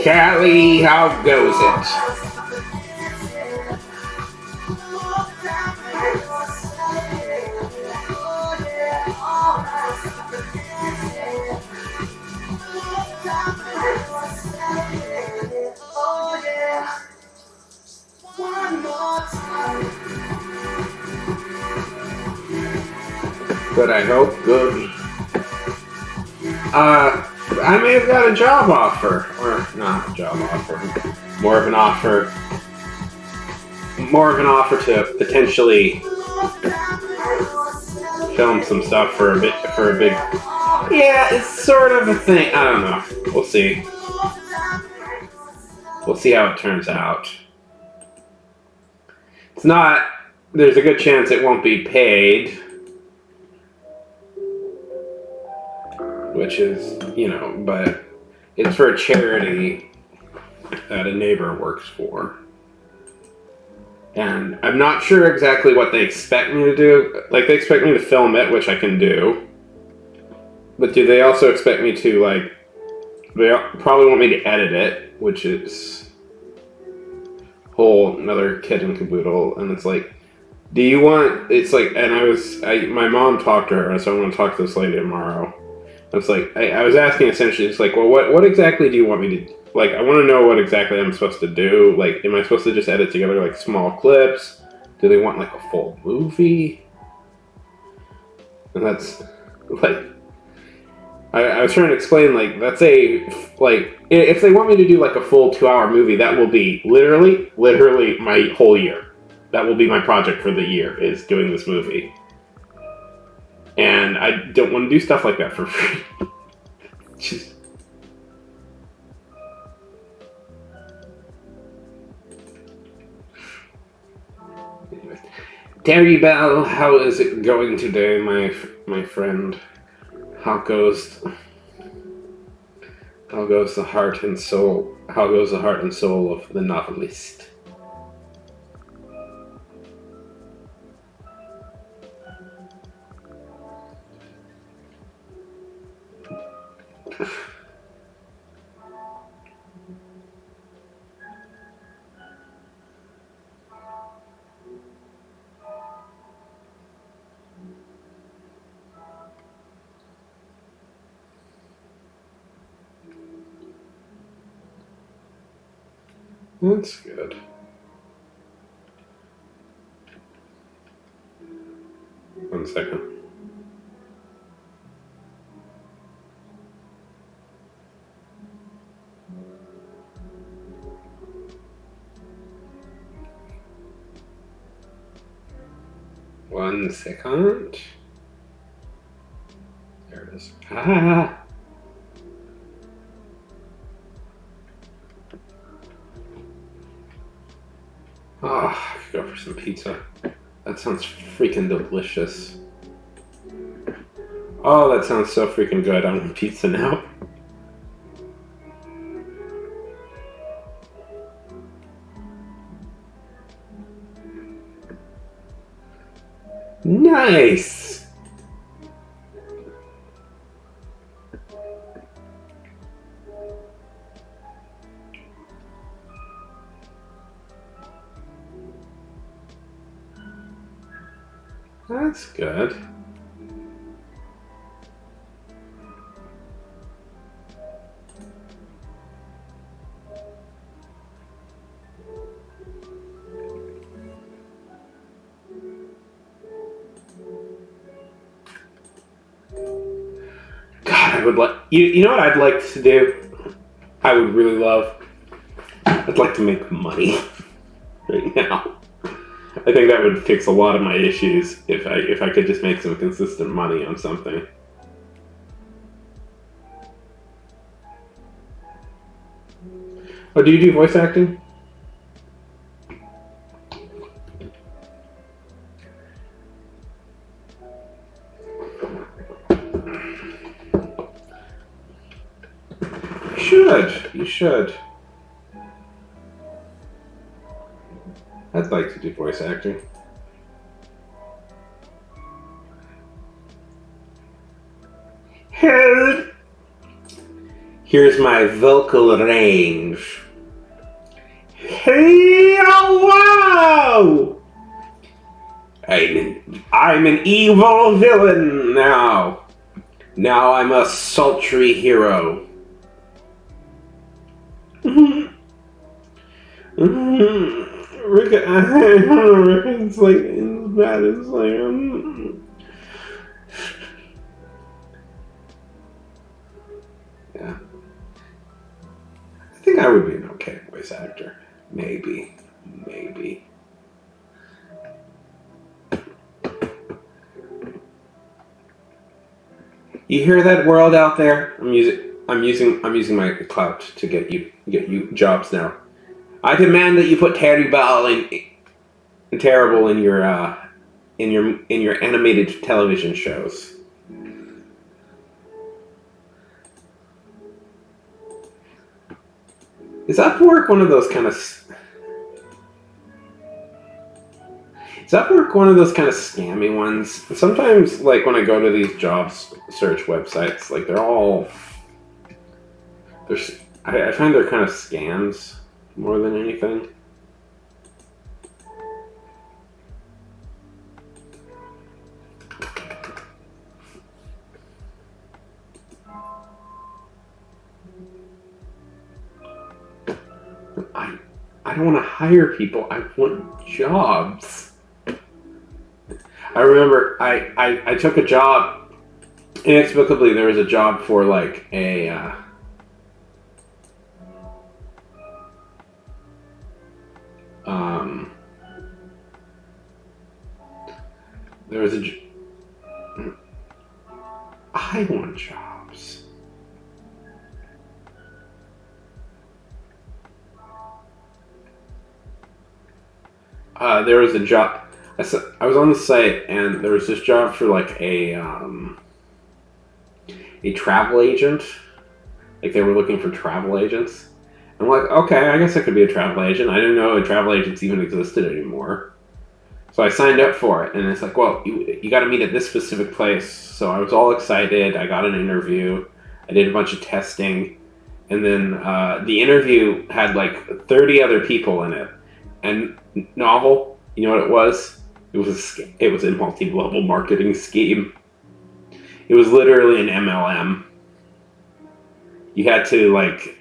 Callie, how goes it? Good, I hope. Good. I may have got a job offer. Or, not a job offer. More of an offer. More of an offer to potentially film some stuff for a bit, for a big... Yeah, it's sort of a thing. I don't know. We'll see. We'll see how it turns out. It's not... There's a good chance it won't be paid. Which is, you know, but it's for a charity that a neighbor works for. And I'm not sure exactly what they expect me to do. Like, they expect me to film it, which I can do. But do they also expect me to, like, they probably want me to edit it, which is whole another kid and caboodle. And it's like, do you want, it's like, and my mom talked to her, so I'm going to talk to this lady tomorrow. It's like, I was asking essentially, it's like, well, what exactly do you want me to, like, I want to know what exactly I'm supposed to do. Like, am I supposed to just edit together, like, small clips? Do they want, like, a full movie? And that's, like, I was trying to explain, like, that's like, if they want me to do, like, a full 2-hour movie, that will be literally my whole year. That will be my project for the year, is doing this movie. And I don't want to do stuff like that for free. Just... Anyway. Terry Bell, how is it going today, my friend? How goes the heart and soul? How goes the heart and soul of the novelist? That's good. One second. One second. There it is. Ah! Oh, I could go for some pizza. That sounds freaking delicious. Oh, that sounds so freaking good. I want pizza now. Nice! That's good. God, I would like... You know what I'd like to do? I would really love... I'd like to make money right now. I think that would fix a lot of my issues if I could just make some consistent money on something. Oh, do you do voice acting? You should. like to do voice acting. Here's my vocal range. Hello! I'm an evil villain now. Now I'm a sultry hero. Rickon's like, it's bad. It's like, yeah. I think I would be an okay voice actor. Maybe. You hear that, world out there? I'm using my clout to get you jobs now. I demand that you put terrible in your animated television shows. Is Upwork one of those kind of scammy ones? Sometimes, like when I go to these jobs search websites, like I find they're kind of scams more than anything. I don't want to hire people. I want jobs. I remember I took a job. Inexplicably, there was a job for like a there was a. I want jobs. There was a job. I was on the site, and there was this job for like a travel agent. Like they were looking for travel agents. I'm like, okay, I guess I could be a travel agent. I didn't know travel agents even existed anymore. So I signed up for it, and it's like, well, you got to meet at this specific place. So I was all excited. I got an interview. I did a bunch of testing, and then the interview had like 30 other people in it. And novel, you know what it was? It was a multi-level marketing scheme. It was literally an MLM. You had to like,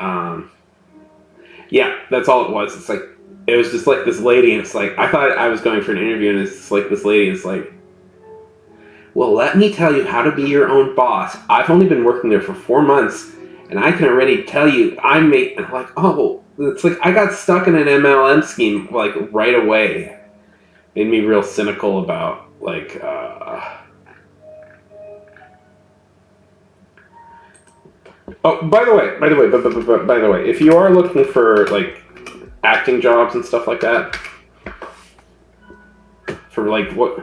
yeah, that's all it was. It's like, it was just like this lady, and it's like, I thought I was going for an interview, and it's just like this lady, and it's like, well, let me tell you how to be your own boss. I've only been working there for 4 months, and I can already tell you, and I'm like, oh, it's like I got stuck in an MLM scheme like right away. Made me real cynical about like. Oh, by the way, if you are looking for like acting jobs and stuff like that, for like what?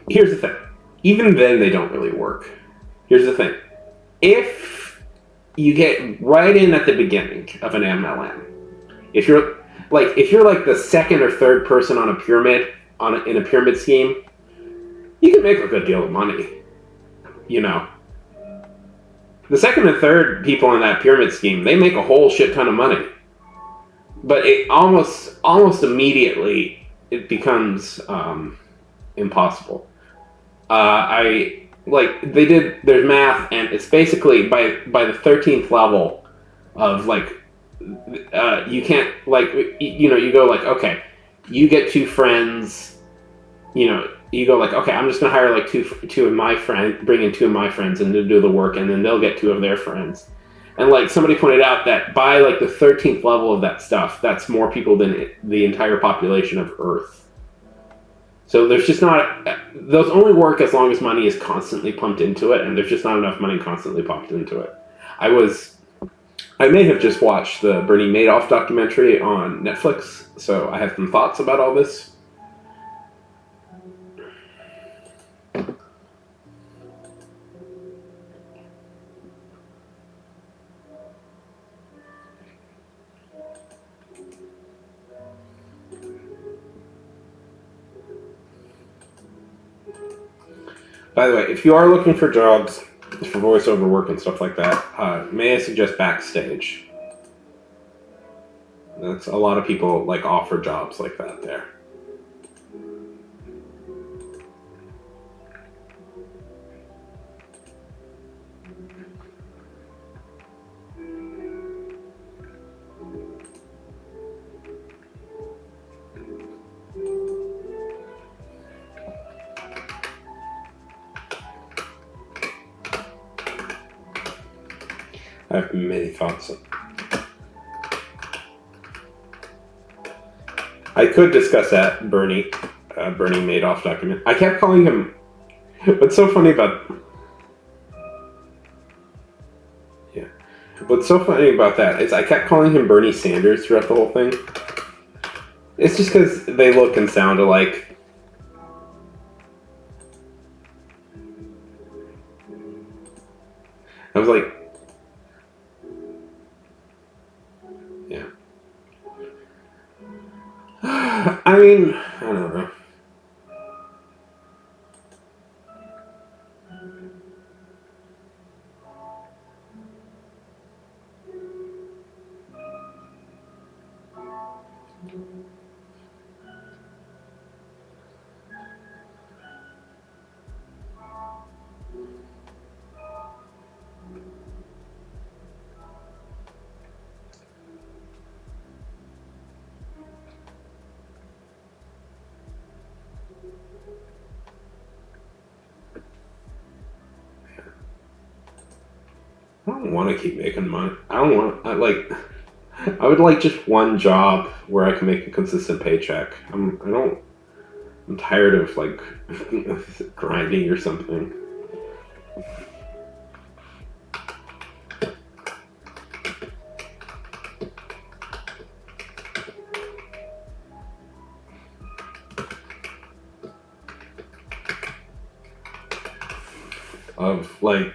Here's the thing. Even then, they don't really work. Here's the thing. If you get right in at the beginning of an MLM, if you're like the second or third person on a pyramid in a pyramid scheme, you can make a good deal of money. You know, the second and third people in that pyramid scheme, they make a whole shit ton of money. But it almost immediately it becomes impossible. There's math, and it's basically by the 13th level of like you can't like you go like, okay, you get two friends, you go like, okay, I'm just gonna hire like two of my friends, bring in two of my friends and do the work, and then they'll get two of their friends. And like somebody pointed out that by like the 13th level of that stuff, that's more people than the entire population of Earth. So there's just not, those only work as long as money is constantly pumped into it, and there's just not enough money constantly pumped into it. I may have just watched the Bernie Madoff documentary on Netflix, so I have some thoughts about all this. By the way, if you are looking for jobs for voiceover work and stuff like that, may I suggest Backstage? That's a lot of people like offer jobs like that there. I have many thoughts. I could discuss that Bernie Madoff document. I kept calling him. What's so funny about? Yeah. What's so funny about that is I kept calling him Bernie Sanders throughout the whole thing. It's just because they look and sound alike. I was like, yeah. I mean, I don't know. I don't want to keep making money. I would like just one job where I can make a consistent paycheck. I'm tired of like grinding or something. Of like.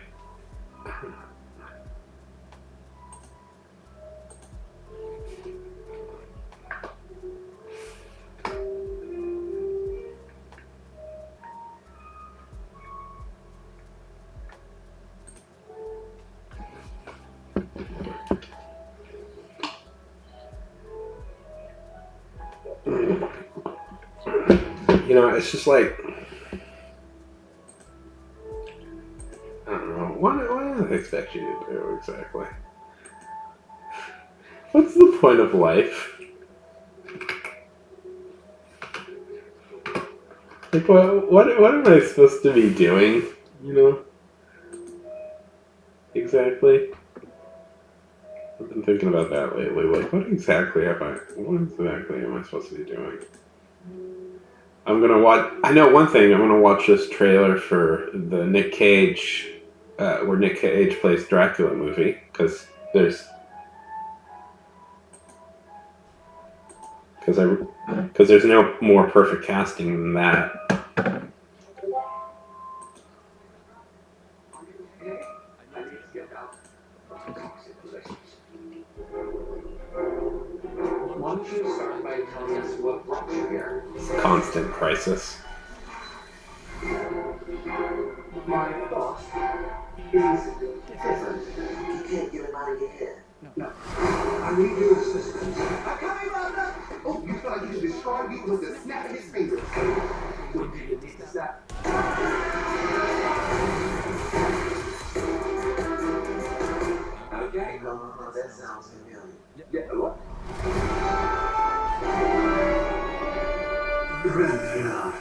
You know, it's just like, I don't know, what do they expect you to do exactly? What's the point of life? Like, what am I supposed to be doing, you know? Exactly. I've been thinking about that lately, like, what exactly am I supposed to be doing? I'm gonna watch. I know one thing. I'm gonna watch this trailer for the Nick Cage, where Nick Cage plays Dracula movie, because there's no more perfect casting than that. Why don't you start by telling us what brought you here? Constant crisis. My boss is different. You can't get him out of your head. No. I need your assistance. I'm coming, Rhonda! Oh, you thought you could destroy me with the snap of his fingers. Would you need to snap? Okay. No, that sounds familiar. Yeah, what? Graveyard.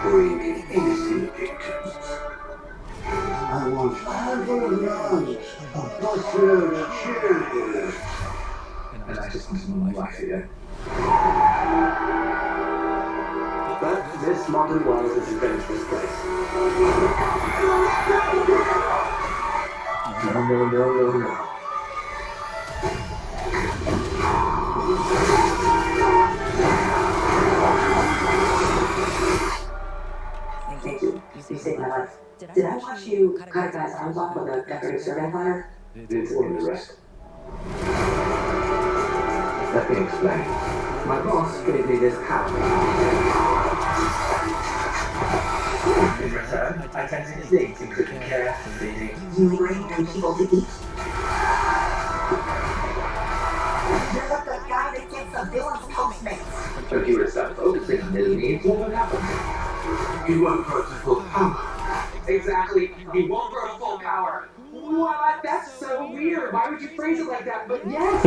Bring innocent victims. I want 500 yards of busload of cheerleaders. And I just want some life here. But this modern world is a dangerous place. No. Thank you. You saved my life. Did I watch you cut a guy's arms off with a decorative survey fire? It's interesting. Let me explain. My boss gave me this power. In return, I tend to dig things that you care, Phoebe. You bring them people to eat? You're like the guy that gets the villain's Postmates. If you would stop focusing on his needs, what would happen? He won't grow to full power. Exactly, he won't grow to full power. What? That's so weird. Why would you phrase it like that? But yes.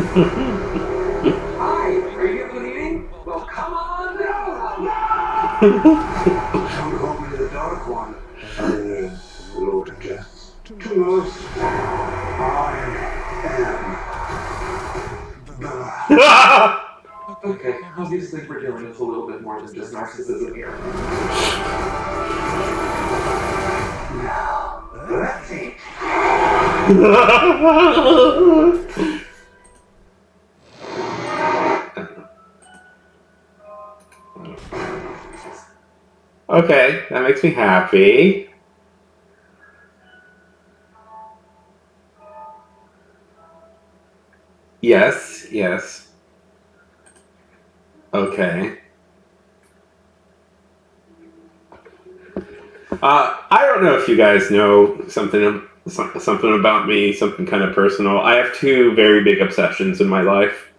Hi, are you here for the meeting? Well, come on down. Don't call me the Dark One. I am the Lord of Jests. To most, I am the... Okay, obviously we're dealing with a little bit more than just narcissism here. Now, that's it. Okay, that makes me happy. Yes, yes. Okay. I don't know if you guys know something about me, something kind of personal. I have two very big obsessions in my life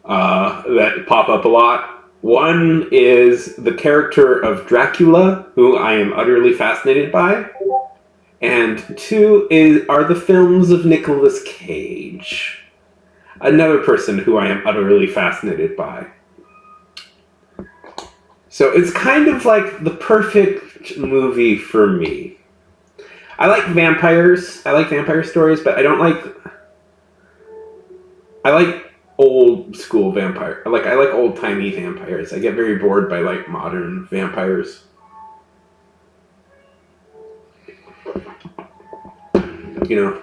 that pop up a lot. One is the character of Dracula, who I am utterly fascinated by. And two are the films of Nicolas Cage, another person who I am utterly fascinated by. So it's kind of like the perfect movie for me. I like vampires. I like vampire stories, but I don't like... I like old school vampire. I like old timey vampires. I get very bored by like modern vampires. You know.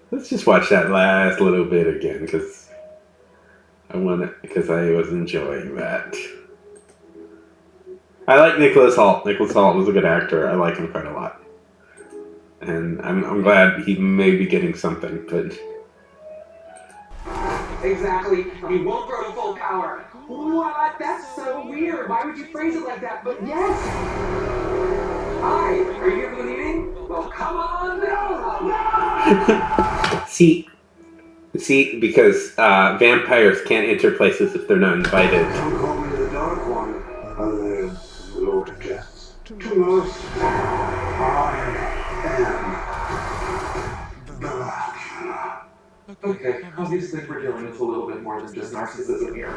Let's just watch that last little bit again, because I was enjoying that. I like Nicholas Hoult. Nicholas Hoult was a good actor. I like him quite a lot, and I'm glad he may be getting something. But Exactly, he won't grow to full power. What? That's so weird. Why would you phrase it like that? But yes. Hi, are you here for the meeting? Well, come on down. see, because vampires can't enter places if they're not invited. Don't call me the Dark One. I am the Lord of Jests. To most, I am the Dracula. Okay, obviously we're dealing with a little bit more than just narcissism here.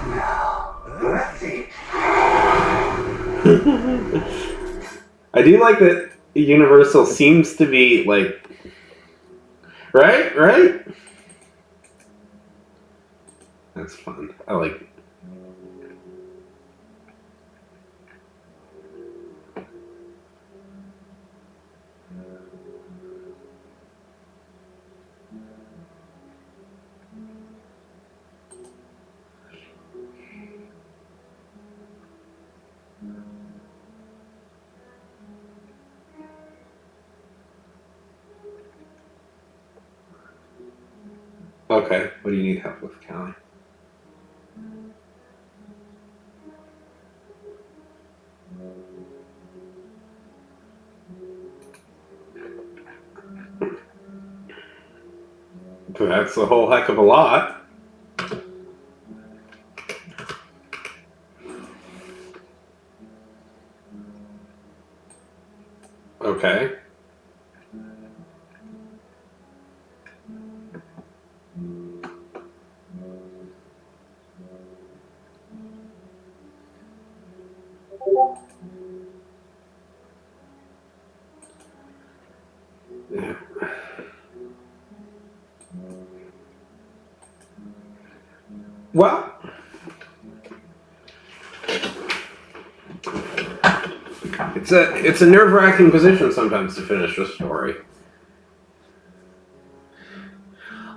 Now, that's it. I do like that Universal seems to be like... Right? That's fun. I like it. Okay, what do you need help with, Callie? That's a whole heck of a lot. Okay. Yeah. Well, it's a nerve-wracking position sometimes to finish a story.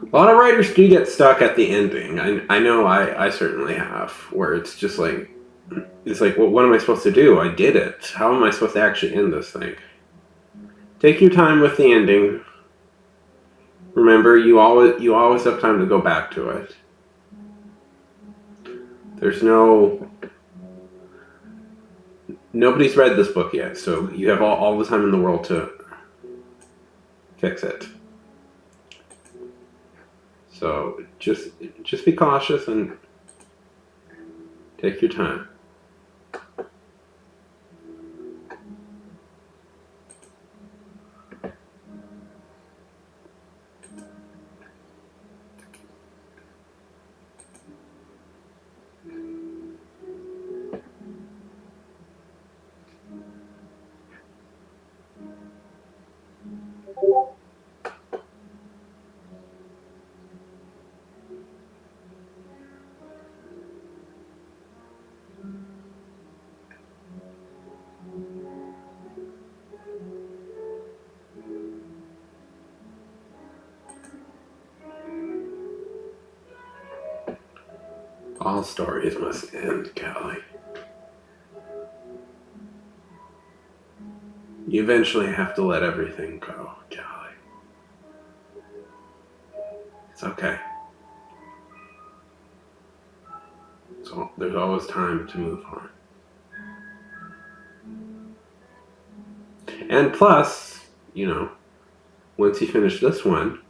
A lot of writers do get stuck at the ending. I know I certainly have, where it's just like, well, what am I supposed to do? I did it. How am I supposed to actually end this thing? Take your time with the ending. Remember, you always have time to go back to it. There's nobody's read this book yet, so you have all the time in the world to fix it. So just be cautious and take your time. All stories must end, Callie. You eventually have to let everything go, Callie. It's okay. So there's always time to move on. And plus, once you finish this one,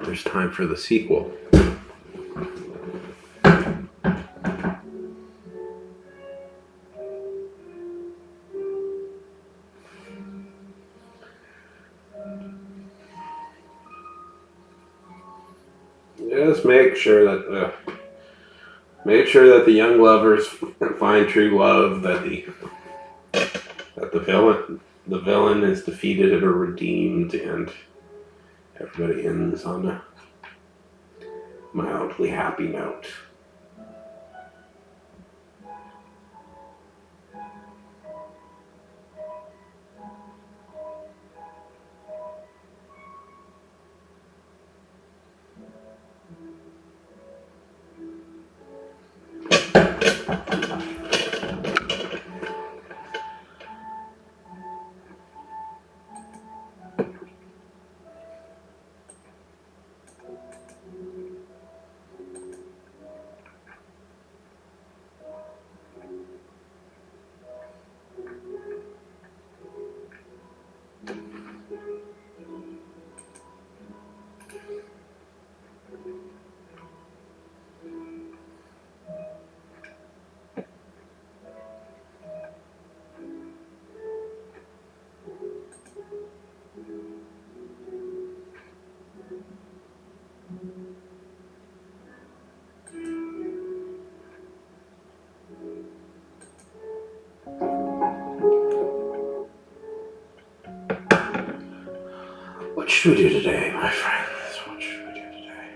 there's time for the sequel. Just make sure that the young lovers find true love. That the villain is defeated or redeemed, and everybody ends on a mildly happy note. What should we do today, my friends? What should we do today?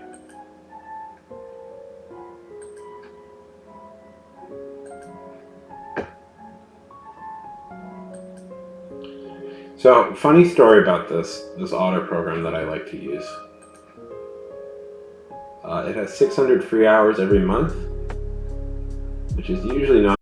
So, funny story about this auto program that I like to use. It has 600 free hours every month, which is usually not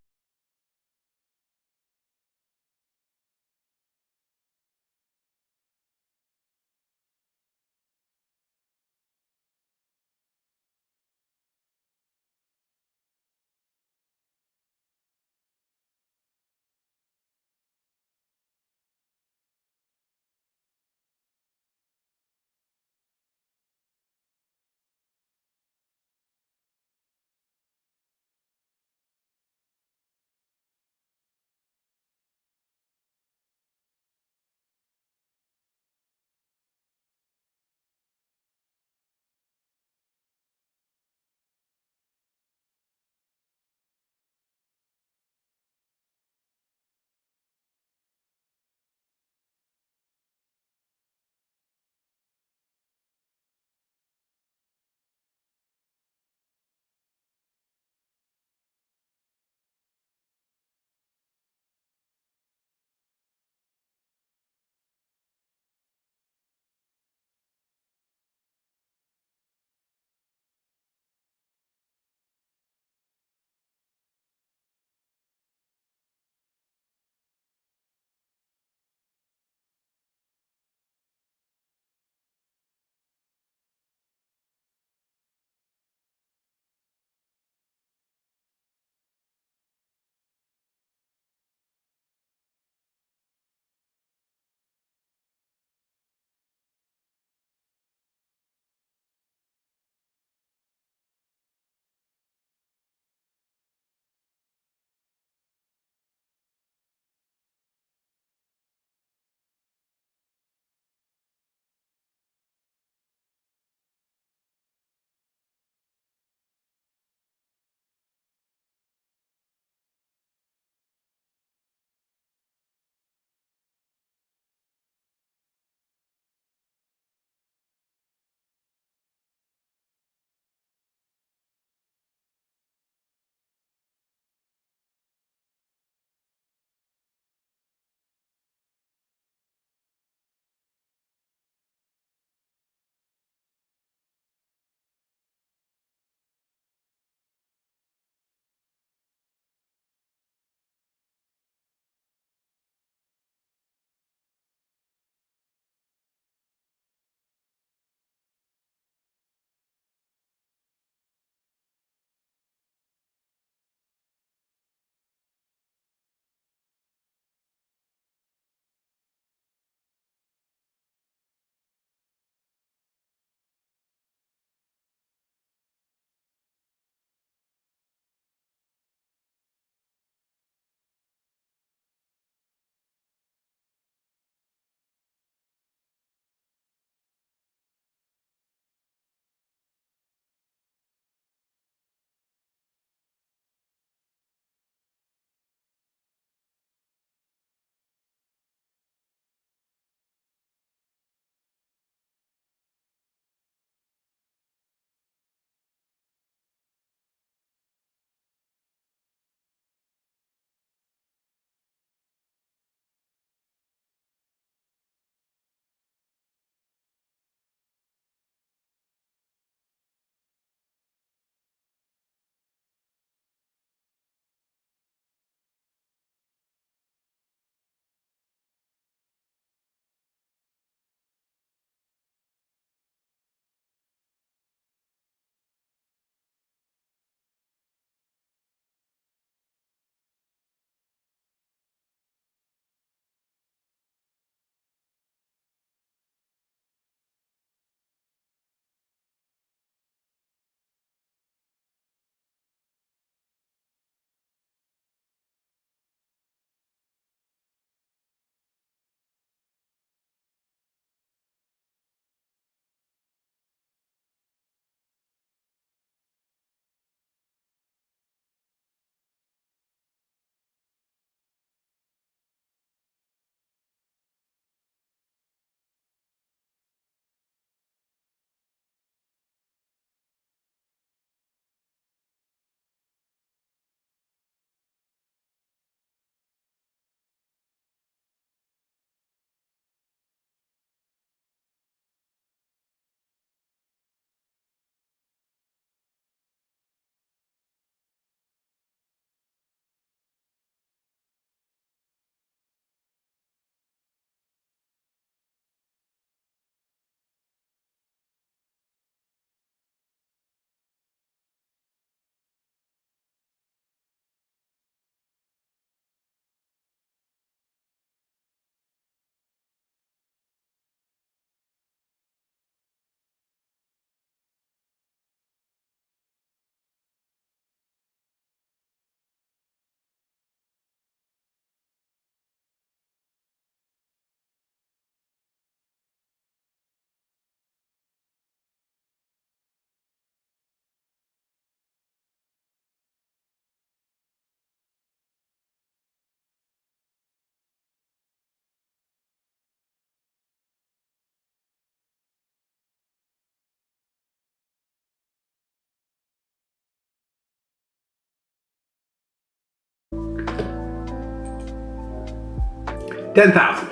10,000.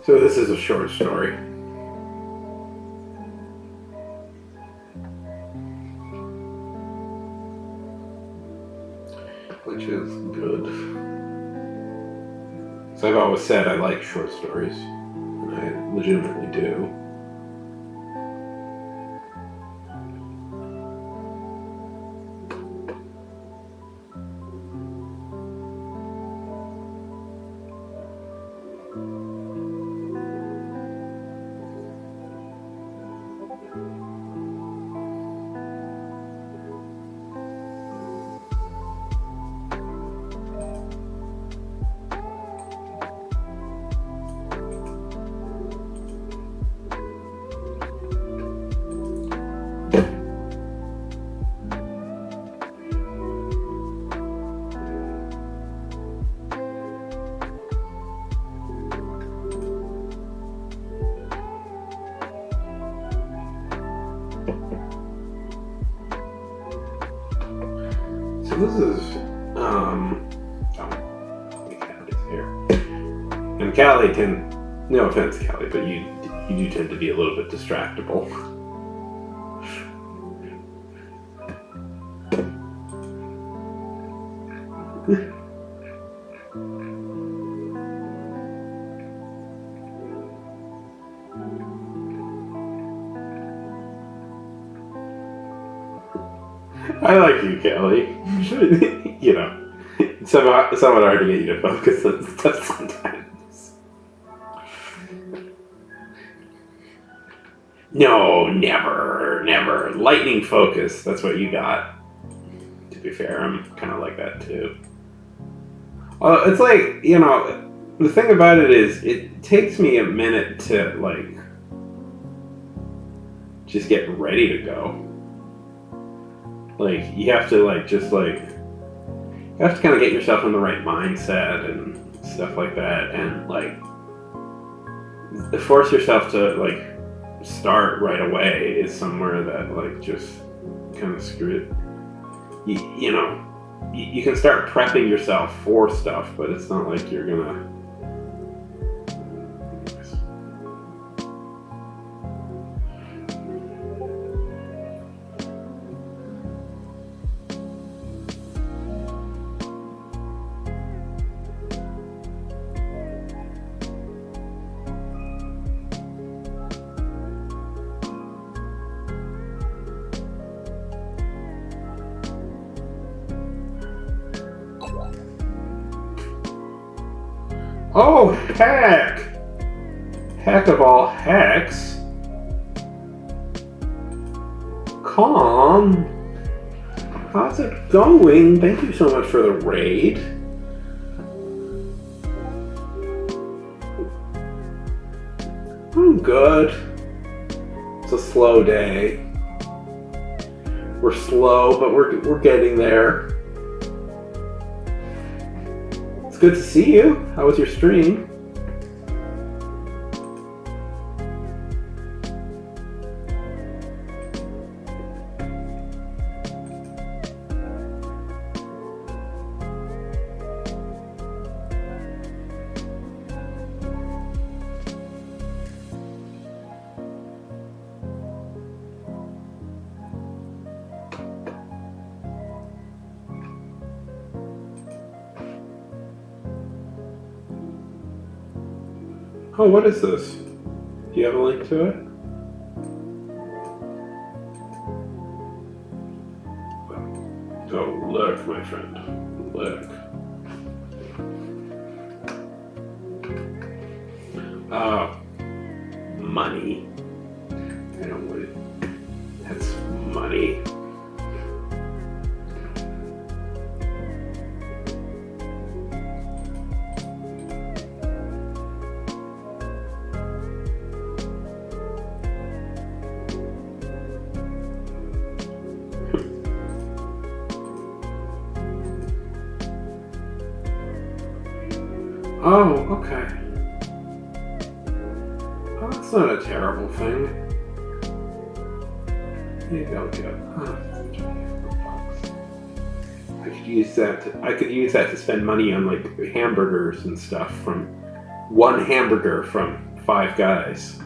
So this is a short story. Which is good. So I've always said I like short stories. And I legitimately do. So this is, Callie's here. And Callie no offense, Callie, but you do tend to be a little bit distractible. I like you, Callie. You know, it's somewhat hard to get you to focus on stuff sometimes. No, never. Lightning focus. That's what you got. To be fair, I'm kind of like that too. It's like, you know, the thing about it is, it takes me a minute to, like, just get ready to go. Like, you have to, like, just, like, you have to kind of get yourself in the right mindset and stuff like that, and, like, force yourself to, like, start right away is somewhere that, like, just kind of screw it. You know, you can start prepping yourself for stuff, but it's not like you're gonna... Oh, heck! Heck of all hecks. Calm. How's it going? Thank you so much for the raid. I'm good. It's a slow day. We're slow, but we're getting there. It's good to see you. How was your stream? Oh, what is this? Do you have a link to it? Oh, look, my friend. Look. Oh, money. I don't want it. That's money. Oh, okay. Oh, that's not a terrible thing. Here you go, kid. Huh. I can could use that. I could use that to spend money on like hamburgers and stuff from one hamburger from Five Guys.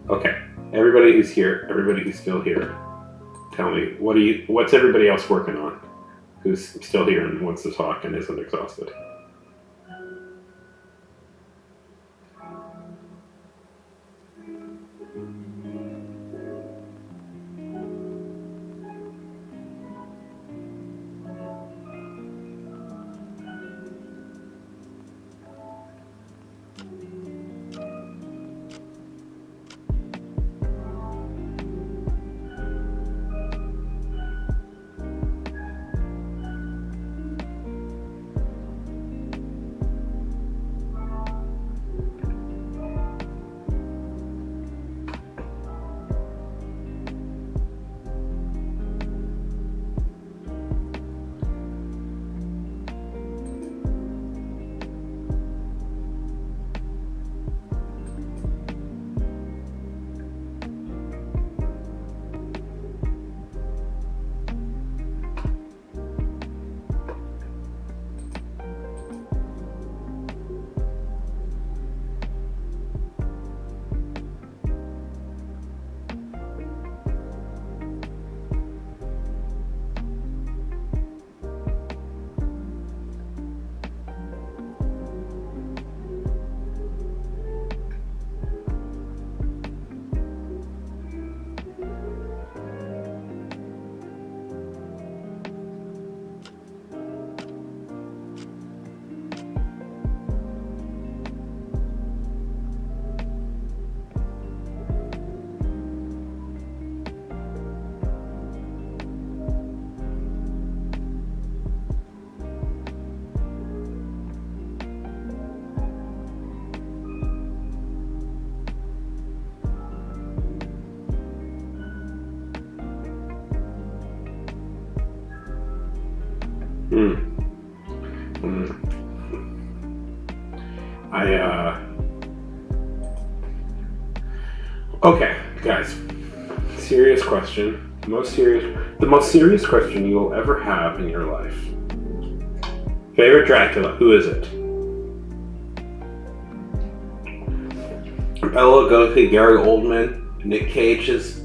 Okay. Everybody who's here, everybody who's still here, tell me what's everybody else working on? Who's still here and wants to talk and isn't exhausted? Okay, guys. Serious question. The most serious question you will ever have in your life. Favorite Dracula, who is it? Bela Lugosi, Gary Oldman, Nick Cage's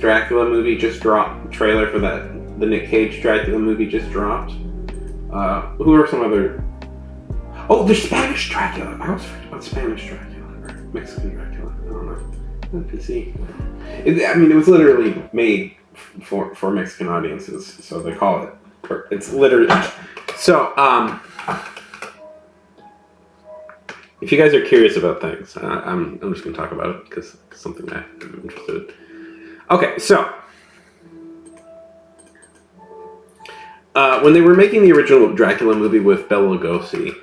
Dracula movie just dropped. Trailer for that. The Nick Cage Dracula movie just dropped. Who are some other? Oh, there's Spanish Dracula. I always forget about Spanish Dracula or Mexican Dracula. I don't know. PC. It was literally made for Mexican audiences, so they call it. It's literally. So, if you guys are curious about things, I'm just going to talk about it because it's something that I'm interested in. Okay, so when they were making the original Dracula movie with Bela Lugosi,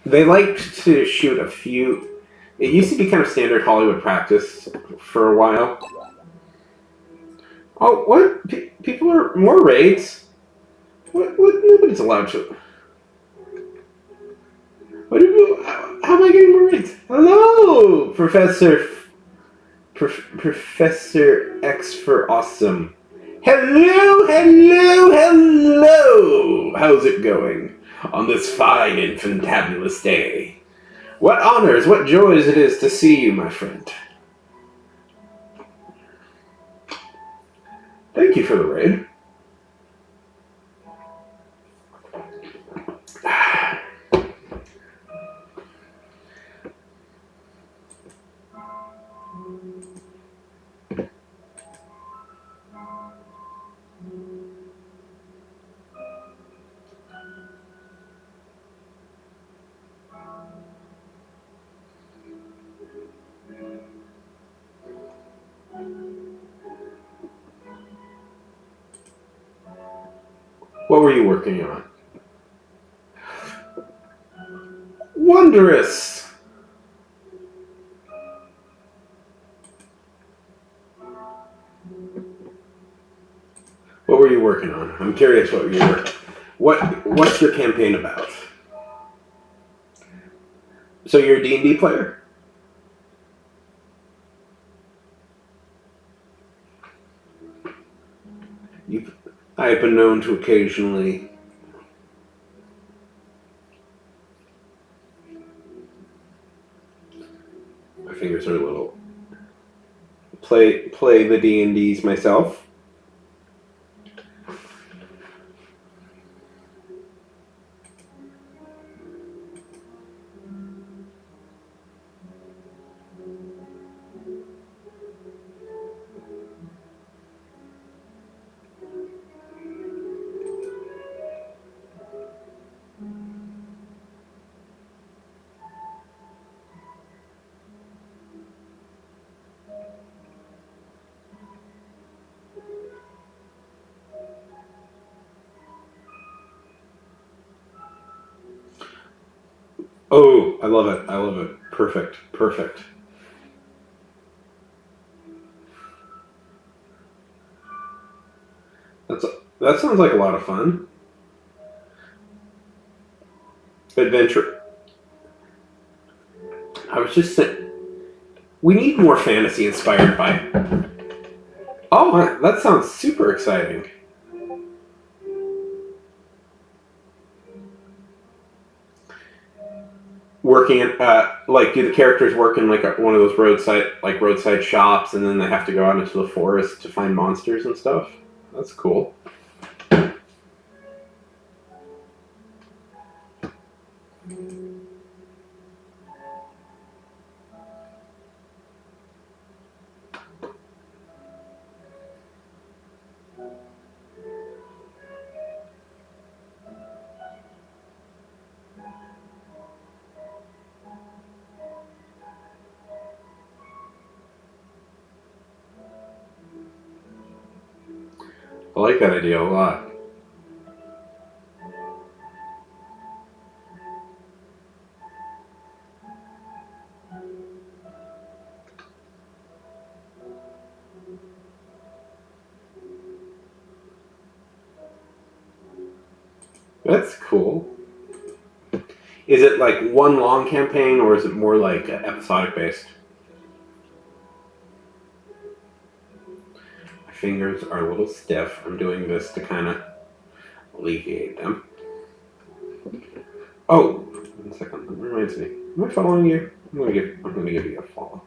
they liked to shoot a few. It used to be kind of standard Hollywood practice for a while. Oh, what? People are more raids? What? Nobody's allowed to. What? How am I getting more raids? Hello, Professor X for Awesome. Hello. How's it going on this fine and fantabulous day? What honors, what joys it is to see you, my friend. Thank you for the raid. What were you working on? Wondrous! What were you working on? I'm curious what you were. What's your campaign about? So you're a D&D player? I've been known to occasionally. My fingers are a little. Play the D&Ds myself. Oh, I love it. I love it. Perfect. Perfect. That sounds like a lot of fun. Adventure. I was just saying, we need more fantasy inspired by. Oh, that sounds super exciting. Working in, like, do the characters work in like one of those roadside shops, and then they have to go out into the forest to find monsters and stuff? That's cool. I like that idea a lot. That's cool. Is it like one long campaign, or is it more like episodic based? My fingers are a little stiff. I'm doing this to kind of alleviate them. Oh, 1 second. That reminds me. Am I following you? I'm gonna give you a follow.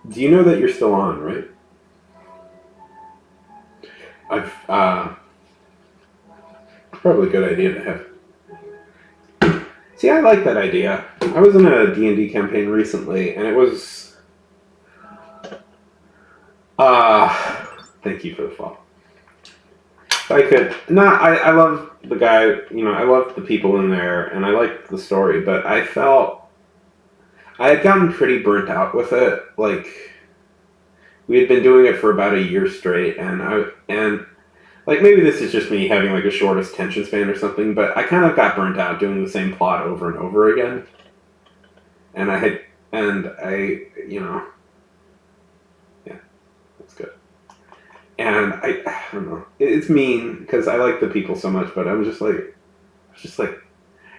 Do you know that you're still on, right? Probably a good idea to have. See, I like that idea. I was in a D&D campaign recently, and it was... thank you for the follow. I love the guy, I love the people in there, and I liked the story, but I felt I had gotten pretty burnt out with it. Like, we had been doing it for about a year straight, and like, maybe this is just me having like a shortest attention span or something, but I kind of got burnt out doing the same plot over and over again. And yeah, that's good. And I don't know, it's mean because I like the people so much, but I was just like,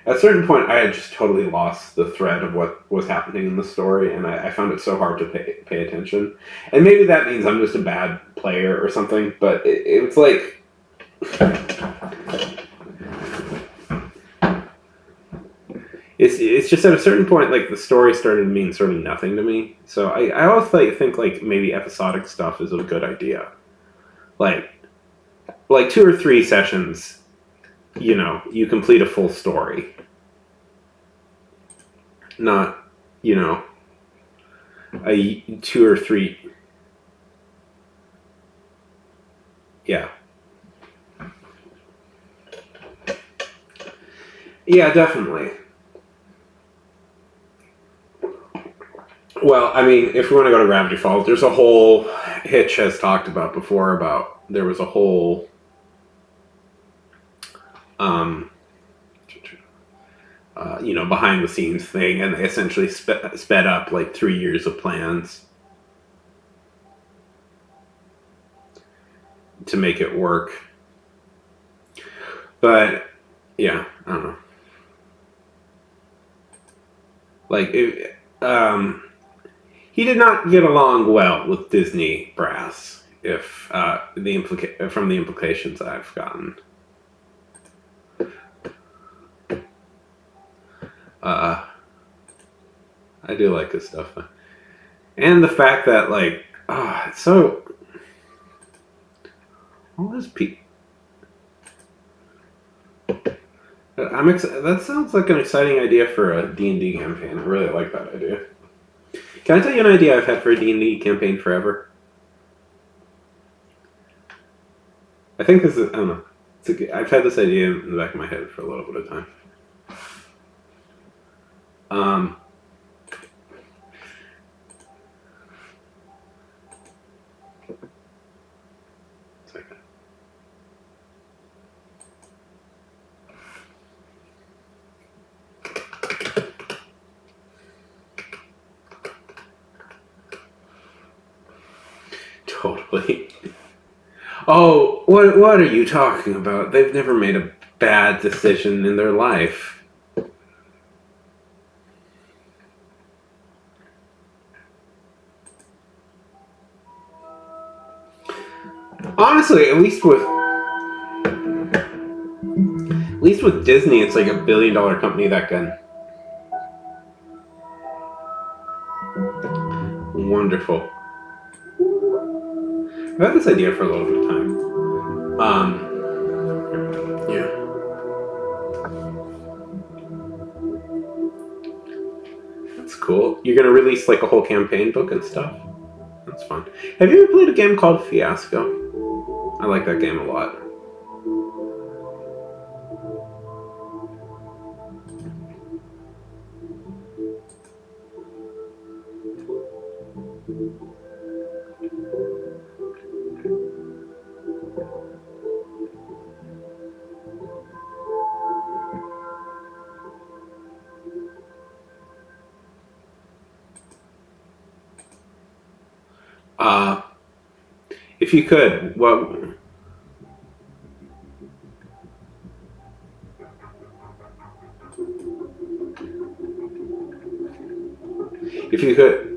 at a certain point, I had just totally lost the thread of what was happening in the story, and I found it so hard to pay attention. And maybe that means I'm just a bad player or something, but it was like... It's just at a certain point, like, the story started to mean sort of nothing to me. So I always think, like, maybe episodic stuff is a good idea. Like 2 or 3 sessions... you complete a full story. Not, a 2 or 3. Yeah. Yeah, definitely. Well, I mean, if we want to go to Gravity Falls, there's a whole... Hitch has talked about before about... There was a whole um, behind the scenes thing, and they essentially sped up like 3 years of plans to make it work. But yeah, I don't know. Like, he did not get along well with Disney brass, if from the implications I've gotten. I do like this stuff, and the fact that like, it's so all this people. That sounds like an exciting idea for a D&D campaign. I really like that idea. Can I tell you an idea I've had for a D&D campaign forever? I think this is, I don't know. I've had this idea in the back of my head for a little bit of time. Second. Totally. Oh, what are you talking about? They've never made a bad decision in their life. Honestly, at least with Disney, it's like $1 billion company that can. Wonderful. I've had this idea for a little bit of time. Yeah. That's cool. You're gonna release like a whole campaign book and stuff? That's fun. Have you ever played a game called Fiasco? I like that game a lot. If you could, what? If you could.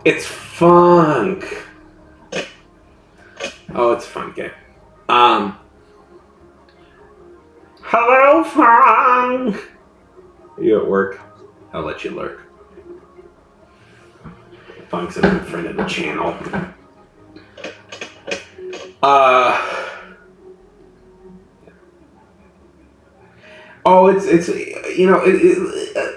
It's funk. Oh, it's a fun game. Hello, Funk. Are you at work? I'll let you lurk. Funk's a good friend of the channel. Oh,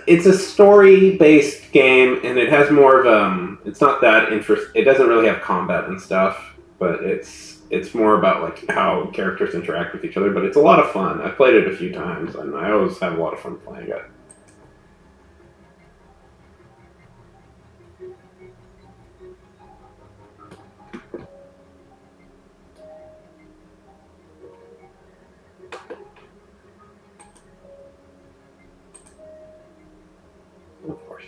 it's a story-based game, and it has more of it's not that it doesn't really have combat and stuff, but it's more about like how characters interact with each other. But it's a lot of fun. I've played it a few times, and I always have a lot of fun playing it. Of course.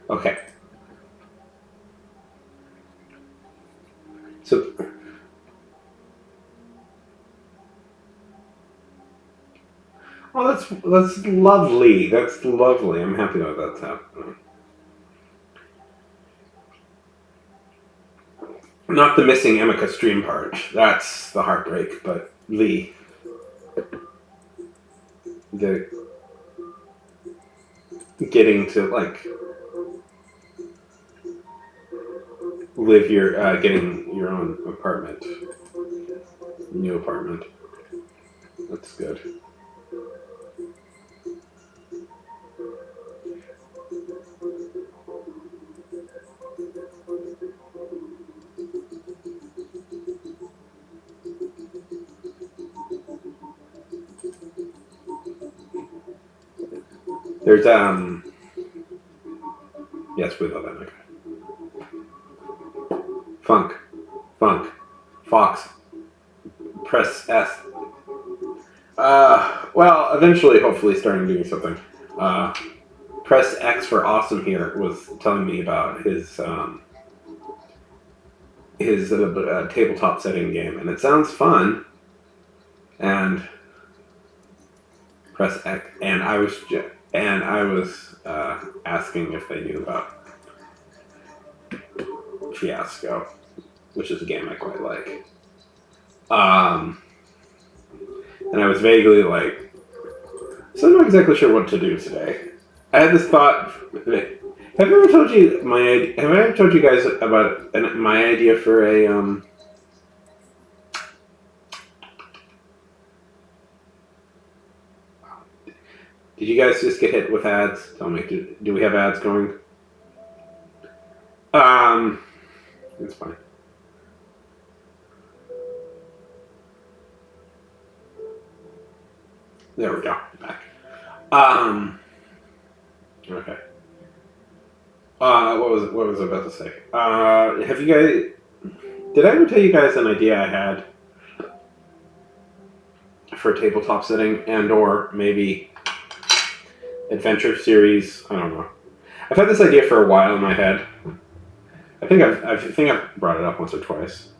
Okay. So, oh, that's lovely. That's lovely. I'm happy that that's happening. Not the missing Emika stream part. That's the heartbreak, but Lee. Getting to like live getting your own apartment, new apartment. That's good. There's yes, we love that. Funk, Fox, press S. Well, eventually, hopefully, starting doing something. Press X for awesome here was telling me about his tabletop setting game, and it sounds fun. And press X, and I was asking if they knew about Fiasco, which is a game I quite like. And I was vaguely like, so I'm not exactly sure what to do today. I had this thought. Have I ever told you Have I ever told you guys about my idea for a Did you guys just get hit with ads? Tell me, do we have ads going? It's fine. There we go. Back. Okay. What was I about to say? Have you guys? Did I ever tell you guys an idea I had for tabletop setting and/or maybe adventure series? I don't know. I've had this idea for a while in my head. I think I've brought it up once or twice.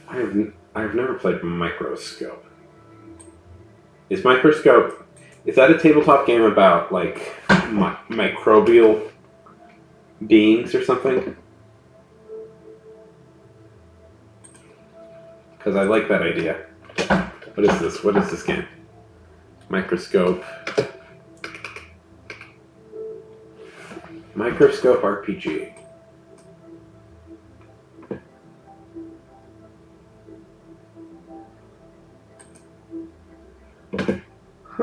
I've never played Microscope. Is that a tabletop game about like microbial beings or something? Because I like that idea. What is this? What is this game? Microscope RPG.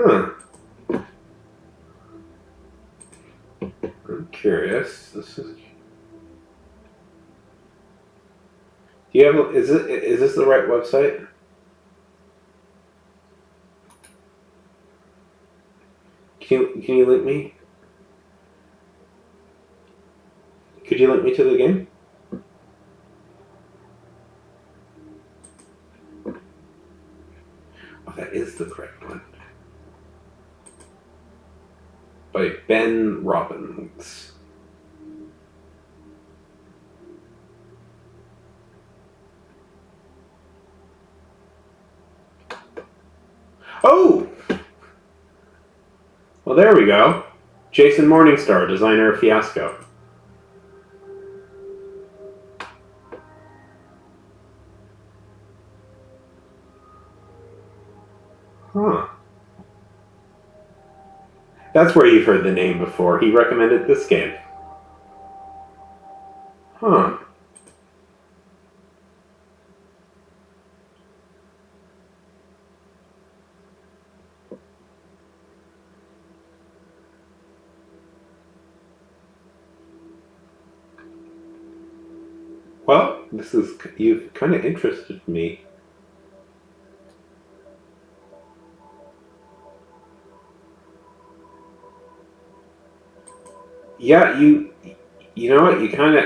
Huh. I'm curious. This is. Do you have? Is this the right website? Can you link me? Could you link me to the game? Oh, that is the correct one. By Ben Robbins. Oh! Well, there we go. Jason Morningstar, designer of Fiasco. Huh. That's where you've heard the name before. He recommended this game. Huh. Well, you've kind of interested me. Yeah, you know what? You kind of.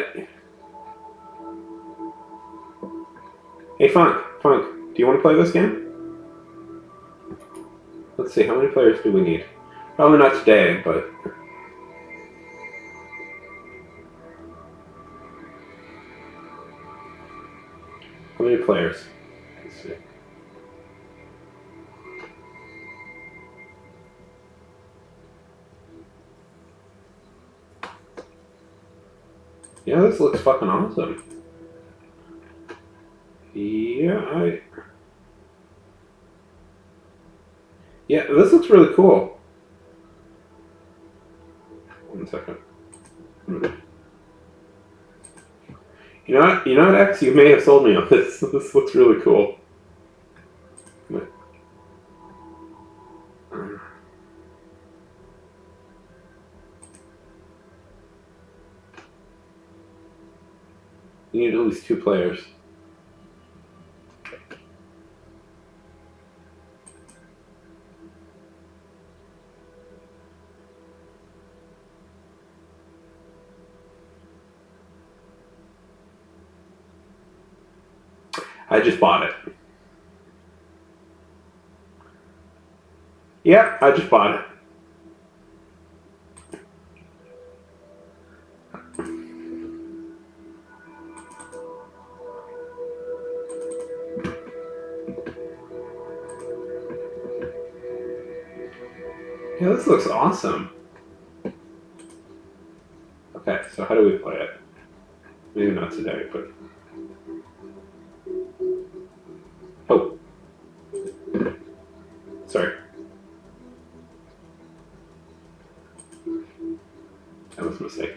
Hey, Funk, do you want to play this game? Let's see, how many players do we need? Probably not today, but. How many players? Let's see. Yeah, this looks fucking awesome. Yeah, this looks really cool. 1 second. You know what, X? You may have sold me on this. This looks really cool. You need at least 2 players. I just bought it. Yep, I just bought it. Yeah, this looks awesome. Okay, so how do we play it? Maybe not today, but... Oh. Sorry. That was a mistake.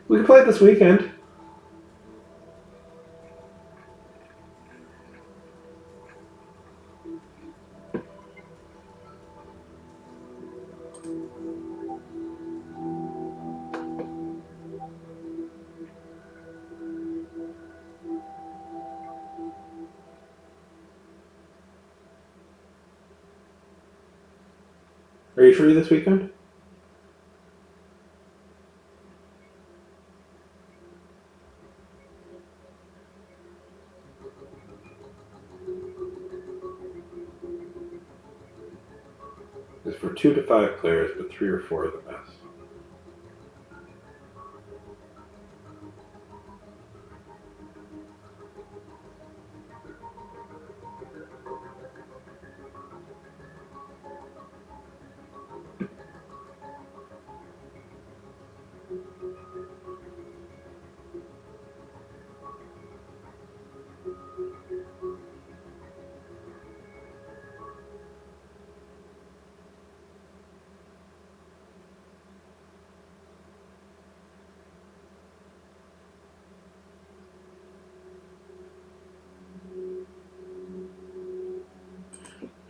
We can play it this weekend. Are you free this weekend? It's for 2 to 5 players, but 3 or 4 are the best.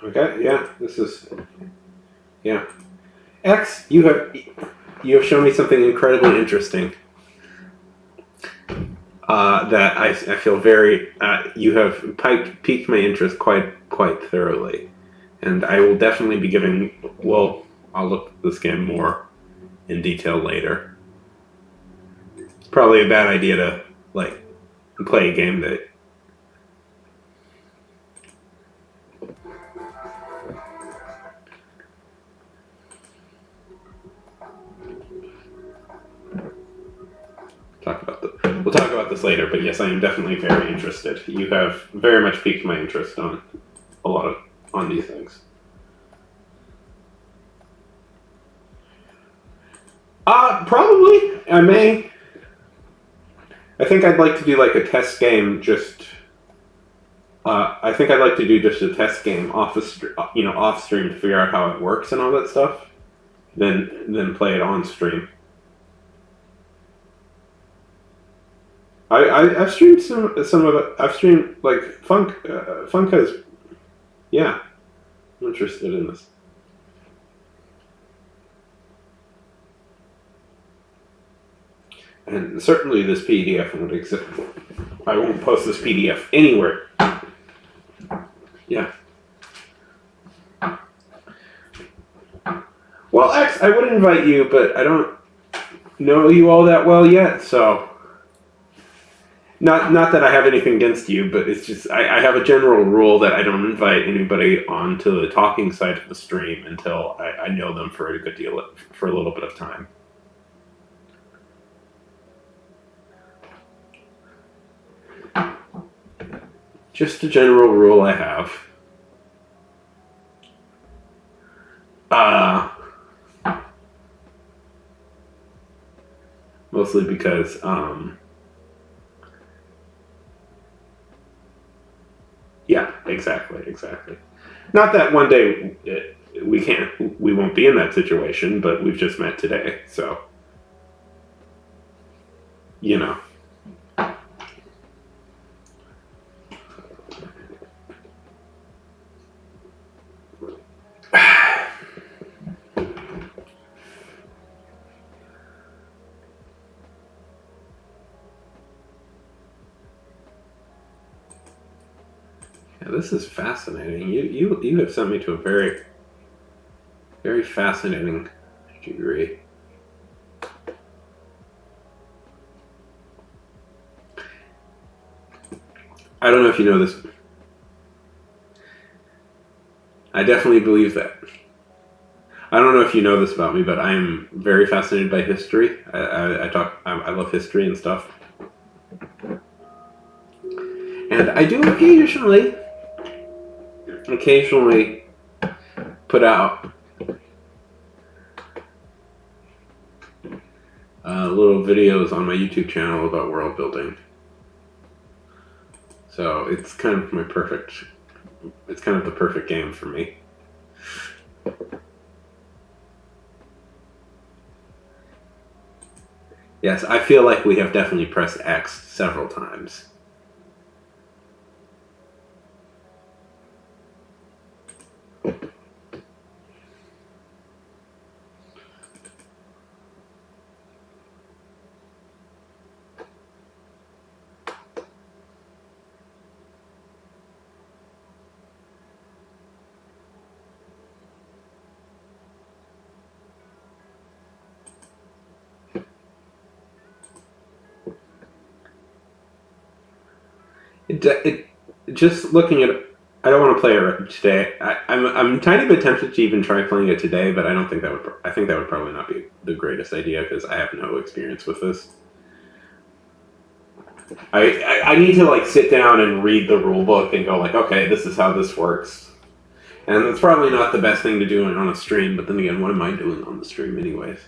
Okay, yeah, this is... Yeah. X, you have shown me something incredibly interesting. That I feel very... you have piqued my interest quite thoroughly. And I will definitely be giving... Well, I'll look at this game more in detail later. It's probably a bad idea to, like, play a game that... We'll talk about this later, but yes, I am definitely very interested. You have very much piqued my interest on these things. Probably. I may. I think I'd like to do like a test game. I think I'd like to do just a test game off stream to figure out how it works and all that stuff. Then play it on stream. I've streamed some of it. I've streamed like Funk has, yeah. I'm interested in this. And certainly this PDF won't exist. I won't post this PDF anywhere. Yeah. Well, X, I would invite you, but I don't know you all that well yet, so... Not that I have anything against you, but it's just I have a general rule that I don't invite anybody onto the talking side of the stream until I know them for a little bit of time. Just a general rule I have. Mostly because yeah, exactly. Not that one day we won't be in that situation, but we've just met today, so, you know. Yeah, this is fascinating. You have sent me to a very, very fascinating degree. I don't know if you know this. I definitely believe that. I don't know if you know this about me, but I am very fascinated by history. I love history and stuff. And I do occasionally put out little videos on my YouTube channel about world building. So it's kind of it's kind of the perfect game for me. Yes, I feel like we have definitely pressed X several times. It just looking at. I don't want to play it today. I'm a tiny bit tempted to even try playing it today, but I don't think that would. I think that would probably not be the greatest idea because I have no experience with this. I need to like sit down and read the rule book and go like, okay, this is how this works. And it's probably not the best thing to do on a stream, but then again, what am I doing on the stream anyways?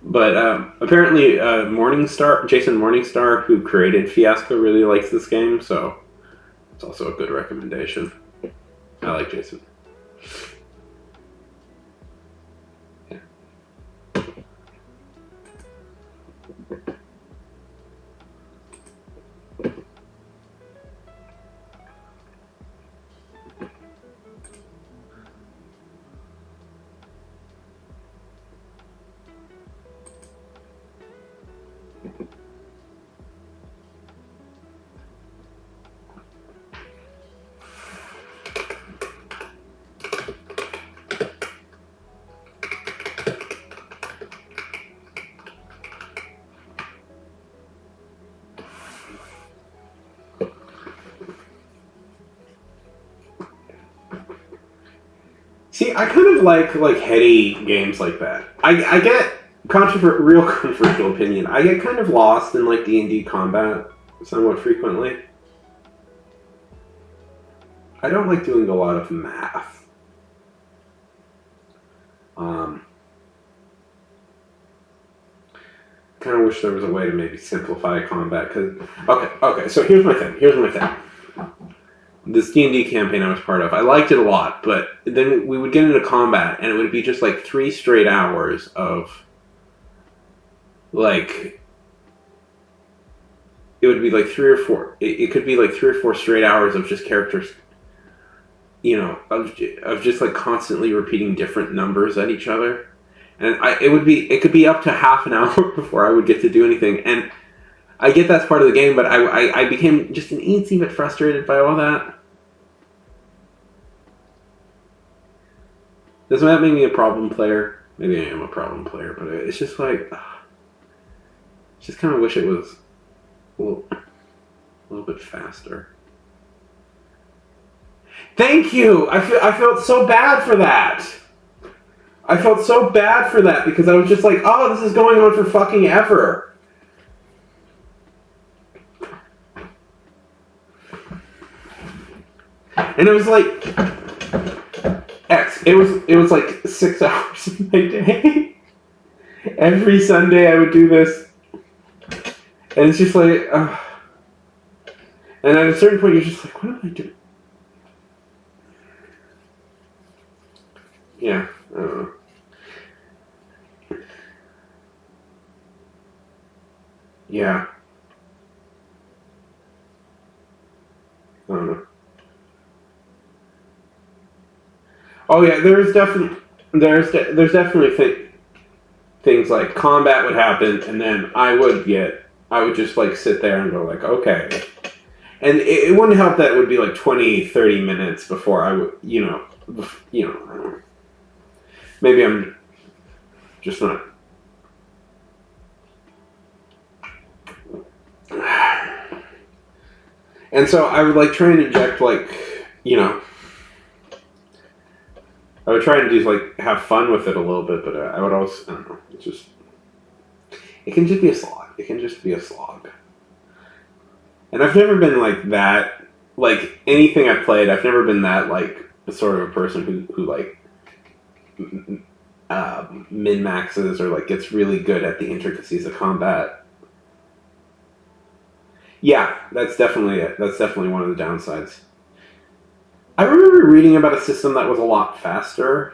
But apparently, Jason Morningstar, who created Fiasco, really likes this game, so it's also a good recommendation. I like Jason. Yeah. See, I kind of like heady games like that. I get real controversial opinion. I get kind of lost in like D&D combat somewhat frequently. I don't like doing a lot of math. Kind of wish there was a way to maybe simplify combat. Okay. So here's my thing. This D&D campaign I was part of, I liked it a lot, but then we would get into combat, and it would be just like 3 straight hours of like. It would be like 3 or 4. It could be like 3 or 4 straight hours of just characters. You know, of just like constantly repeating different numbers at each other. And it could be up to half an hour before I would get to do anything. And I get that's part of the game, but I became just an eensy bit frustrated by all that. Doesn't that make me a problem player? Maybe I am a problem player, but it's just like, just kind of wish it was a little bit faster. Thank you! I felt so bad for that! I felt so bad for that because I was just like, oh, this is going on for fucking ever. And it was like it was like 6 hours of my day. Every Sunday I would do this. And it's just like and at a certain point you're just like, what am I doing? Yeah, I don't know. Yeah. I don't know. Oh yeah, there's definitely things like combat would happen, and then I would get I would just like sit there and go like, okay. And it wouldn't help that it would be like 20, 30 minutes before I would, I don't know. Maybe I'm just not. And so I would like try and inject like, I would try and do like have fun with it a little bit, but I would also, I don't know, it can just be a slog. It can just be a slog. And I've never been like that, like anything I've played, I've never been that like sort of a person who like min-maxes or like gets really good at the intricacies of combat. Yeah, that's definitely it. That's definitely one of the downsides. I remember reading about a system that was a lot faster.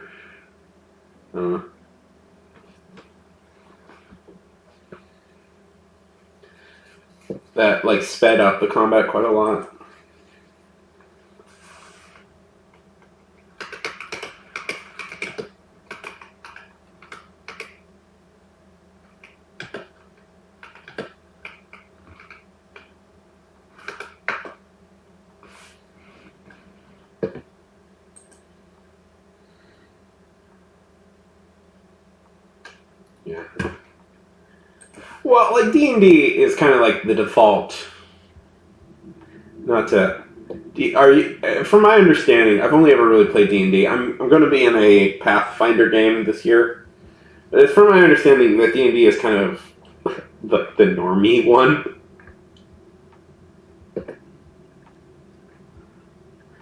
That like sped up the combat quite a lot. Yeah. Well, like D&D is kind of like the default. Not to. Are you? From my understanding, I've only ever really played D&D. I'm going to be in a Pathfinder game this year. But it's from my understanding that D&D is kind of the normie one.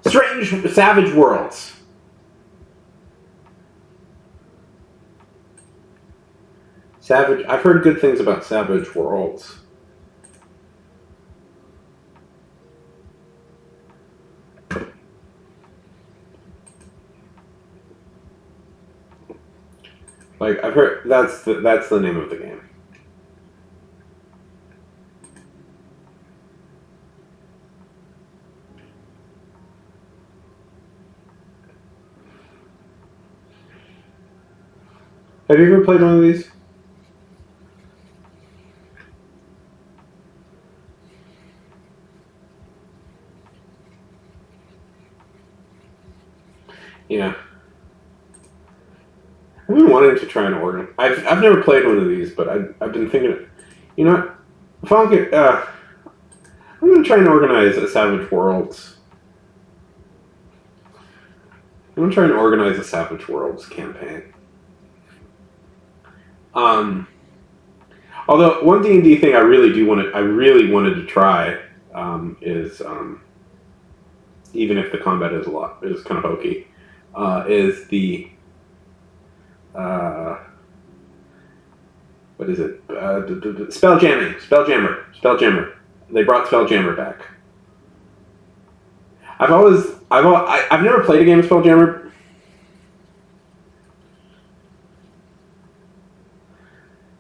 Strange Savage Worlds. I've heard good things about Savage Worlds. Like I've heard that's the name of the game. Have you ever played one of these? Yeah. I've been wanting to try and organize. I've never played one of these, but I've been thinking, you know what? If I'll get, I'm going to try and organize a Savage Worlds. I'm going to try and organize a Savage Worlds campaign. Although one D&D thing I really wanted to try, is even if the combat is kind of hokey, is the what is it? Spelljammer. They brought Spelljammer back. I've never played a game of Spelljammer.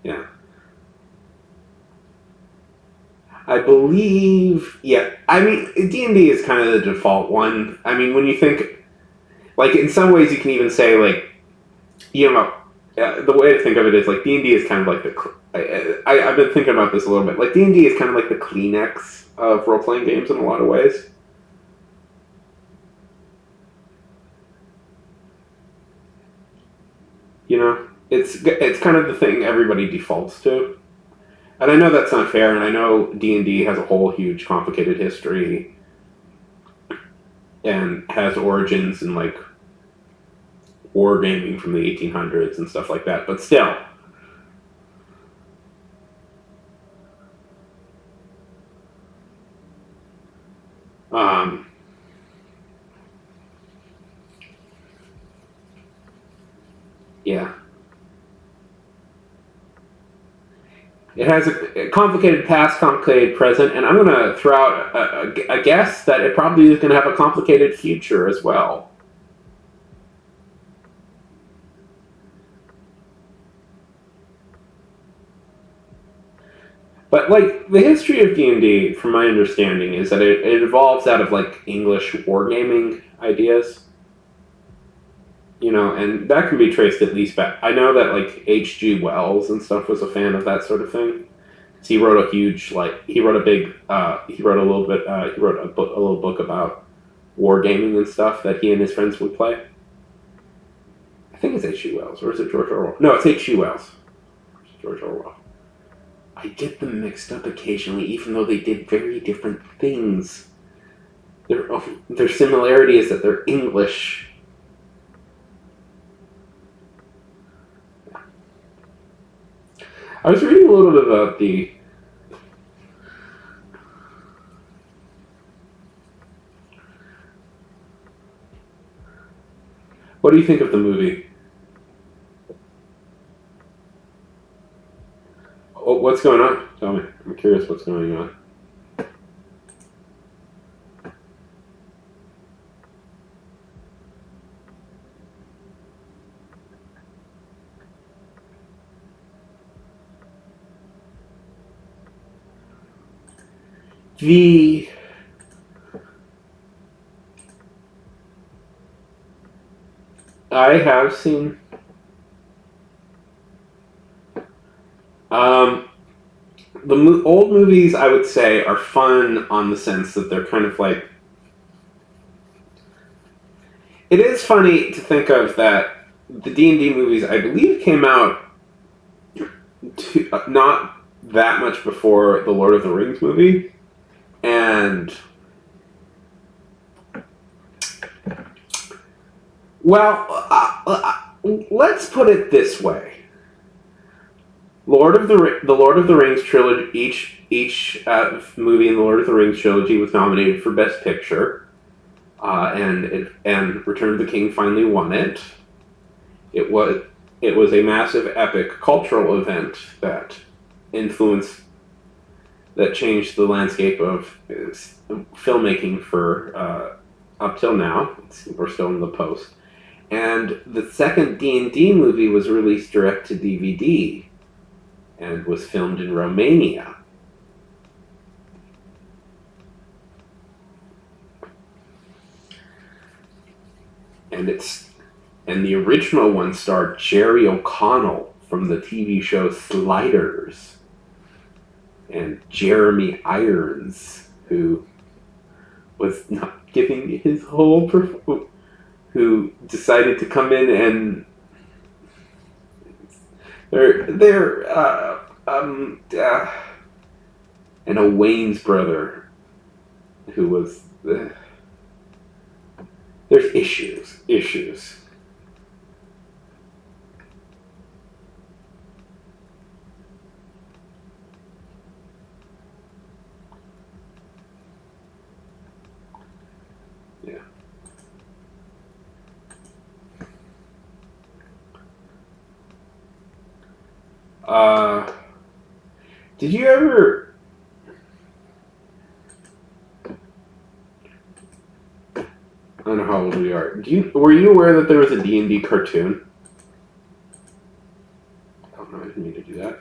Yeah. I believe, yeah. I mean, D&D is kind of the default one. I mean, when you think, like, in some ways you can even say, like, the way to think of it is, like, D&D is kind of like I've been thinking about this a little bit. Like, D&D is kind of like the Kleenex of role-playing games in a lot of ways. It's kind of the thing everybody defaults to. And I know that's not fair, and I know D&D has a whole huge complicated history and has origins in, like, wargaming from the 1800s and stuff like that, but still. Yeah. It has a complicated past, complicated present, and I'm going to throw out a guess that it probably is going to have a complicated future as well. But, like, the history of D&D, from my understanding, is that it evolves out of, like, English wargaming ideas. And that can be traced at least back. I know that, like, H.G. Wells and stuff was a fan of that sort of thing. So he wrote a huge, like, he wrote a big, he wrote a little bit, he wrote a little book about wargaming and stuff that he and his friends would play. I think it's H.G. Wells, or is it George Orwell? No, it's H.G. Wells. It's George Orwell. I get them mixed up occasionally, even though they did very different things. Their similarity is that they're English. I was reading a little bit about the... What do you think of the movie? Oh, what's going on? Tell me. I'm curious what's going on. I have seen the old movies. I would say are fun on the sense that they're kind of like. It is funny to think of that the D&D movies, I believe, came out not that much before the Lord of the Rings movie, and well, let's put it this way: the Lord of the Rings trilogy. Each movie in the Lord of the Rings trilogy was nominated for Best Picture, and Return of the King finally won it. It was a massive, epic cultural event that changed the landscape of filmmaking for up till now. We're still in the post. And the second D&D movie was released direct to DVD and was filmed in Romania. And the original one starred Jerry O'Connell from the TV show Sliders, and Jeremy Irons, who was not giving his whole who decided to come in and and a Wayne's brother who was there's issues. Yeah. Did you ever... I don't know how old we are. Were you aware that there was a D&D cartoon? Oh no, I didn't mean to do that.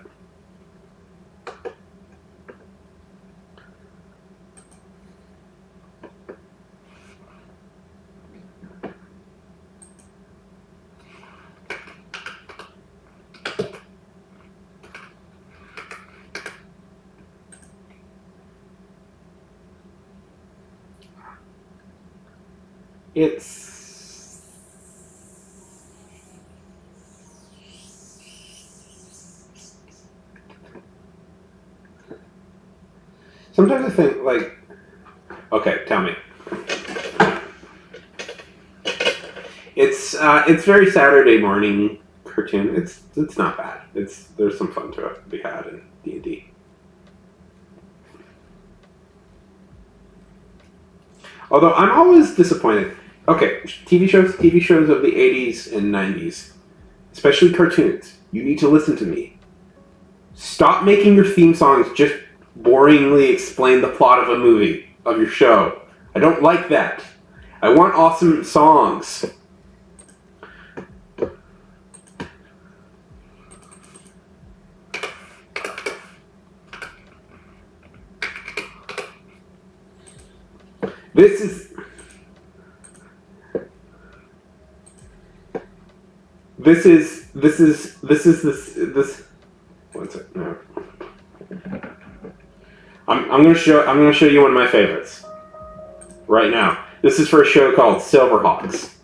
It's sometimes I think like, okay, tell me. It's very Saturday morning cartoon. It's not bad. There's some fun to be had in D&D. Although I'm always disappointed. Okay, TV shows of the 80s and 90s, especially cartoons. You need to listen to me. Stop making your theme songs just boringly explain the plot of a movie, of your show. I don't like that. I want awesome songs. This is one sec, no. I'm gonna show you one of my favorites right now. This is for a show called Silverhawks.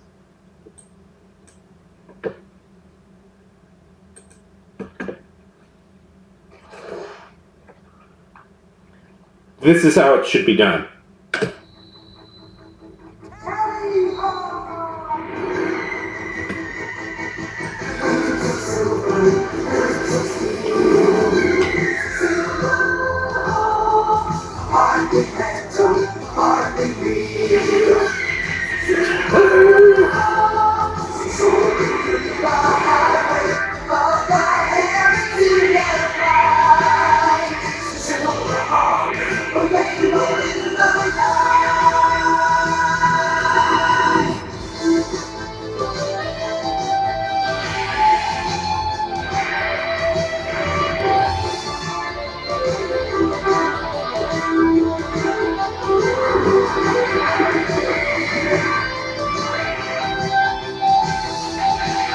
This is how it should be done.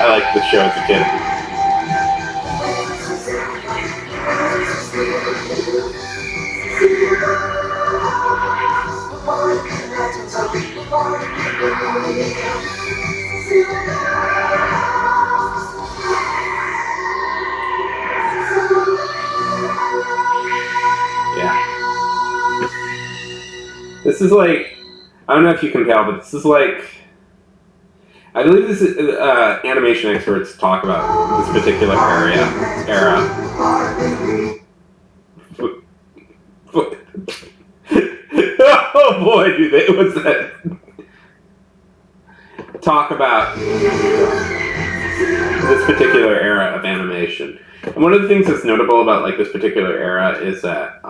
I liked the show as a kid. Yeah. This is like, I don't know if you can tell, but this is like, I believe this is, animation experts talk about this particular era. Oh boy, do they, what's that? Talk about this particular era of animation. And one of the things that's notable about like this particular era is that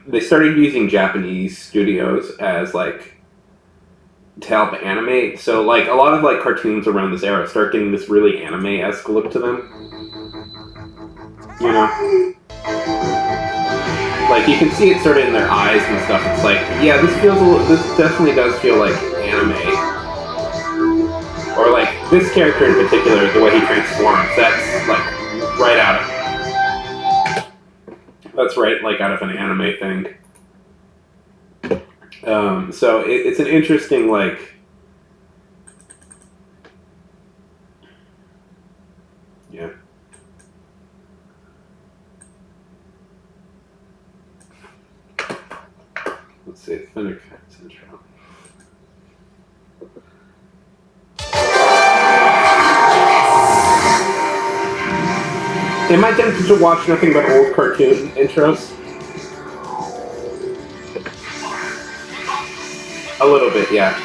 they started using Japanese studios as like to help animate. So like a lot of like cartoons around this era start getting this really anime-esque look to them. You know? Like you can see it sort of in their eyes and stuff. It's like, yeah, this definitely does feel like anime. Or like this character in particular, the way he transforms, that's like right out of out of an anime thing. So it's an interesting like. Yeah. Let's see, Thinner Cats intro. Am I tempted to watch nothing but old cartoon intros? A little bit, yeah.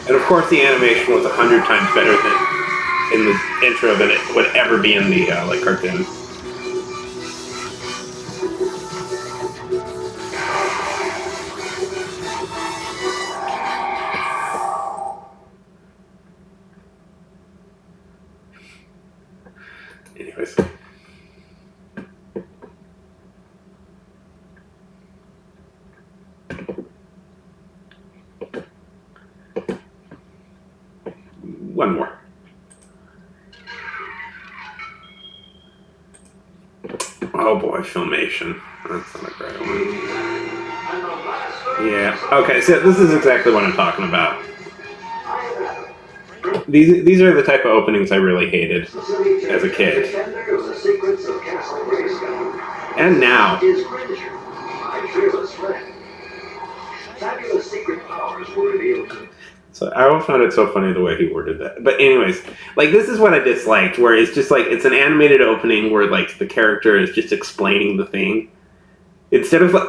And of course, the animation was 100 times better than in the intro than it would ever be in the like cartoon. Anyways. One more. Oh boy, Filmation. That's not a great one. Yeah. Okay, so this is exactly what I'm talking about. These are the type of openings I really hated as a kid. And now. Fabulous secret powers were revealed. So I always found it so funny the way he worded that. But anyways, like this is what I disliked, where it's just like it's an animated opening where like the character is just explaining the thing instead of like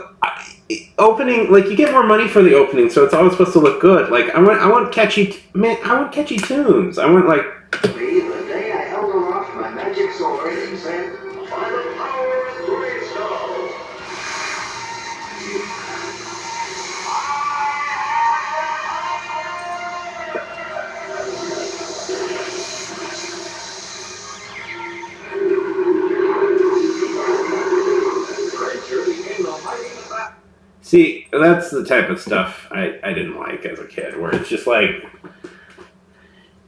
opening. Like you get more money for the opening, so it's always supposed to look good. Like I want catchy man. I want catchy tunes. I want like. Me, the day I held aloft my magic sword and said, by the power of Grayskull. Creature became the mighty See, that's the type of stuff I didn't like as a kid, where it's just like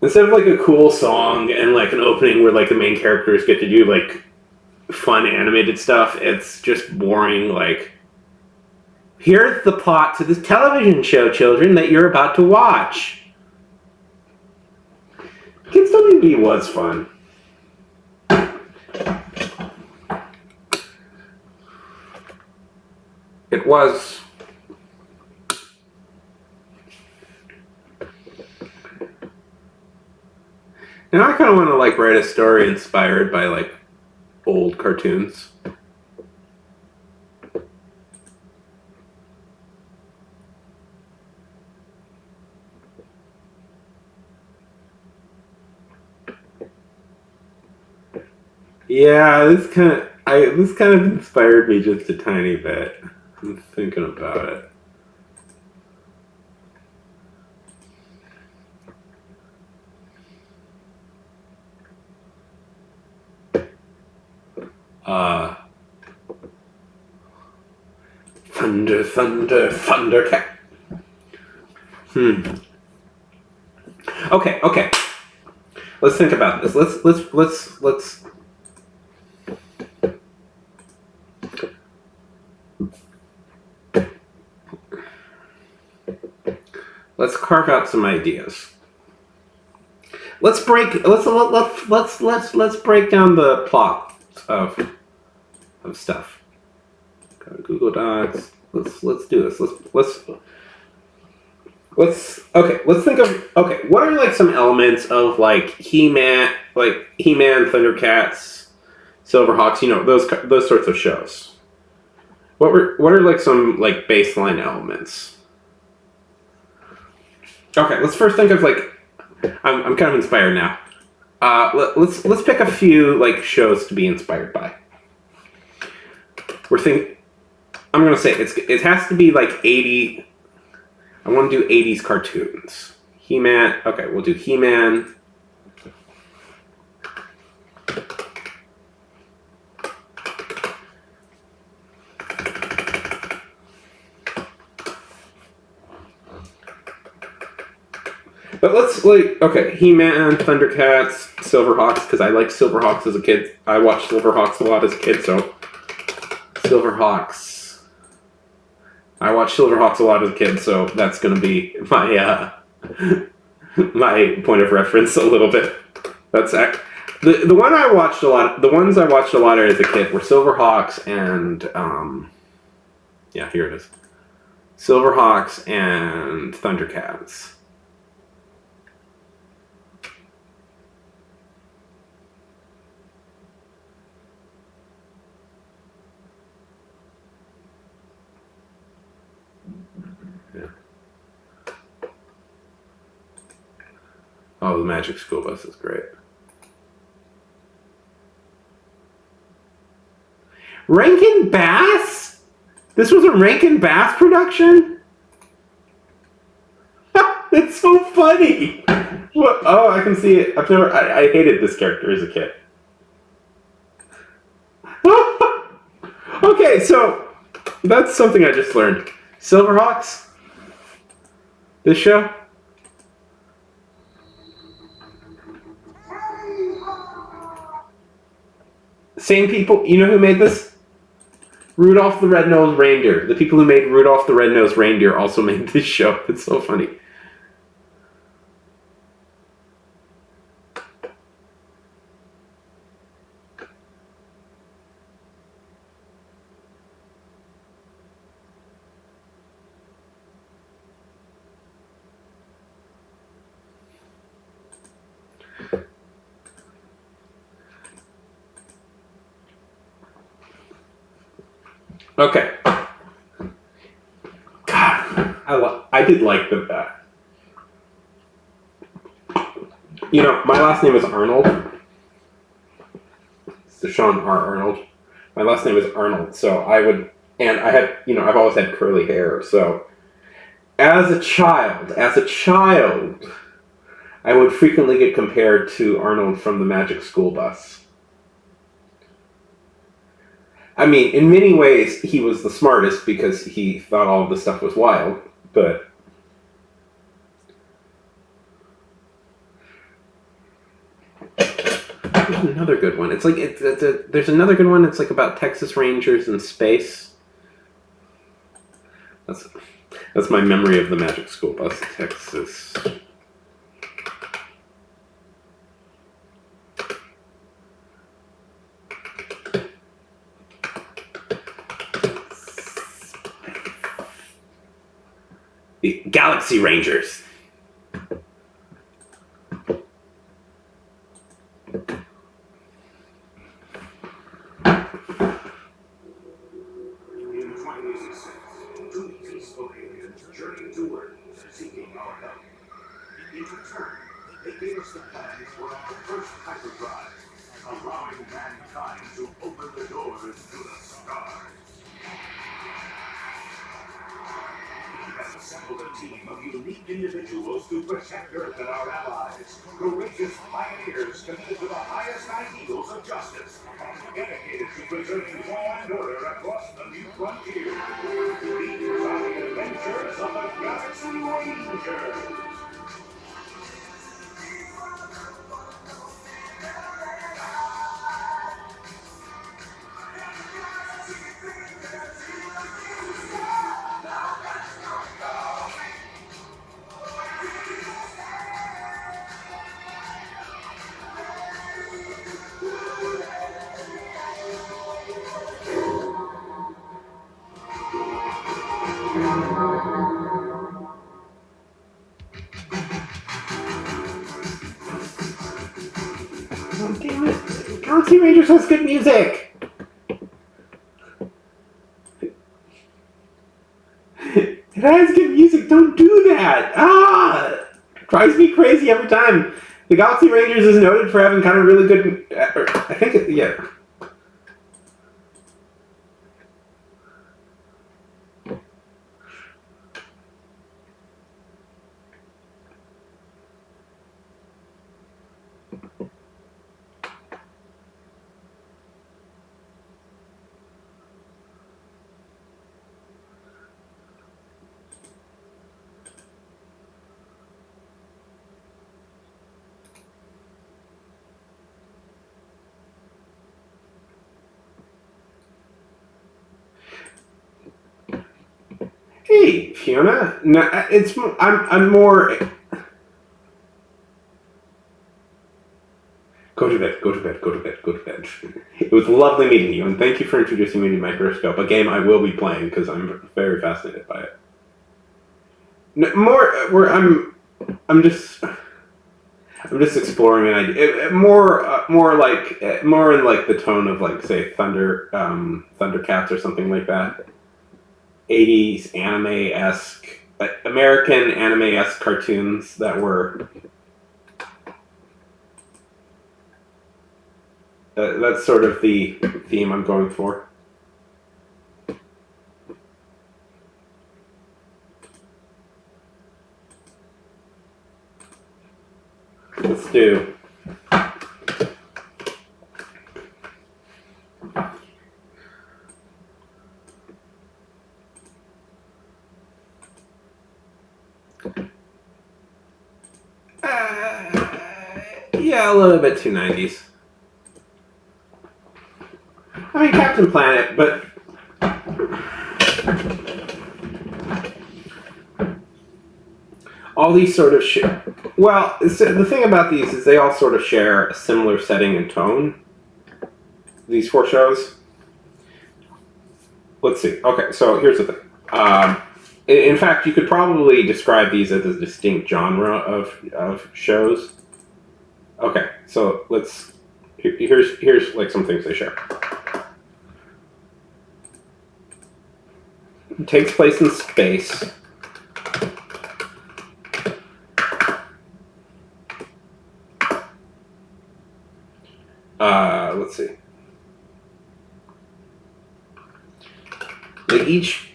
instead of like a cool song and like an opening where like the main characters get to do like fun animated stuff, it's just boring. Like, here's the plot to this television show, children, that you're about to watch. Kids WB was fun. It was. Now I kind of want to like write a story inspired by like old cartoons. Yeah, this kind of inspired me just a tiny bit. I'm thinking about it. Thunder, thunder, Thundercat. Okay. Let's think about this. Let's carve out some ideas. Let's break down the plot of stuff. Go to Google Docs. Let's do this. Let's think of what are like some elements of like He-Man, Thundercats, Silverhawks, those sorts of shows. What are like some like baseline elements? Okay, let's first think of like I'm kind of inspired now. Let's pick a few like shows to be inspired by. I'm gonna say it has to be like 80. I want to do 80s cartoons. He-Man. Okay, we'll do He-Man. But let's He-Man, Thundercats, Silverhawks, because I liked Silverhawks as a kid. I watched Silverhawks a lot as a kid, so Silverhawks. I watched Silverhawks a lot as a kid, so that's going to be my my point of reference a little bit. That's the one I watched a lot. The ones I watched a lot as a kid were Silverhawks and yeah, here it is. Silverhawks and Thundercats. Oh, the Magic School Bus is great. Rankin Bass? This was a Rankin Bass production? It's so funny. What? Oh, I can see it. I hated this character as a kid. Okay, so that's something I just learned. Silverhawks? This show? Same people. You know who made this? Rudolph the Red-Nosed Reindeer. The people who made Rudolph the Red-Nosed Reindeer also made this show. It's so funny. Okay. God, I did like the. My last name is Arnold. It's Sean R. Arnold. My last name is Arnold, so and I had, I've always had curly hair, so as a child, I would frequently get compared to Arnold from the Magic School Bus. I mean, in many ways, he was the smartest because he thought all of this stuff was wild, but... There's another good one. It's like, there's another good one, it's like about Texas Rangers in space. That's my memory of the Magic School Bus, Texas. The Galaxy Rangers. In 2086, two peaceful aliens journeyed to Earth seeking our help. In return, they gave us the plans for our first hyperdrive, allowing mankind to open the doors to the stars. We have assembled a team of unique individuals to protect Earth and our allies. Courageous pioneers committed to the highest ideals of justice. Dedicated to preserving law and order across the new frontier. These are the adventures of the Galaxy Rangers. Oh, damn it. Galaxy Rangers has good music! It has good music, don't do that! Drives me crazy every time. The Galaxy Rangers is noted for having kind of really good... I think, yeah. Hey, Fiona. No, I'm more... Go to bed, go to bed, go to bed, go to bed. It was lovely meeting you, and thank you for introducing me to Microscope, a game I will be playing because I'm very fascinated by it. No, I'm just exploring an idea. More in like the tone of like say Thundercats or something like that. 80s anime-esque, American anime-esque cartoons that were. That's sort of the theme I'm going for. Let's do. Yeah, a little bit 290s. I mean, Captain Planet, but all these sort of well, the thing about these is they all sort of share a similar setting and tone. These four shows. Let's see. Okay, so here's the thing. In fact, you could probably describe these as a distinct genre of shows. Okay, so here's like some things they share. It takes place in space. Let's see. They each...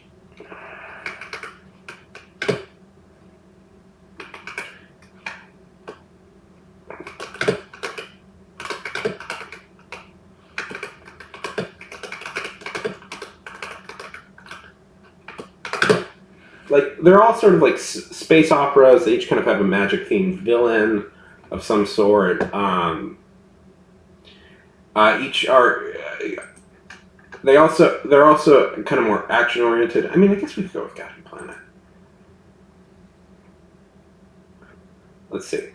Like, they're all sort of like space operas. They each kind of have a magic themed villain of some sort. Each are... they're also kind of more action oriented. I mean, I guess we could go with Captain Planet. Let's see.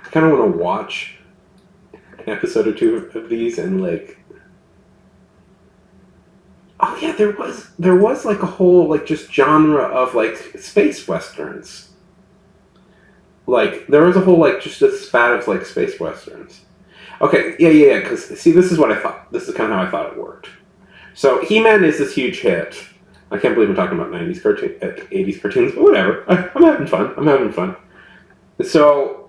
I kind of want to watch an episode or two of these and like... Oh yeah, there was like a whole like just genre of like space westerns. Like there was a whole like just a spat of like space westerns. Okay, yeah. Because see, this is what I thought. This is kind of how I thought it worked. So He-Man is this huge hit. I can't believe I'm talking about 80s cartoons, but whatever. I'm having fun. So,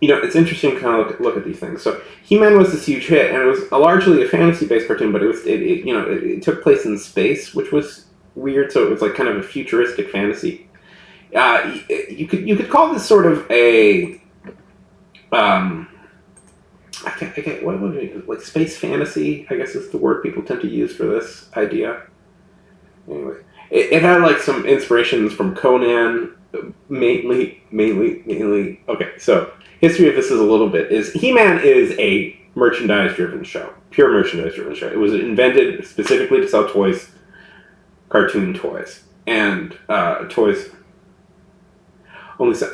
it's interesting to kind of look at these things. So He-Man was this huge hit, and it was largely a fantasy-based cartoon, but it took place in space, which was weird. So it was like kind of a futuristic fantasy. You could call this sort of a what would it, like space fantasy, I guess is the word people tend to use for this idea. Anyway, it had like some inspirations from Conan, mainly. Okay, so history of this is a little bit is He-Man is a merchandise-driven show, pure merchandise-driven show. It was invented specifically to sell toys, cartoon toys, and toys. Only so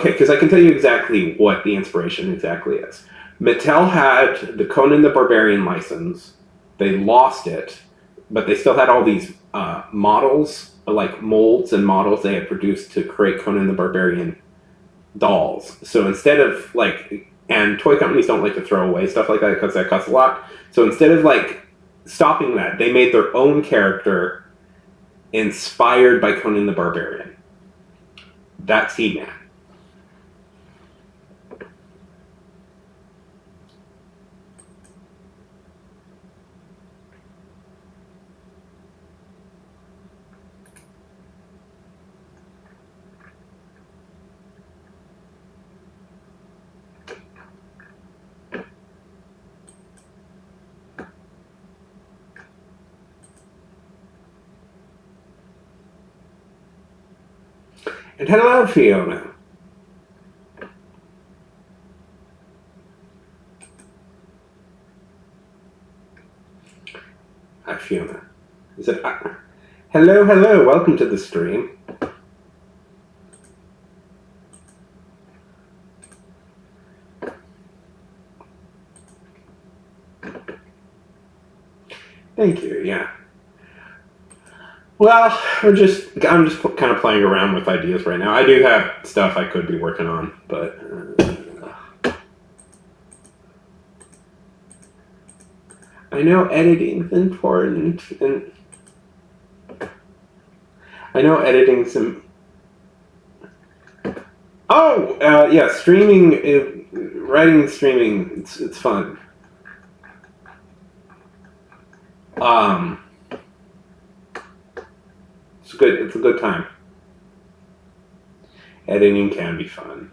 because I can tell you exactly what the inspiration exactly is. Mattel had the Conan the Barbarian license. They lost it, but they still had all these models, like molds and models they had produced to create Conan the Barbarian dolls. So instead of and toy companies don't like to throw away stuff like that because that costs a lot. So instead of stopping that, they made their own character inspired by Conan the Barbarian. That's He-Man. And hello, Fiona. Hi, Fiona. Is it? Hello. Welcome to the stream. Thank you. Yeah. Well, I'm just kind of playing around with ideas right now. I do have stuff I could be working on, but I know editing's important, and I know editing's some. Oh, yeah, streaming, writing and streaming, it's fun. It's a good time. Editing can be fun.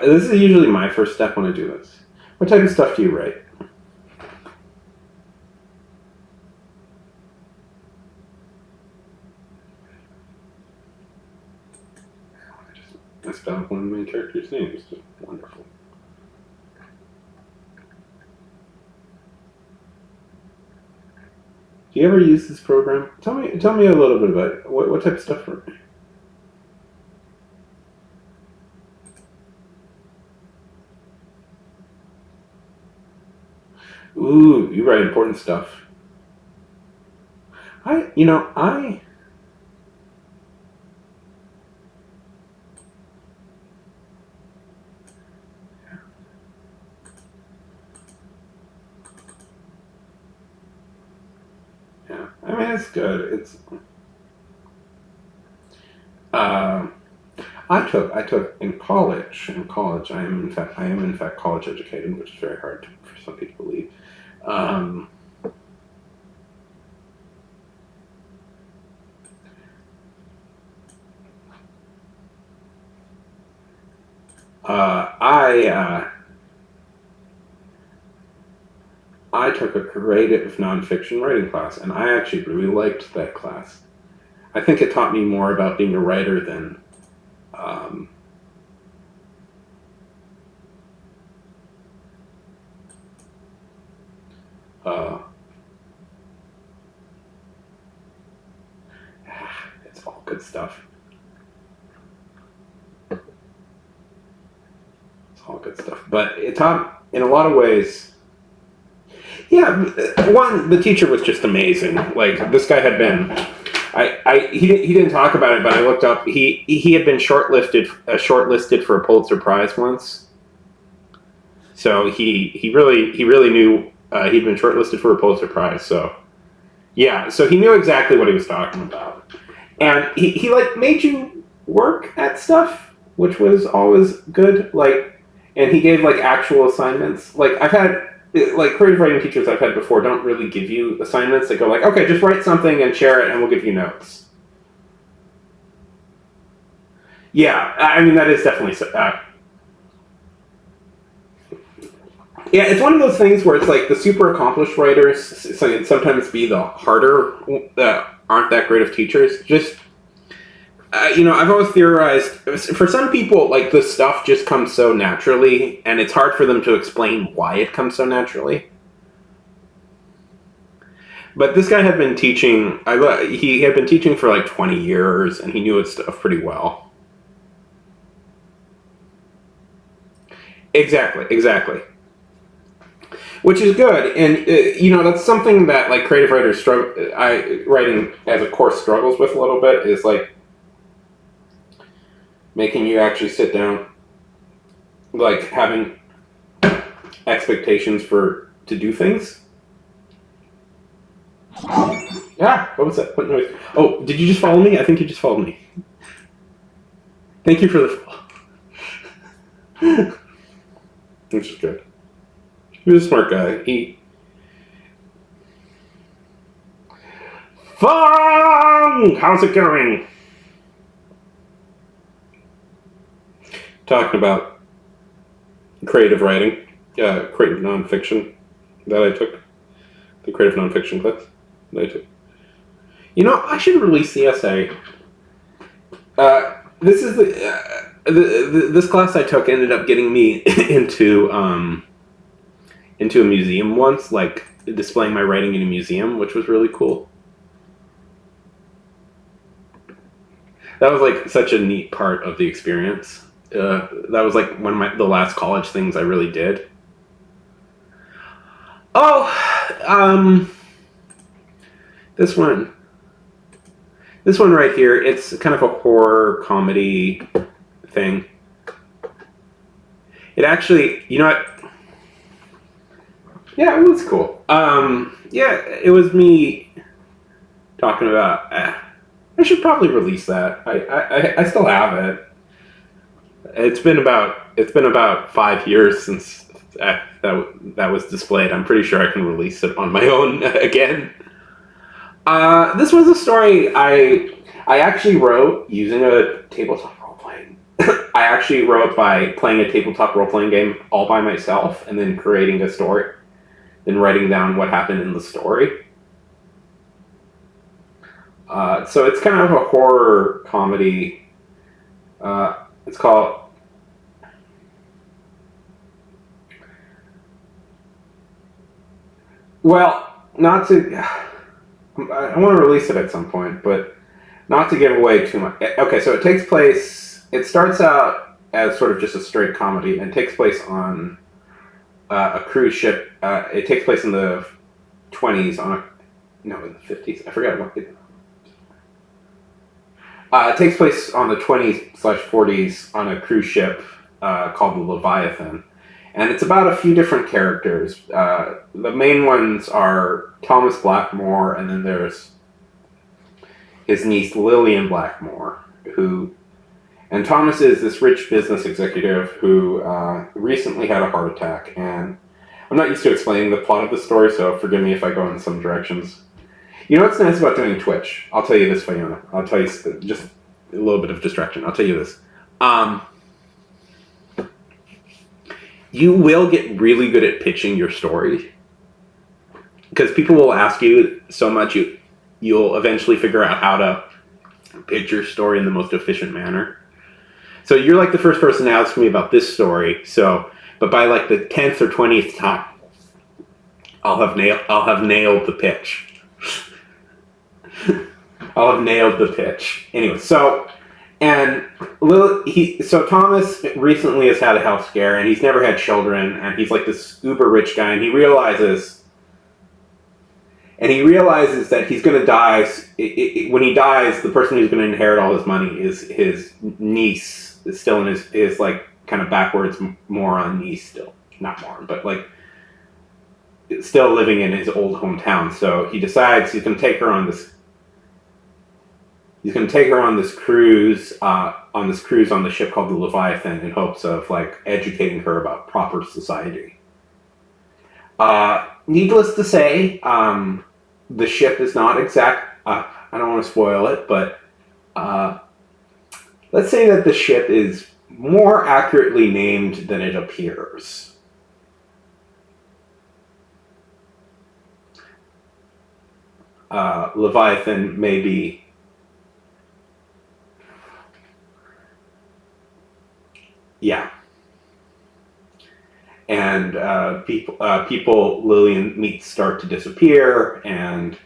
This is usually my first step when I do this. What type of stuff do you write? I spelled one of the main characters' names. Wonderful. Do you ever use this program? Tell me a little bit about it. What type of stuff? Ooh, you write important stuff. I yeah. I mean, it's good. It's um. I took in college. In college, I am in fact college educated, which is very hard for some people to believe. Um, I I took a creative nonfiction writing class, and I actually really liked that class. I think it taught me more about being a writer than um, uh, it's all good stuff. It's all good stuff. But it taught, in a lot of ways, yeah, one, the teacher was just amazing. Like, this guy had been, he didn't talk about it, but I looked up, he had been shortlisted for a Pulitzer Prize once. So he really knew, he'd been shortlisted for a Pulitzer Prize, so, yeah, so he knew exactly what he was talking about. And he like, made you work at stuff, which was always good, like, and he gave, like, actual assignments. Like, I've had, like, creative writing teachers I've had before don't really give you assignments. They go like, okay, just write something and share it, and we'll give you notes. Yeah, I mean, that is definitely yeah, it's one of those things where it's like the super accomplished writers sometimes be the harder that aren't that great of teachers. Just I've always theorized for some people, like, the stuff just comes so naturally, and it's hard for them to explain why it comes so naturally. But this guy had been teaching. He had been teaching for like 20 years, and he knew his stuff pretty well. Exactly. Which is good, and that's something that, like, creative writers struggle. Writing as a course struggles with a little bit, is like making you actually sit down, like having expectations to do things. Yeah, what was that? What noise? Oh, did you just follow me? I think you just followed me. Thank you for the follow. Which is good. He was a smart guy. Fong! How's it going? Talking about creative writing, creative nonfiction that I took. The creative nonfiction class that I took. I should release the essay. This is this class I took ended up getting me into a museum once, like displaying my writing in a museum, which was really cool. That was like such a neat part of the experience. That was like one of the last college things I really did. Oh, this one right here. It's kind of a horror comedy thing. It actually, what? Yeah, it was cool. Yeah, it was me talking about. I should probably release that. I still have it. It's been about 5 years since that was displayed. I'm pretty sure I can release it on my own again. This was a story I actually wrote using a tabletop role playing. I actually wrote by playing a tabletop role playing game all by myself, and then creating a story, then writing down what happened in the story. So it's kind of a horror comedy. It's called. Well, not to. I want to release it at some point, but not to give away too much. Okay, so it takes place. It starts out as sort of just a straight comedy, and takes place on a cruise ship. It takes place in the 20s in the 50s. I forgot what it. It takes place on the 20s/40s on a cruise ship called the Leviathan. And it's about a few different characters. The main ones are Thomas Blackmore, and then there's his niece Lillian Blackmore, and Thomas is this rich business executive who recently had a heart attack. And I'm not used to explaining the plot of the story, so forgive me if I go in some directions. You know what's nice about doing Twitch? I'll tell you this, Fiona. I'll tell you just a little bit of distraction. I'll tell you this. You will get really good at pitching your story. Because people will ask you so much, you'll eventually figure out how to pitch your story in the most efficient manner. So you're like the first person to ask me about this story. But by like the 10th or 20th time, I'll have nailed the pitch. I'll have nailed the pitch. Anyway, so Thomas recently has had a health scare, and he's never had children, and he's like this uber rich guy, and he realizes that he's going to die. When he dies, the person who's going to inherit all his money is his niece. Is still in his like kind of backwards moron niece, still not moron, but like still living in his old hometown. So he decides he's going to take her on this. He's going to take her on this cruise on the ship called the Leviathan in hopes of like educating her about proper society. Needless to say, the ship is not exact. I don't want to spoil it, but let's say that the ship is more accurately named than it appears. Leviathan may be. Yeah. And people Lillian meets start to disappear, and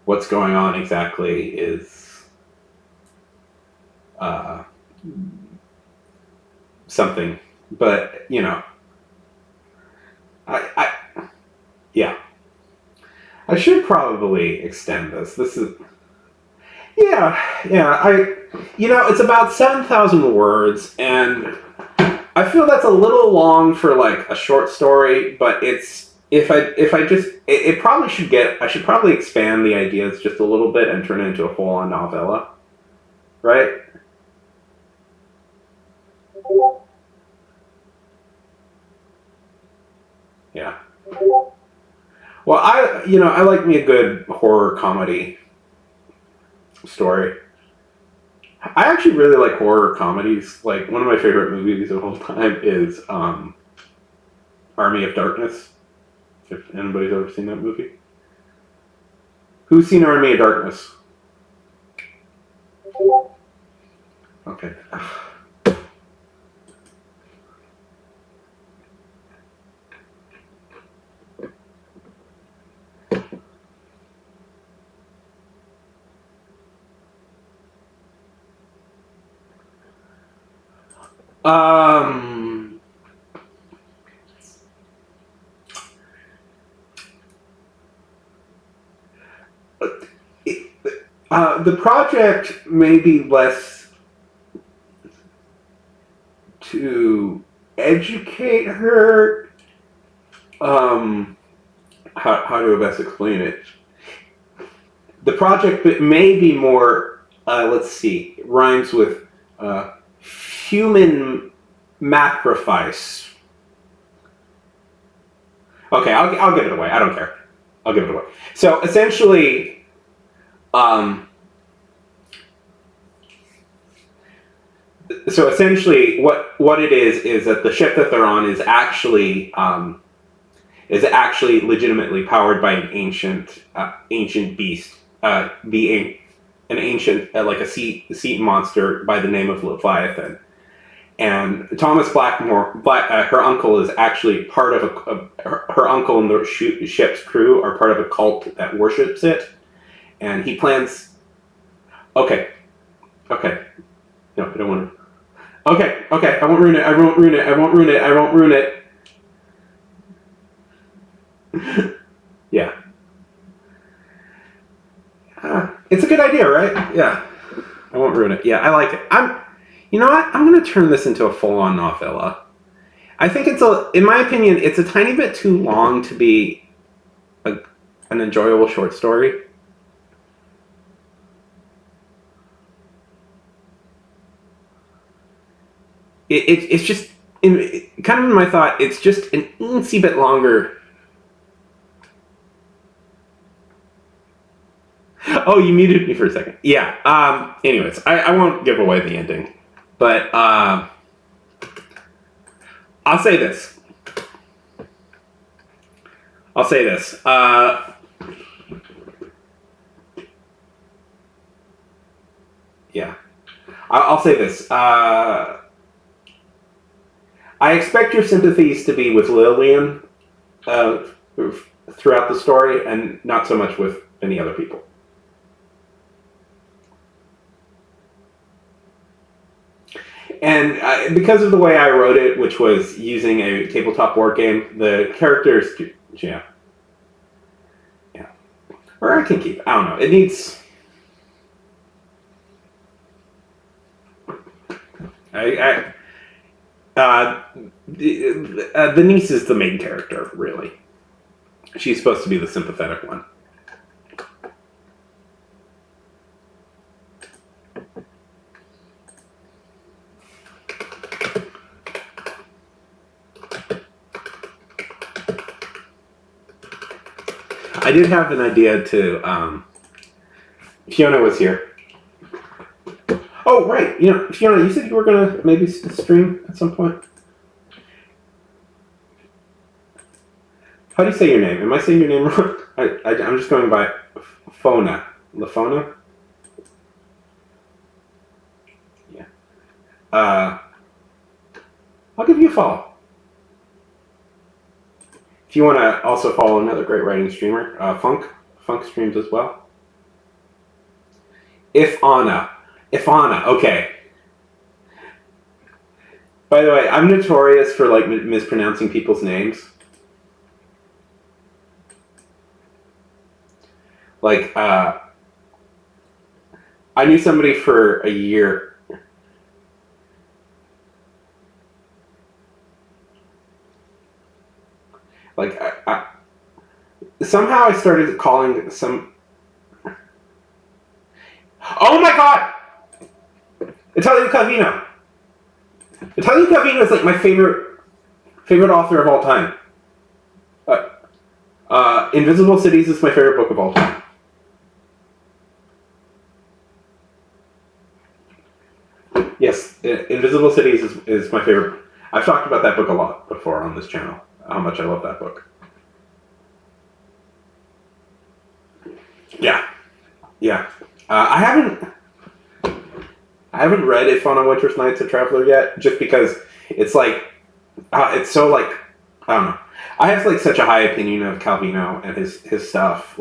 what's going on exactly is something. But, you know, I should probably extend this. This is... it's about 7,000 words, and I feel that's a little long for like a short story, but I should probably expand the ideas just a little bit and turn it into a full-on novella, right? Yeah. Well, I like me a good horror comedy story. I actually really like horror comedies. Like, one of my favorite movies of all time is Army of Darkness. If anybody's ever seen that movie. Who's seen Army of Darkness? Okay. The project may be less to educate her. How do I best explain it? The project may be more, let's see, rhymes with human sacrifice. Okay, I'll give it away. I don't care. I'll give it away. So essentially, what it is that the ship that they're on is actually legitimately powered by an ancient beast, being an ancient like a sea monster by the name of Leviathan. And Thomas Blackmore, her uncle, is actually part of her uncle and the ship's crew are part of a cult that worships it, and he plans. Okay. No, I don't want to. Okay, I won't ruin it. I won't ruin it. Yeah. It's a good idea, right? Yeah. I won't ruin it. Yeah, I like it. You know what? I'm going to turn this into a full-on novella. I think in my opinion, it's a tiny bit too long to be an enjoyable short story. It's just, kind of in my thought, it's just an eensy bit longer. Oh, you muted me for a second. Yeah. Anyways, I won't give away the ending, but I'll say this. Yeah. I'll say this. I expect your sympathies to be with Lillian throughout the story, and not so much with any other people. And because of the way I wrote it, which was using a tabletop board game, the characters, yeah. Or I can keep. I don't know. It needs. The niece is the main character, really. She's supposed to be the sympathetic one. I did have an idea to. Fiona was here. Oh, right. Fiona, you said you were going to maybe stream at some point? How do you say your name? Am I saying your name wrong? I'm just going by Fona. LaFona? Yeah. I'll give you a follow. If you want to also follow another great writing streamer, Funk streams as well. Ifana, okay. By the way, I'm notorious for mispronouncing people's names. I knew somebody for a year. Somehow I started calling some. Oh my god! Italia Calvino. Italia Calvino is my favorite author of all time. Invisible Cities is my favorite book of all time. Yes, Invisible Cities is my favorite. I've talked about that book a lot before on this channel, how much I love that book. Yeah. I haven't read If on a Winter's Night's a Traveler yet, just because it's it's so I don't know. I have such a high opinion of Calvino and his stuff.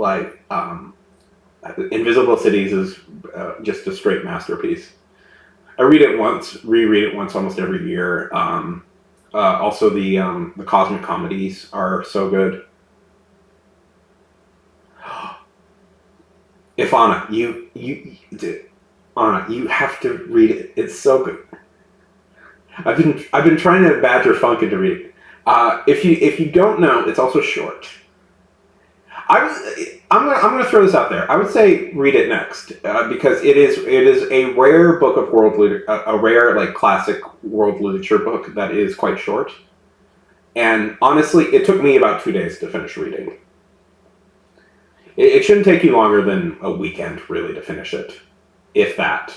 Invisible Cities is just a straight masterpiece. I read it once, reread it once almost every year. Also, the Cosmic Comedies are so good. If Anna, you have to read it. It's so good. I've been trying to badger Funk into reading. If you don't know, it's also short. I'm gonna throw this out there. I would say read it next because it is a rare book of a rare classic world literature book that is quite short. And honestly, it took me about 2 days to finish reading. It shouldn't take you longer than a weekend, really, to finish it, if that.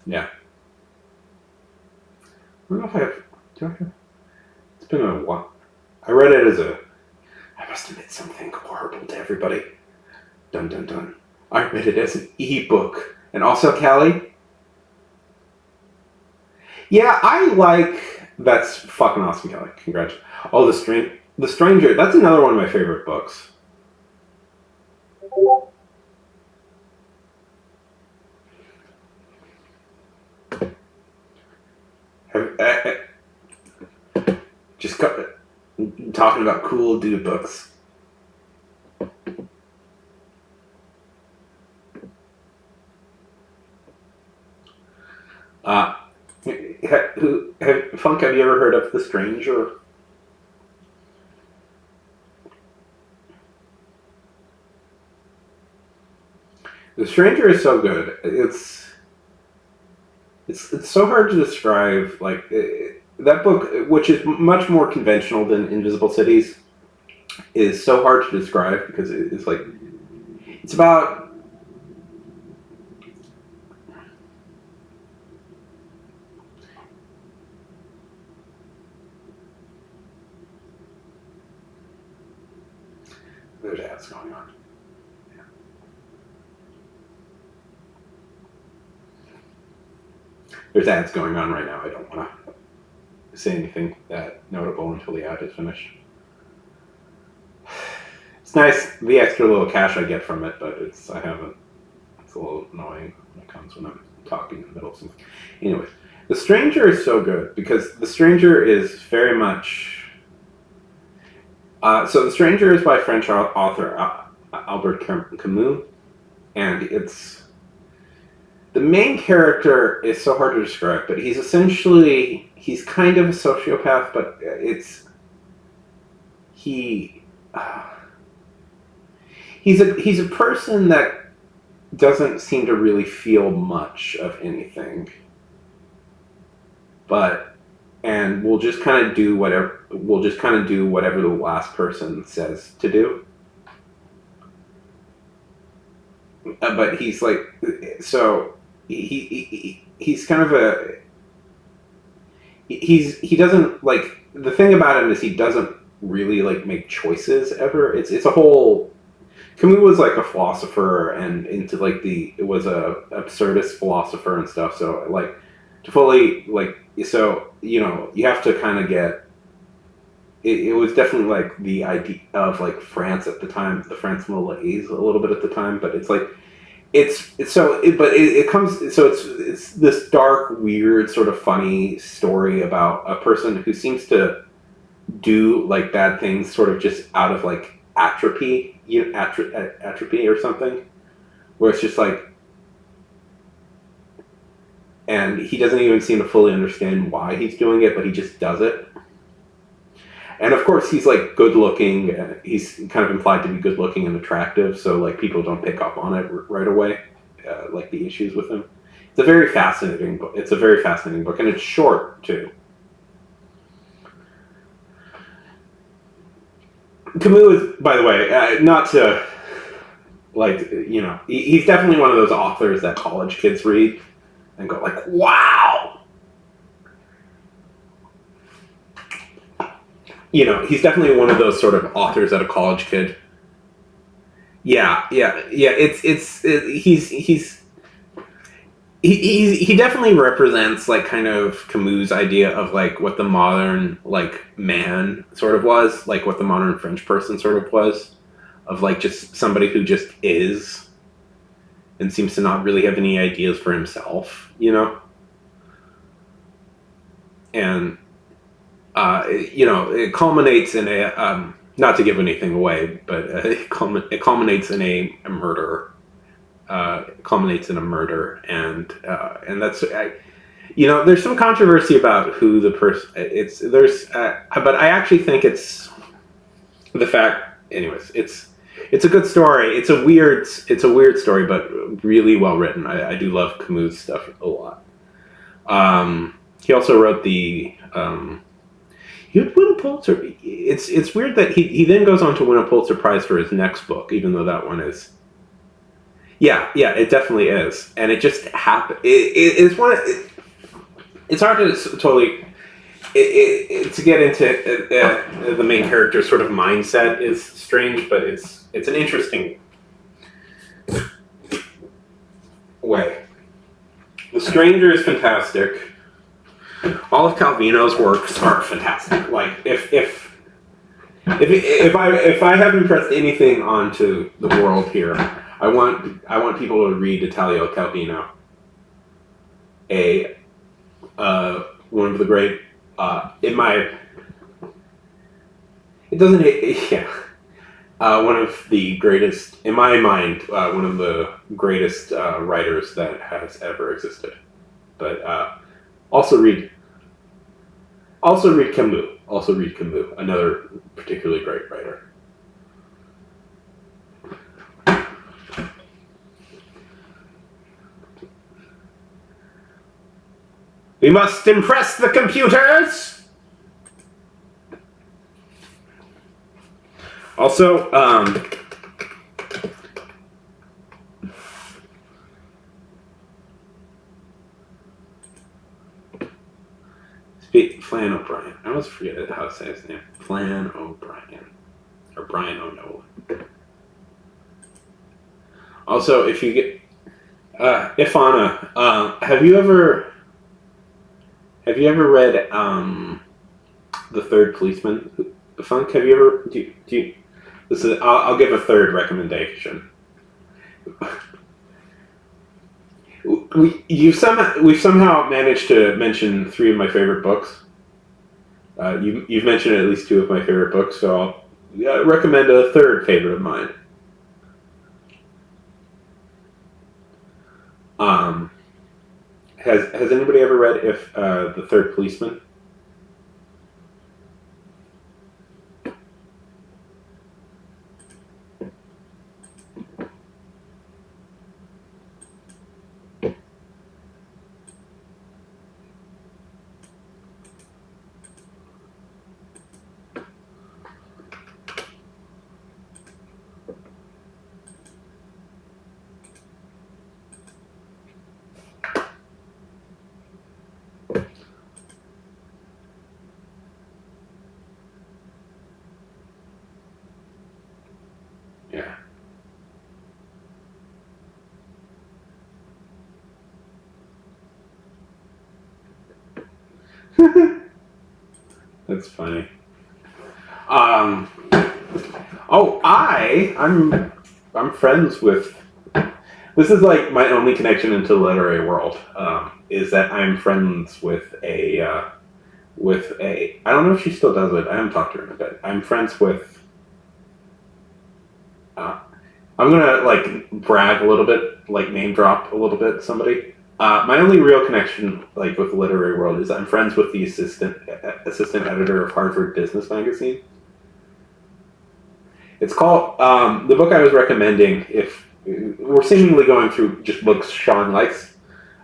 Yeah. I don't know if I have. Do I have? It's been a while. I read it as I must admit something horrible to everybody. Dun dun dun. I read it as an e-book. And also, Callie. Yeah, that's fucking awesome, Kelly. Congrats. Oh, the stream. The Stranger, that's another one of my favorite books. Just talking about cool dude books. Funk, have you ever heard of The Stranger? The Stranger is so good. It's so hard to describe. Like that book, which is much more conventional than Invisible Cities, is so hard to describe because it's like it's about. There's ads going on. Yeah. There's ads going on right now. I don't want to say anything that notable until the ad is finished. It's nice, the extra little cash I get from it, but it's a little annoying when it comes when I'm talking in the middle of something. Anyways, The Stranger is so good because The Stranger is very much. So The Stranger is by French author Albert Camus, and it's the main character is so hard to describe, but he's kind of a sociopath, but he's a person that doesn't seem to really feel much of anything, and we'll just kind of do whatever the last person says to do. But he's like, so he's kind of he doesn't like, the thing about him is he doesn't really like make choices ever. It's a whole. Camus was like a philosopher and into like it was a absurdist philosopher and stuff. So like to fully like, so you know, you have to kind of get. It was definitely like the idea of like France at the time, the France Malaise a little bit at the time, but it's like it's this dark, weird, sort of funny story about a person who seems to do like bad things sort of just out of like atrophy or something, where it's just like, and he doesn't even seem to fully understand why he's doing it, but he just does it. And of course, he's like good looking. He's kind of implied to be good looking and attractive, so like people don't pick up on it right away, like the issues with him. It's a very fascinating book. And it's short too. Camus is, by the way, not to like, you know, he's definitely one of those authors that college kids read and go like, wow. You know, he's definitely one of those sort of authors that a college kid. Yeah. He definitely represents like kind of Camus' idea of like what the modern like man sort of was, like what the modern French person sort of was, of like just somebody who just is and seems to not really have any ideas for himself, you know? And you know, it culminates in a, not to give anything away, but it culminates in a murder. It culminates in a murder, and that's, you know, there's some controversy about who the person. But I actually think it's the fact. Anyways, it's a good story. It's a weird story, but really well written. I do love Camus' stuff a lot. He also wrote the. He would win a Pulitzer. It's weird that he then goes on to win a Pulitzer Prize for his next book, even though that one is. Yeah, it definitely is, and it just happened. It's one. It's hard to totally to get into the main character's sort of mindset is strange, but it's an interesting way. The Stranger is fantastic. All of Calvino's works are fantastic. Like if If I have impressed anything onto the world here, I want people to read Italo Calvino, a one of the great in my it doesn't yeah one of the greatest in my mind one of the greatest writers that has ever existed. But also read Camus. Also read Camus, another particularly great writer. We must impress the computers! Also, Flann O'Brien. I always forget how to say his name. Flann O'Brien. Or Brian O'Nolan. Also, if you get... Ifana, have you ever read The Third Policeman? Funk, have you ever... Do you this is, I'll give a third recommendation. We've somehow managed to mention 3 of my favorite books. You've mentioned at least 2 of my favorite books, so I'll recommend a third favorite of mine. Has anybody ever read The Third Policeman? Yeah. That's funny. I'm friends with. This is like my only connection into the literary world. Is that I'm friends with a. I don't know if she still does it. I haven't talked to her in a bit. I'm friends with. I'm gonna like brag a little bit, like name drop a little bit. Somebody. My only real connection, like with the literary world, is I'm friends with the assistant editor of Harvard Business Magazine. It's called the book I was recommending. If we're seemingly going through just books Sean likes,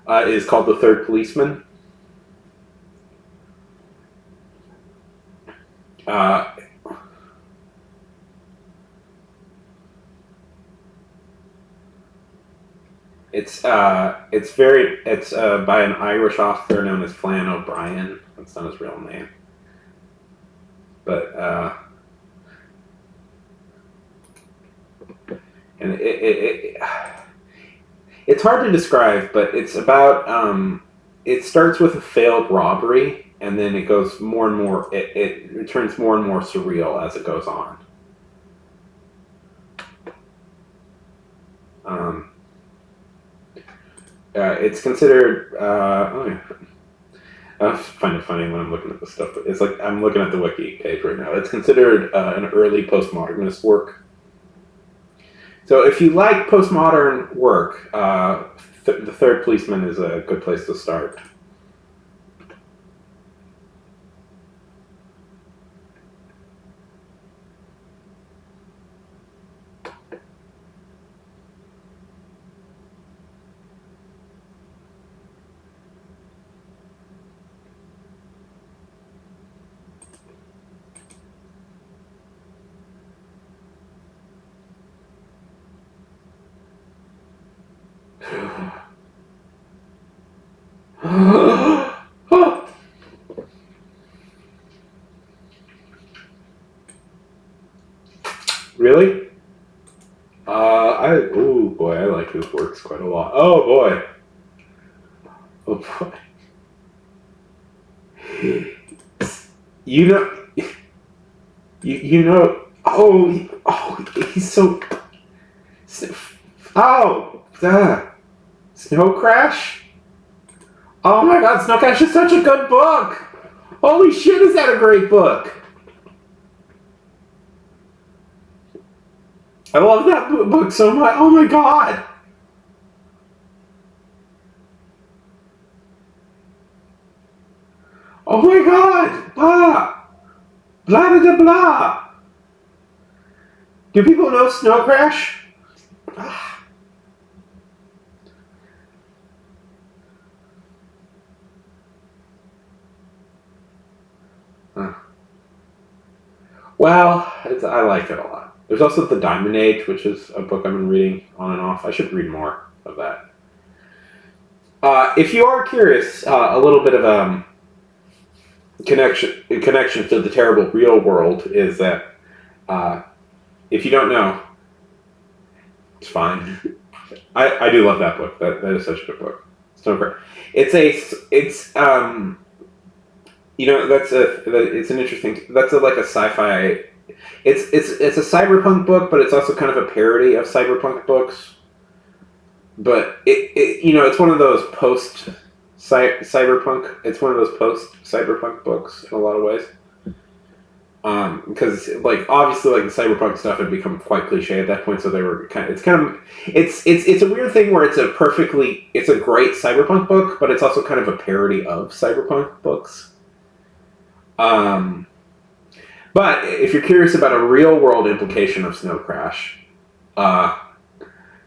is called The Third Policeman. It's by an Irish author known as Flann O'Brien. That's not his real name, but and it's hard to describe, but it's about it starts with a failed robbery, and then it goes more and more. It turns more and more surreal as it goes on. It's considered. I find it funny when I'm looking at this stuff. But it's like I'm looking at the wiki page right now. It's considered an early postmodernist work. So if you like postmodern work, The Third Policeman is a good place to start. Really? Oh boy, I like his works quite a lot. Oh boy. Oh boy. You know, You know, he's so, Snow Crash. Oh my God, Snow Crash is such a good book. Holy shit, is that a great book? I love that book so much. Oh my God. Oh my God. Blah blah blah. Do people know Snow Crash? Well, I like it a lot. There's also The Diamond Age, which is a book I've been reading on and off. I should read more of that. If you are curious, a little bit of connection to the terrible real world is that if you don't know, it's fine. I do love that book. That is such a good book. It's it's an interesting. Like a sci-fi. It's a cyberpunk book, but it's also kind of a parody of cyberpunk books. But it's one of those post cyberpunk. It's one of those post cyberpunk books in a lot of ways. Because obviously the cyberpunk stuff had become quite cliche at that point, so they were it's a weird thing where it's a great cyberpunk book, but it's also kind of a parody of cyberpunk books. But if you're curious about a real world implication of Snow Crash, kind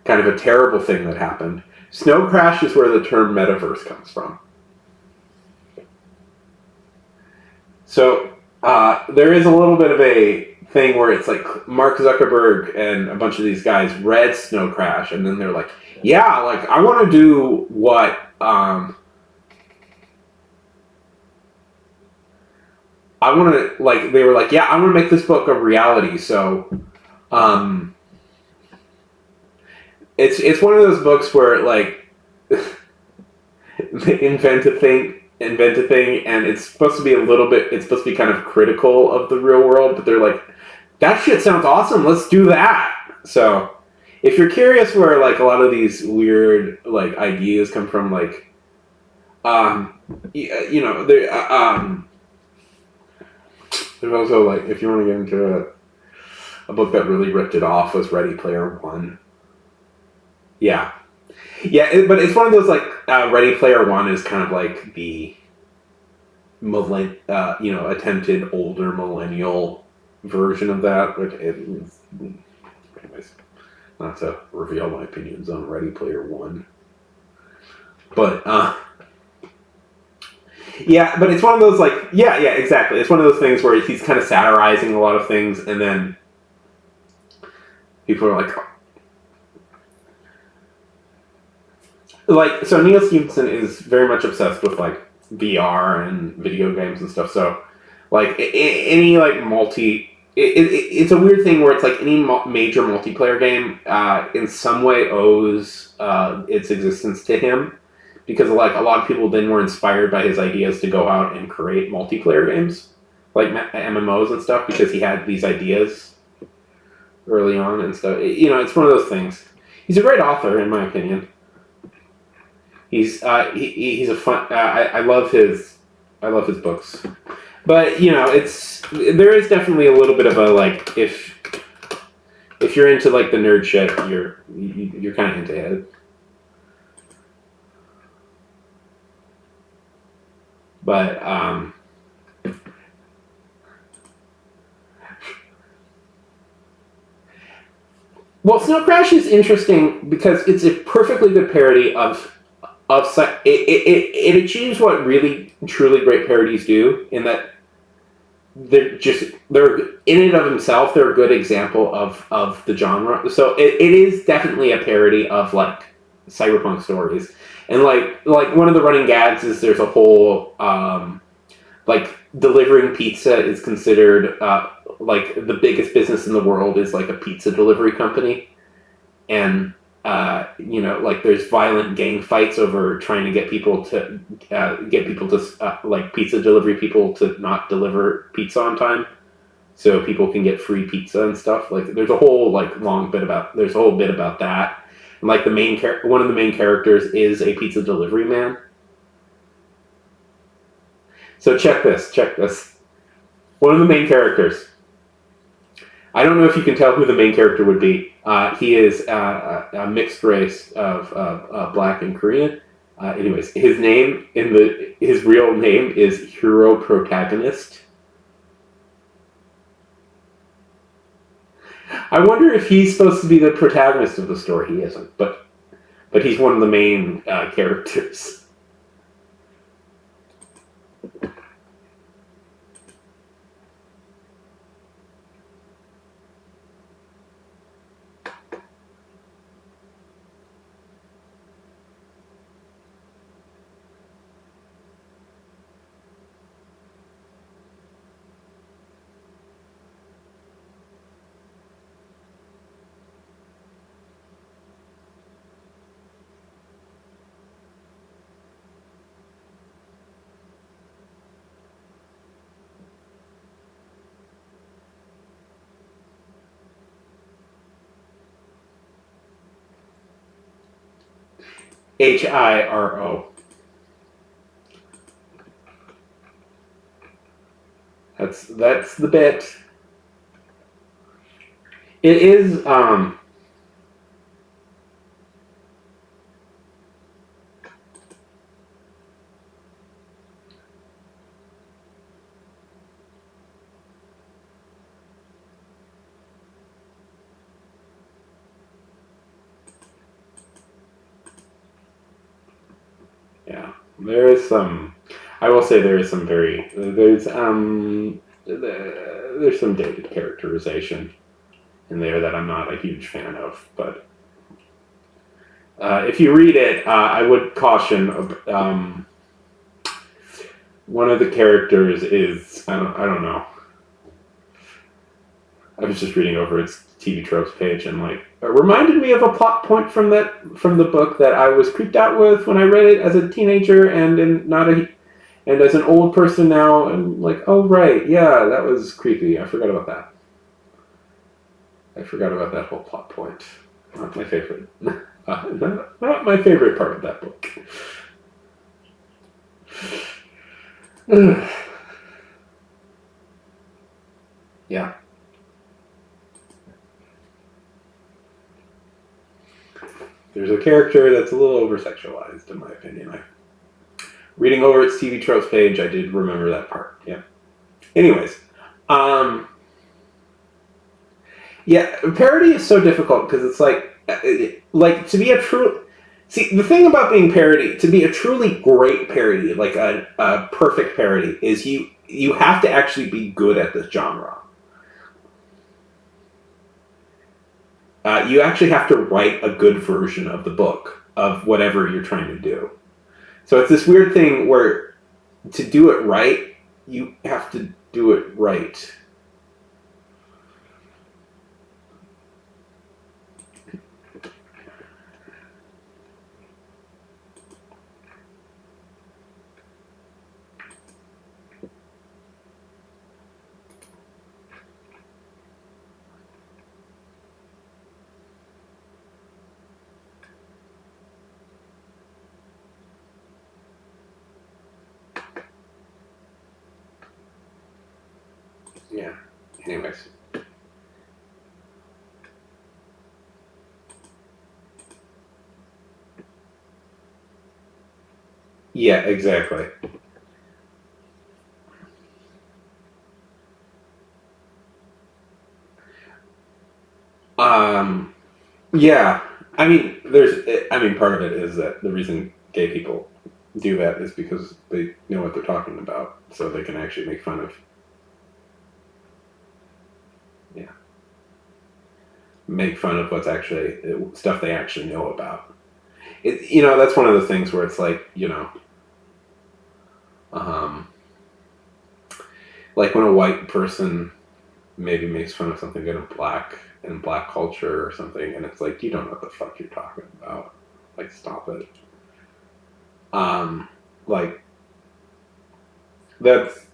of a terrible thing that happened, Snow Crash is where the term metaverse comes from. So there is a little bit of a thing where it's like Mark Zuckerberg and a bunch of these guys read Snow Crash, and then they're like, yeah, I want to do what I want to, they were like, yeah, I want to make this book a reality. So, it's one of those books where, they invent a thing, and it's supposed to be it's supposed to be kind of critical of the real world, but they're like, that shit sounds awesome, let's do that. So, if you're curious where, a lot of these weird, ideas come from, there's also, if you want to get into a book that really ripped it off was Ready Player One. Yeah. Yeah, but it's one of those, Ready Player One is kind of the attempted older millennial version of that. Anyways, not to reveal my opinions on Ready Player One. But, yeah, but it's one of those, yeah, exactly. It's one of those things where he's kind of satirizing a lot of things, and then people are so Neal Stephenson is very much obsessed with, VR and video games and stuff, so, any, it's a weird thing where it's, any major multiplayer game, in some way owes, its existence to him. Because, a lot of people then were inspired by his ideas to go out and create multiplayer games, MMOs and stuff, because he had these ideas early on and stuff. It's one of those things. He's a great author, in my opinion. He's a fun. I love his books, but there is definitely a little bit of a if you're into the nerd shit, you're kind of into it. But, Snow Crash is interesting because it's a perfectly good parody of it achieves what really, truly great parodies do, in that they're in and of themselves, they're a good example of the genre. So it is definitely a parody of, cyberpunk stories. And one of the running gags is there's a whole delivering pizza is considered the biggest business in the world is a pizza delivery company, and there's violent gang fights over trying to get people to pizza delivery people to not deliver pizza on time. so people can get free pizza and stuff. Like there's a whole there's a whole bit about that. And like one of the main characters is a pizza delivery man. So check this. One of the main characters. I don't know if you can tell who the main character would be. He is a mixed race of Black and Korean. Anyways, his real name is Hero Protagonist. I wonder if he's supposed to be the protagonist of the story. He isn't, but he's one of the main characters. Hiro. That's the bit. It is yeah. There is some. I will say there is some there's some dated characterization in there that I'm not a huge fan of, but if you read it, I would caution. One of the characters is I don't know. I was just reading over its TV tropes page and it reminded me of a plot point from the book that I was creeped out with when I read it as a teenager and as an old person now, and oh right, yeah, that was creepy. I forgot about that. I forgot about that whole plot point. Not my favorite. Not my favorite part of that book. Yeah. There's a character that's a little over-sexualized, in my opinion. Reading over its TV tropes page, I did remember that part. Yeah. Anyways, yeah, parody is so difficult because it's to be a true. See, the thing about being parody, to be a truly great parody, like a perfect parody, is you have to actually be good at this genre. You actually have to write a good version of the book, of whatever you're trying to do. So it's this weird thing where to do it right, you have to do it right. Yeah. Anyways. Yeah, exactly. Yeah. Part of it is that the reason gay people do that is because they know what they're talking about, so they can actually make fun of. Yeah. Make fun of what's actually stuff they actually know about. That's one of the things where it's like when a white person maybe makes fun of something in black culture or something, and it's you don't know what the fuck you're talking about. Stop it. That's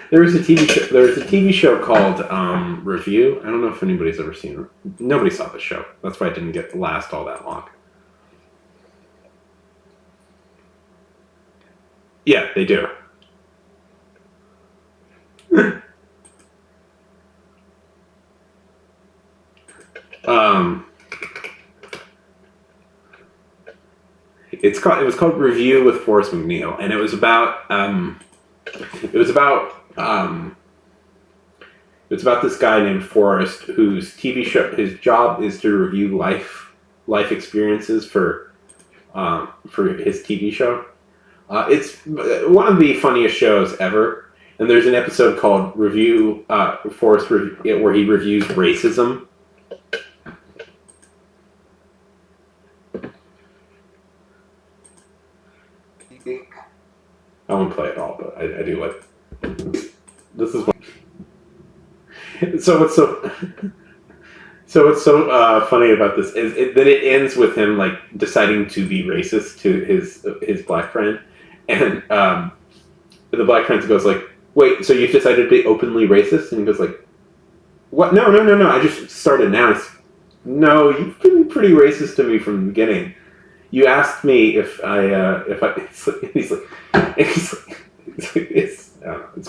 There was a TV show called Review. I don't know if anybody's ever seen it. Nobody saw the show. That's why it didn't get to last all that long. Yeah, they do. It was called Review with Forrest McNeil, and it was about this guy named Forrest whose TV show, his job is to review life experiences for his TV show. It's one of the funniest shows ever, and there's an episode called Review Forrest where he reviews racism. I won't play it all, but I do like. This is one. So what's so funny about this is that it ends with him like deciding to be racist to his black friend, and the black friend goes like, "Wait, so you've decided to be openly racist?" And he goes like, "What? No. I just started now." No, you've been pretty racist to me from the beginning. You asked me if I it's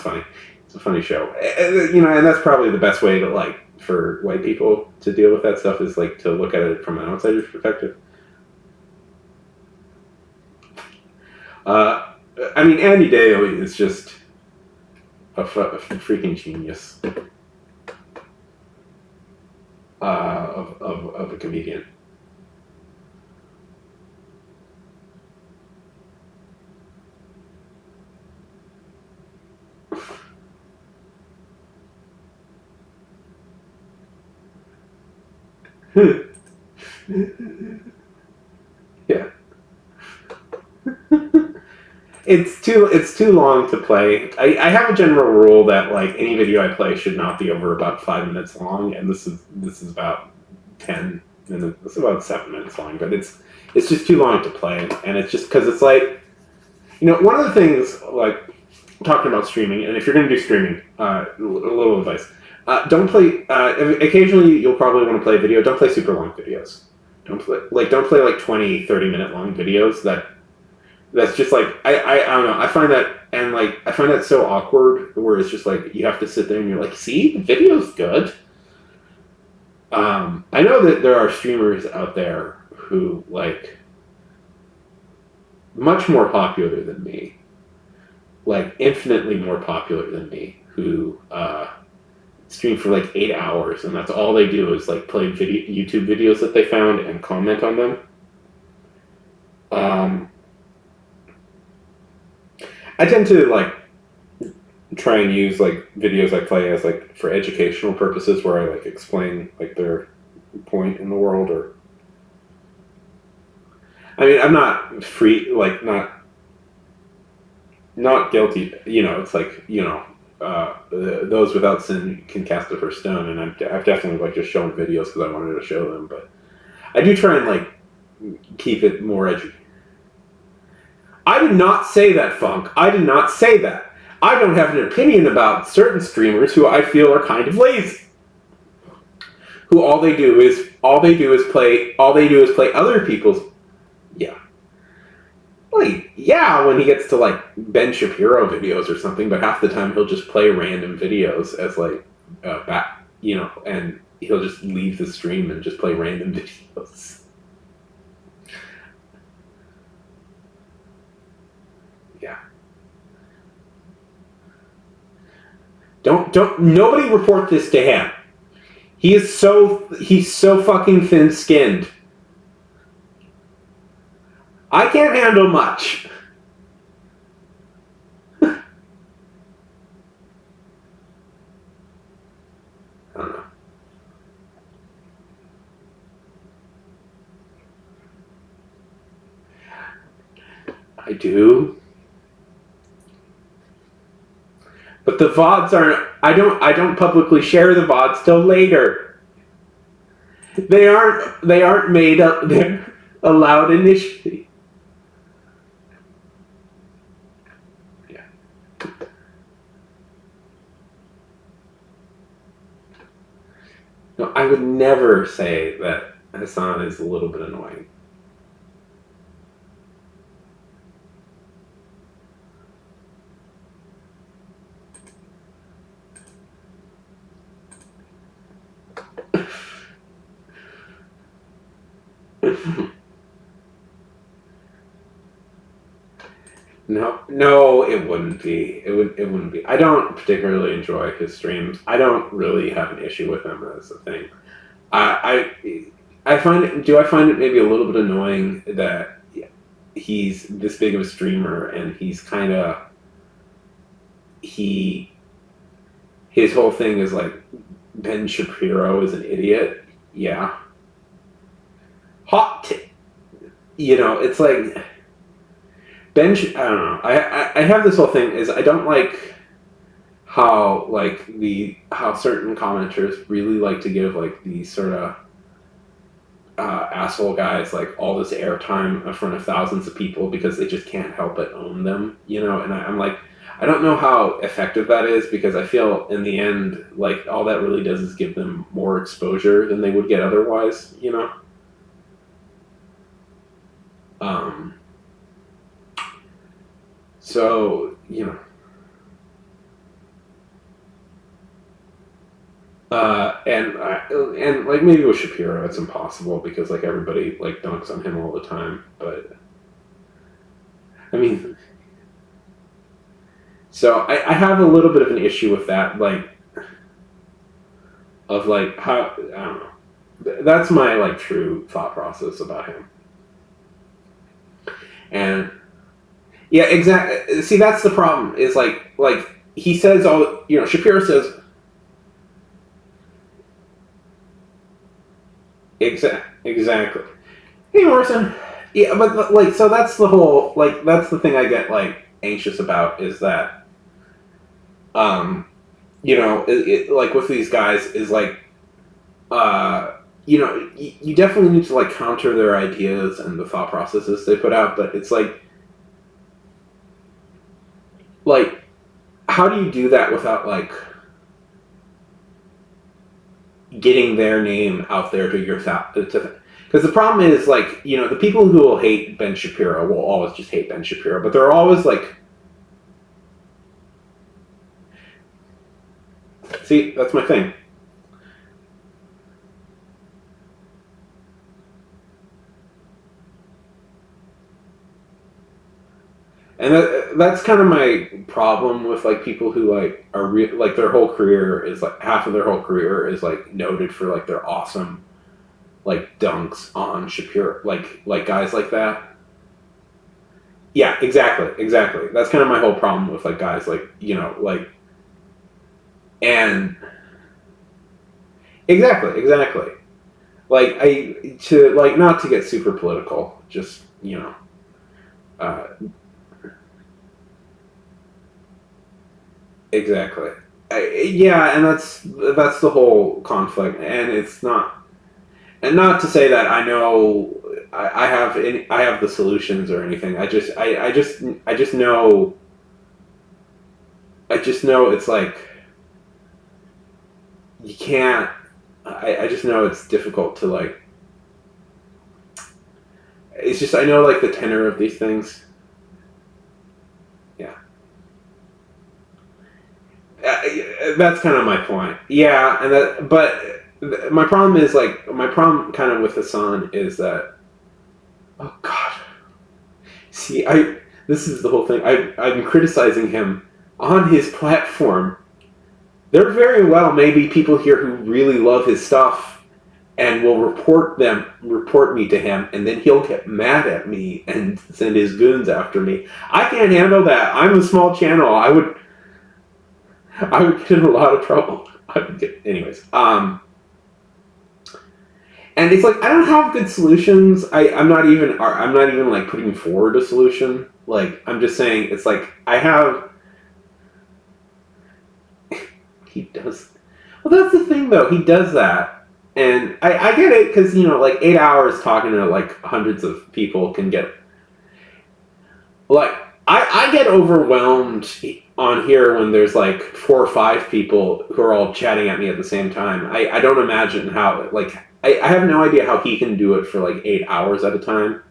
funny. It's a funny show, and that's probably the best way to like for white people to deal with that stuff is like to look at it from an outsider's perspective. I mean, Andy Daly is just a freaking genius of a comedian. Yeah. It's too long to play. I have a general rule that like any video I play should not be over about 5 minutes long, and this is about 10 minutes. It's about 7 minutes long, but it's just too long to play, and it's just because it's like, one of the things like talking about streaming, and if you're going to do streaming, a little advice. Don't play. Occasionally, you'll probably want to play a video. Don't play super long videos. Don't play like 20, 30-minute long videos. That's just like I don't know. I find that so awkward. Where it's just like you have to sit there and you're like, see, the video's good. I know that there are streamers out there who like much more popular than me, like infinitely more popular than me, who stream for like 8 hours, and that's all they do is like play YouTube videos that they found and comment on them. I tend to like try and use like videos I play as like for educational purposes, where I like explain like their point in the world, or I mean, I'm not free, like not guilty. It's like those without sin can cast the first stone, and I've definitely like just shown videos because I wanted to show them, but I do try and like keep it more edgy. I did not say that, Funk. I did not say that. I don't have an opinion about certain streamers who I feel are kind of lazy, who all they do is play other people's. Yeah. Like, yeah, when he gets to like Ben Shapiro videos or something, but half the time he'll just play random videos as like and he'll just leave the stream and just play random videos. Yeah. Don't nobody report this to him. He's so fucking thin-skinned. I can't handle much. I don't know. I do. But the VODs aren't. I don't publicly share the VODs till later. They aren't made up. allowed initially. Yeah. No, I would never say that Hassan is a little bit annoying. No, it wouldn't be. It wouldn't be. I don't particularly enjoy his streams. I don't really have an issue with him as a thing. I find it. Do I find it maybe a little bit annoying that he's this big of a streamer and he's kind of his whole thing is like Ben Shapiro is an idiot. Yeah. It's like I don't know. I have this whole thing is I don't like how how certain commenters really like to give like these sort of asshole guys like all this airtime in front of thousands of people because they just can't help but own them, and I'm like, I don't know how effective that is because I feel in the end like all that really does is give them more exposure than they would get otherwise, So, and like maybe with Shapiro it's impossible because like everybody like dunks on him all the time, but I mean, so I have a little bit of an issue with that, like, of like how I don't know. That's my like true thought process about him, and yeah, exactly. See, that's the problem. Is like he says all Shapiro says. Exactly. Hey, Morrison. Yeah, but like, so that's the whole that's the thing I get like anxious about is that, like with these guys is like, you definitely need to like counter their ideas and the thought processes they put out, but it's like, how do you do that without like getting their name out there to your because the problem is like the people who will hate Ben Shapiro will always just hate Ben Shapiro, but they're always like, see, that's my thing. And that's kind of my problem with like people who like are like their whole career is like half of their whole career is like noted for like their awesome like dunks on Shapiro, like guys like that. Yeah, exactly. That's kind of my whole problem with like guys like and exactly. Like not to get super political, just exactly. Yeah, and that's the whole conflict, and it's not, and not to say that I know I have the solutions or anything. I just know it's like you can't. I just know it's difficult to like. It's just I know like the tenor of these things. Yeah. That's kind of my point. Yeah, but my problem is kind of with Hassan is that, oh God, see, this is the whole thing. I'm criticizing him on his platform. There very well may be people here who really love his stuff and will report me to him, and then he'll get mad at me and send his goons after me. I can't handle that. I'm a small channel. I would get in a lot of trouble. Anyways. And it's like I don't have good solutions. I'm not even like putting forward a solution. Like I'm just saying it's like I have. He does. Well, that's the thing though. He does that, And I get it because, you know, like 8 hours talking to like hundreds of people can get like I get overwhelmed on here when there's like 4 or 5 people who are all chatting at me at the same time. I don't imagine how like I have no idea how he can do it for like 8 hours at a time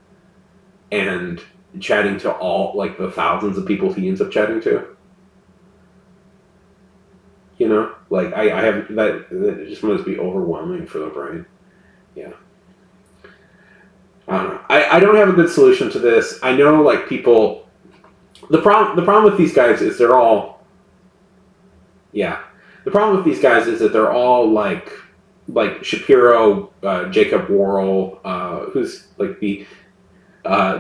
and chatting to all like the thousands of people he ends up chatting to. You know, like I have that just must be overwhelming for the brain. Yeah. I don't know. I don't have a good solution to this. I know like people the problem with these guys is they're all yeah. The problem with these guys is that they're all like Shapiro, Jacob Worrell, who's like the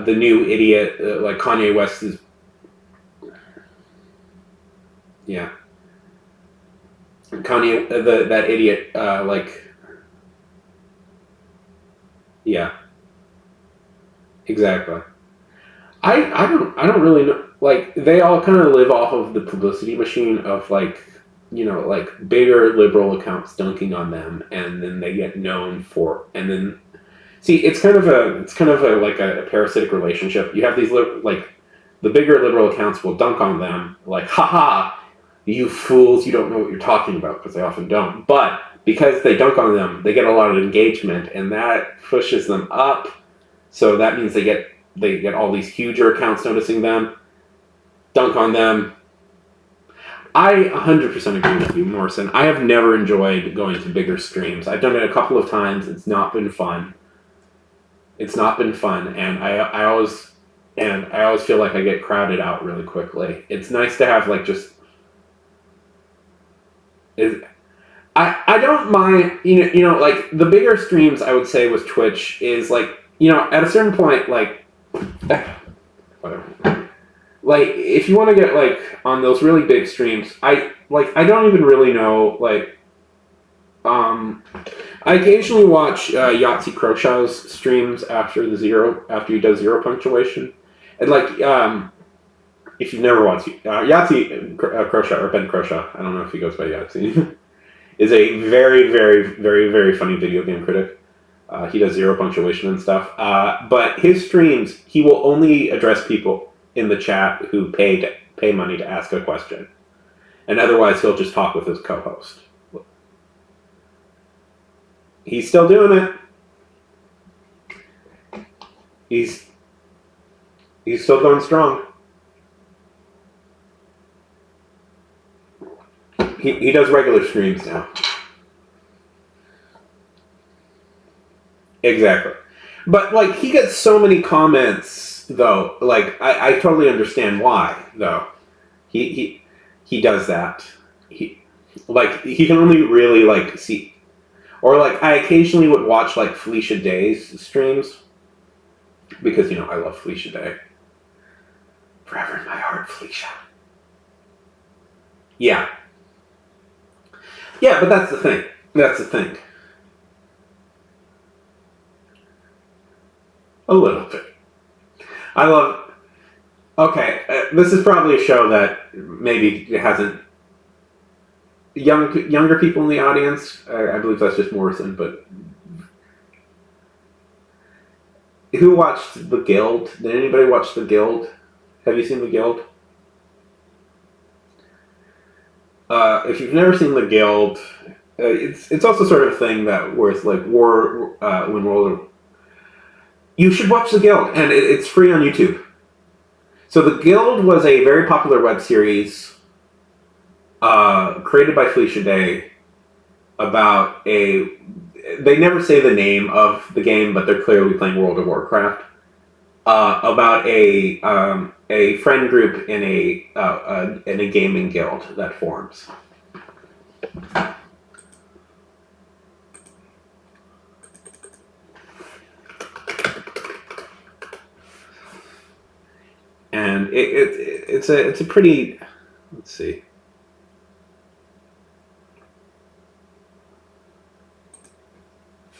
new idiot, like Kanye West is yeah. Kanye that idiot like yeah, exactly. I don't really know. Like they all kind of live off of the publicity machine of like you know like bigger liberal accounts dunking on them, and then they get known for and then see it's kind of a like a parasitic relationship. You have these like the bigger liberal accounts will dunk on them like haha you fools you don't know what you're talking about because they often don't, but because they dunk on them they get a lot of engagement and that pushes them up, so that means they get all these huger accounts noticing them, dunk on them. I 100% agree with you, Morrison. I have never enjoyed going to bigger streams. I've done it a couple of times. It's not been fun. It's not been fun, and I always feel like I get crowded out really quickly. It's nice to have like just. I don't mind you know like the bigger streams I would say with Twitch is like you know at a certain point like whatever. Like if you want to get like on those really big streams, I don't even really know like I occasionally watch Yahtzee Crowshaw's streams after he does zero punctuation, and like if you've never watched Yahtzee Crowshaw or Ben Crowshaw, I don't know if he goes by Yahtzee, is a very very very very funny video game critic. He does zero punctuation and stuff, but his streams he will only address people in the chat who pay money to ask a question, and otherwise he'll just talk with his co-host. He's still doing it. He's still going strong. He does regular streams now. Exactly. But like he gets so many comments though, like I totally understand why though. He does that. He can only really like see or like I occasionally would watch like Felicia Day's streams because you know I love Felicia Day. Forever in my heart, Felicia. Yeah. Yeah, but that's the thing. That's the thing. A little bit. I love. Okay, this is probably a show that maybe hasn't. Younger people in the audience, I believe that's just Morrison, but. Who watched The Guild? Did anybody watch The Guild? Have you seen The Guild? If you've never seen The Guild, it's also sort of a thing that where it's like when World. You should watch The Guild, and it's free on YouTube. So The Guild was a very popular web series created by Felicia Day about a. They never say the name of the game, but they're clearly playing World of Warcraft. About a friend group in a gaming guild that forms. And it's a pretty, let's see.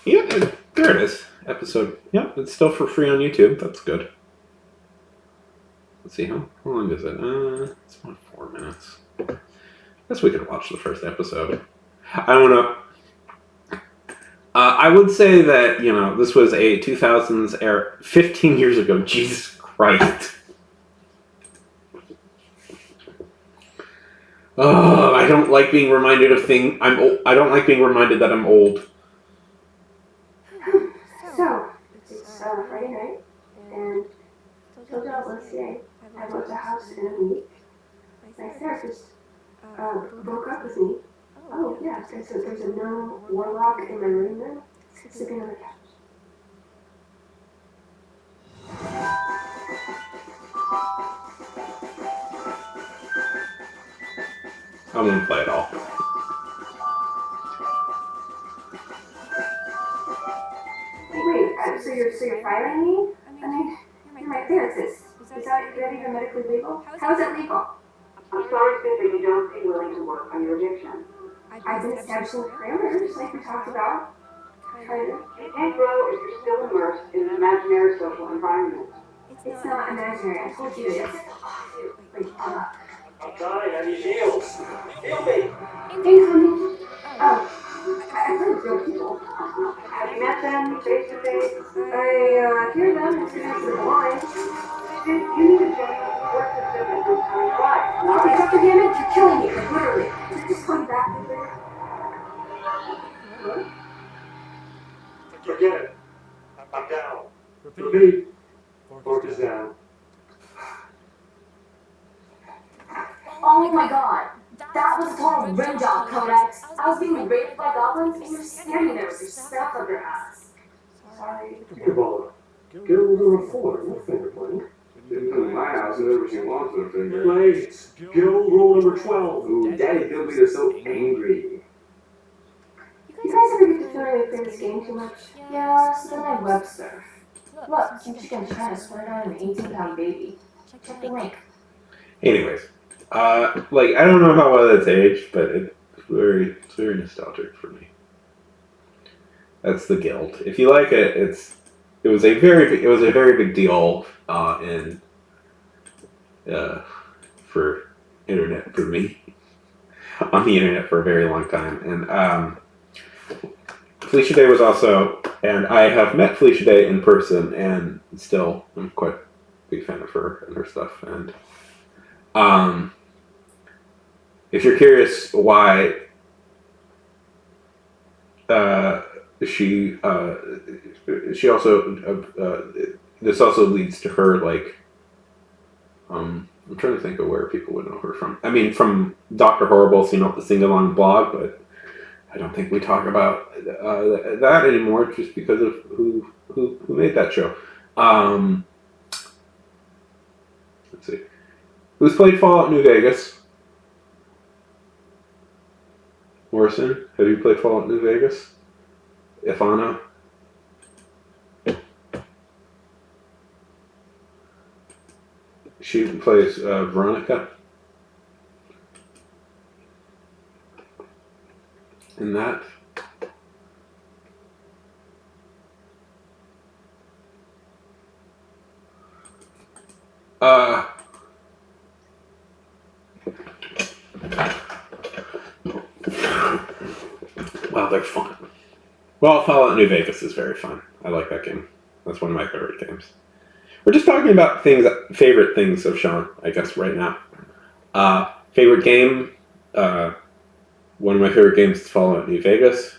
Yeah, there it is. Episode. Yeah, it's still for free on YouTube. That's good. Let's see, how long is it? It's about 4 minutes. I guess we could watch the first episode. I want to. I would say that, this was a 2000s era, 15 years ago. Jesus Christ. Oh, I don't like being reminded of things. I'm old. I don't like being reminded that I'm old. So, it's Friday night, and told you I was today. I left the house in a week. My therapist broke up with me. Oh, yeah, there's a no warlock in my room now, sleeping on the couch. I won't play it all. Wait, so you're firing me? I mean, you're my therapist. Is that even medically legal? How is that legal? I'm sorry, Cynthia, you don't seem willing to work on your addiction. I've been establishing parameters like we talked about. Kind of. You can't grow if you're still immersed in an imaginary social environment. It's not imaginary. I told you it's like I'm dying. I need heals. Heal me. incoming. Oh, I play with real people. Have you met them face to face? I hear them as soon as they're blind. You need to join the support system and go time your life. Okay, Dr. Hammond, you're killing me, like literally. Just come back with it. Forget it. I'm down. Repeat. Fork is down. Oh my god. That was a total rim job, Codex. I was being raped by goblins and you're standing there with your stuff up your ass. Sorry. Ebola. Get a little reform. No finger pointing. Didn't come to my house and never she wants with a finger. Blades. Guild rule number 12. Ooh, Daddy Billy is so angry. You guys ever get the feeling we play this game too much? Yeah, so then I Webster. Look, some chicken trying to swear down an 18-pound baby. Check the link. Anyways, I don't know how well it's aged, but it's very nostalgic for me. That's the Guild. If you like it, it was a very big deal for internet for me on the internet for a very long time, and Felicia Day was also, and I have met Felicia Day in person, and still I'm quite a big fan of her and her stuff, and if you're curious why she also this also leads to her I'm trying to think of where people would know her from. I mean, from Dr. Horrible, the sing-along blog, but I don't think we talk about that anymore just because of who made that show. Let's see. Who's played Fallout New Vegas? Morrison, have you played Fallout New Vegas? Ifana? She plays Veronica in that. Well, they're fun. Well, Fallout New Vegas is very fun. I like that game. That's one of my favorite games. We're just talking about favorite things of Sean, I guess, right now. Favorite game, one of my favorite games is Fallout New Vegas.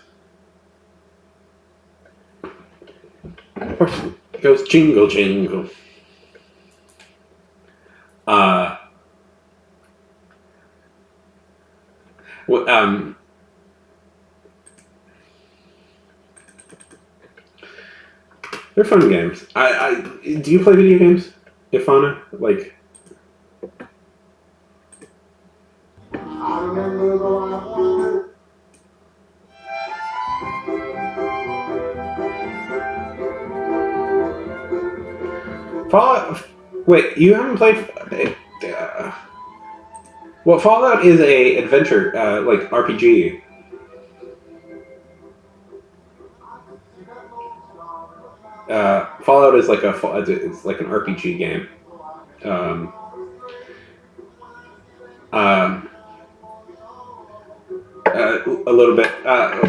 Of course, it goes jingle, jingle. They're fun games. Do you play video games, Ifana? I remember though I wondered. Fallout. Wait, you haven't played. Well, Fallout is a adventure, RPG. Fallout is it's like an RPG game. a little bit.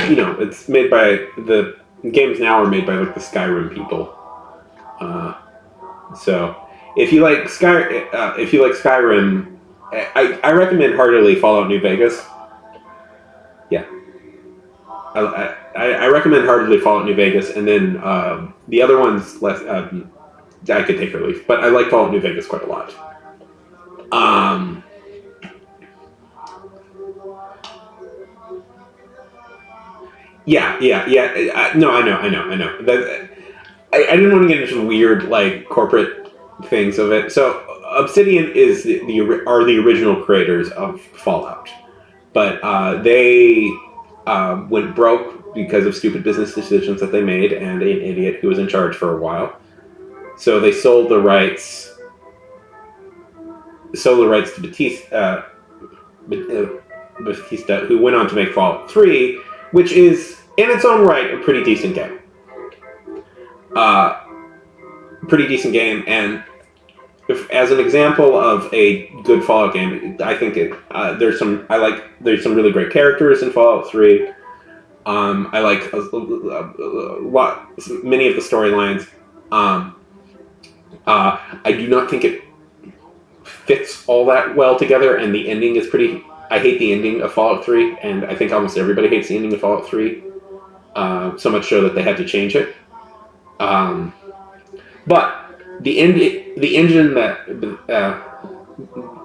You know, it's made by the games now are made by like the Skyrim people. So if you like Skyrim, I recommend heartily Fallout New Vegas. Yeah, I recommend heartily Fallout New Vegas, and then the other ones less. I could take or leave, but I like Fallout New Vegas quite a lot. Yeah. No, I know. I didn't want to get into the weird like corporate things of it. So Obsidian is are the original creators of Fallout, but they went broke because of stupid business decisions that they made and an idiot who was in charge for a while. So they sold the rights to Bethesda, who went on to make Fallout 3, which is in its own right a pretty decent game. And as an example of a good Fallout game, I think there's some really great characters in Fallout 3. I like many of the storylines. I do not think it fits all that well together, and the ending is pretty. I hate the ending of Fallout 3, and I think almost everybody hates the ending of Fallout 3. So much so that they had to change it. But the engine that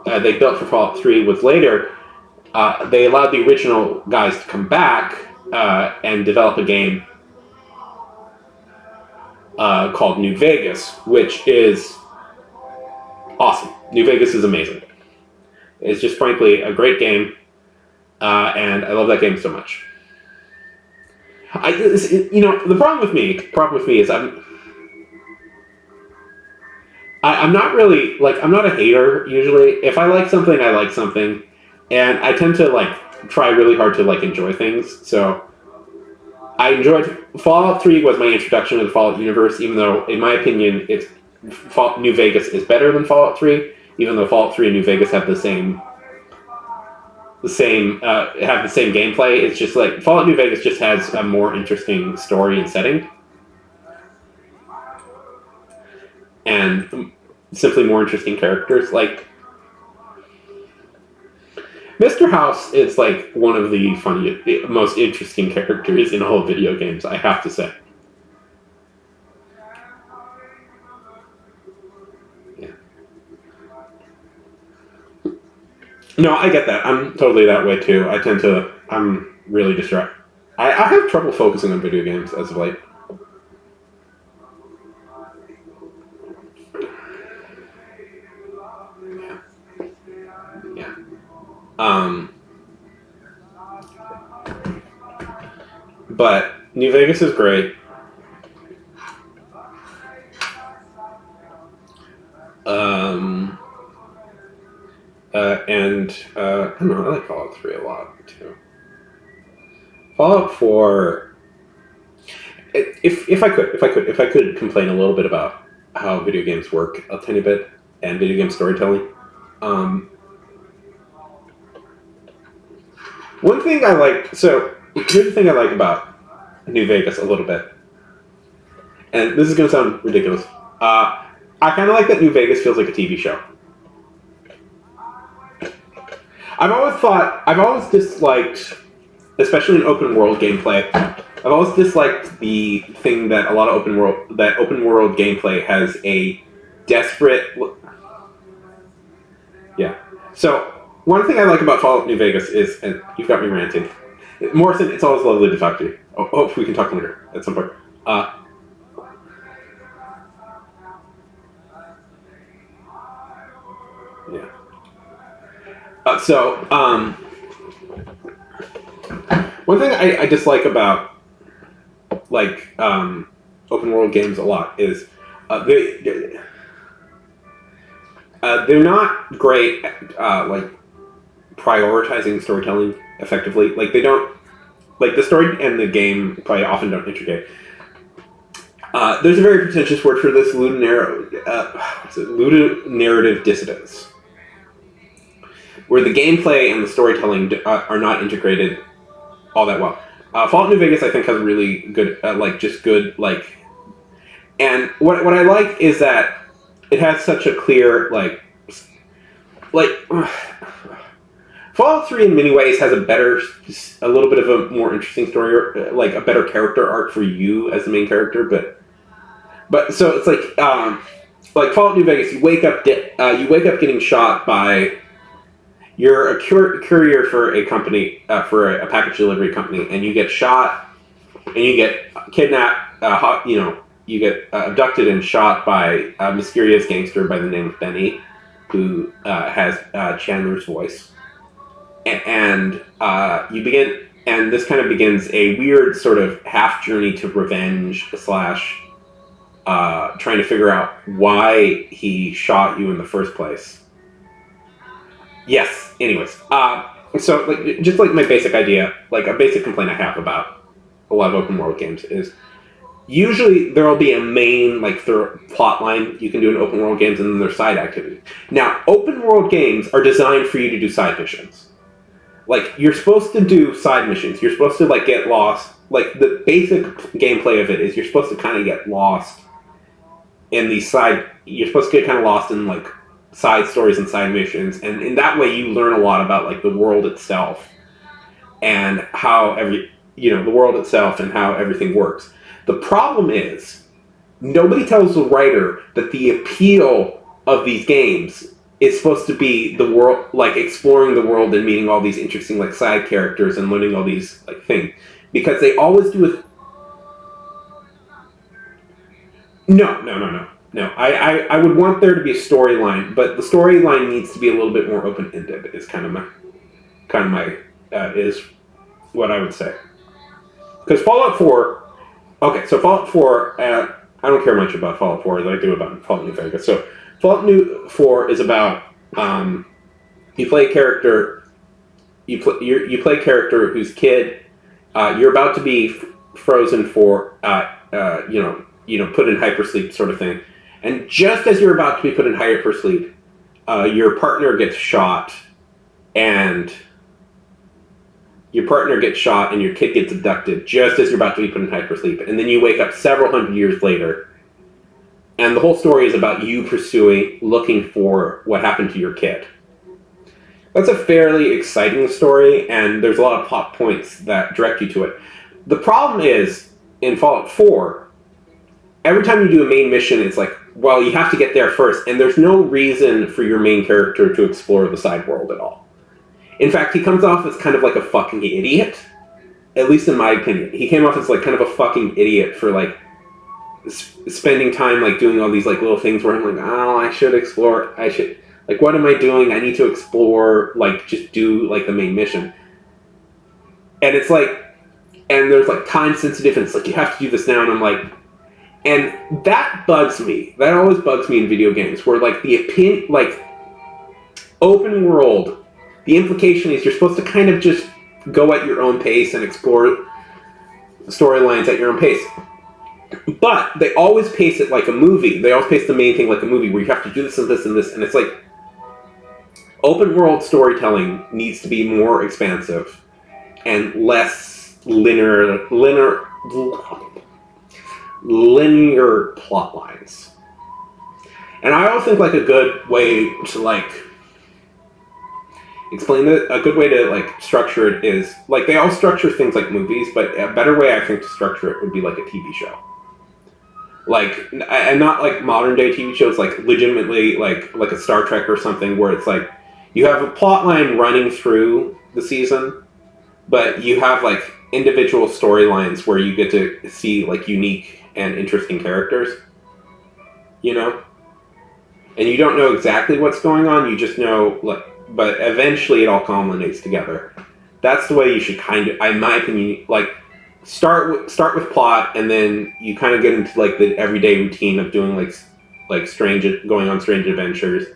they built for Fallout 3 was later. They allowed the original guys to come back and develop a game called New Vegas, which is awesome. New Vegas is amazing. It's just frankly a great game, and I love that game so much. The problem with me is I'm not really I'm not a hater usually. If I like something, I like something, and I tend to try really hard to enjoy things. So I enjoyed Fallout 3 was my introduction to the Fallout universe, even though in my opinion New Vegas is better than Fallout 3, even though Fallout 3 and New Vegas have the same gameplay. It's just Fallout New Vegas just has a more interesting story and setting, and simply more interesting characters. Mr. House is one of the funniest, most interesting characters in all video games, I have to say. Yeah. No, I get that. I'm totally that way too. I'm really distracted. I have trouble focusing on video games as of late. Yeah. But New Vegas is great. I don't know, I like Fallout 3 a lot too. Fallout 4. If I could complain a little bit about how video games work a tiny bit and video game storytelling. One thing I like. So here's the thing I like about New Vegas a little bit, and this is going to sound ridiculous. I kind of like that New Vegas feels like a TV show. I've always disliked, especially in open world gameplay. I've always disliked the thing that a lot of open world gameplay has a desperate. Yeah. So one thing I like about Fallout New Vegas is, and you've got me ranting, Morrison. It's always lovely to talk to you. Hope we can talk later at some point. Yeah. One thing I dislike about open world games a lot is they're not great at prioritizing storytelling effectively. They don't the story and the game probably often don't integrate. There's a very pretentious word for this: ludonarrative dissonance, where the gameplay and the storytelling are not integrated all that well. Fallout New Vegas, I think, has really good, and what I like is that it has such a clear, Fallout 3 in many ways has a little bit of a more interesting story, or a better character arc for you as the main character, but so it's like Fallout New Vegas, you wake up getting shot by. You're a courier for a company, for a package delivery company, and you get shot, and you get kidnapped. You get abducted and shot by a mysterious gangster by the name of Benny, who has Chandler's voice, and you begin. And this kind of begins a weird sort of half journey to revenge / trying to figure out why he shot you in the first place. Yes. Anyways, so just my basic idea, a basic complaint I have about a lot of open world games is usually there will be a main plot line you can do in open world games, and then there's side activities. Now, open world games are designed for you to do side missions. You're supposed to do side missions. You're supposed to get lost. The basic gameplay of it is you're supposed to kind of get lost in these side. You're supposed to get kind of lost in side stories and side missions, and in that way you learn a lot about the world itself and how the world itself and how everything works. The problem is nobody tells the writer that the appeal of these games is supposed to be the world, exploring the world and meeting all these interesting side characters and learning all these things, because they always do it. No, I would want there to be a storyline, but the storyline needs to be a little bit more open-ended. Is is what I would say. Because Fallout 4, okay, so Fallout 4, I don't care much about Fallout 4 as I do about Fallout New Vegas. So Fallout 4 is about you play a character, you play a character whose kid you're about to be frozen for, put in hypersleep sort of thing. And just as you're about to be put in hypersleep, your partner gets shot, and your your kid gets abducted just as you're about to be put in hypersleep. And then you wake up several hundred years later, and the whole story is about you looking for what happened to your kid. That's a fairly exciting story, and there's a lot of plot points that direct you to it. The problem is, in Fallout 4, every time you do a main mission, it's you have to get there first, and there's no reason for your main character to explore the side world at all. In fact, he comes off as kind of a fucking idiot, at least in my opinion. He came off as kind of a fucking idiot for spending time doing all these little things where I'm I should explore, what am I doing? I need to explore, just do the main mission. And it's and there's time sensitive, and it's you have to do this now, and I'm and that bugs me. That always bugs me in video games, where open world, the implication is you're supposed to kind of just go at your own pace and explore storylines at your own pace. But they always pace it like a movie. They always pace the main thing like a movie, where you have to do this and this and this, and it's open world storytelling needs to be more expansive and less linear plot lines. And I also think a good way to explain it, a good way to structure it is they all structure things like movies, but a better way I think to structure it would be a TV show. And not modern day TV shows, legitimately like a Star Trek or something, where it's you have a plot line running through the season, but you have individual storylines where you get to see unique and interesting characters, and you don't know exactly what's going on. You just know, but eventually it all culminates together. That's the way you should kind of, in my opinion, start with plot, and then you kind of get into the everyday routine of doing going on strange adventures,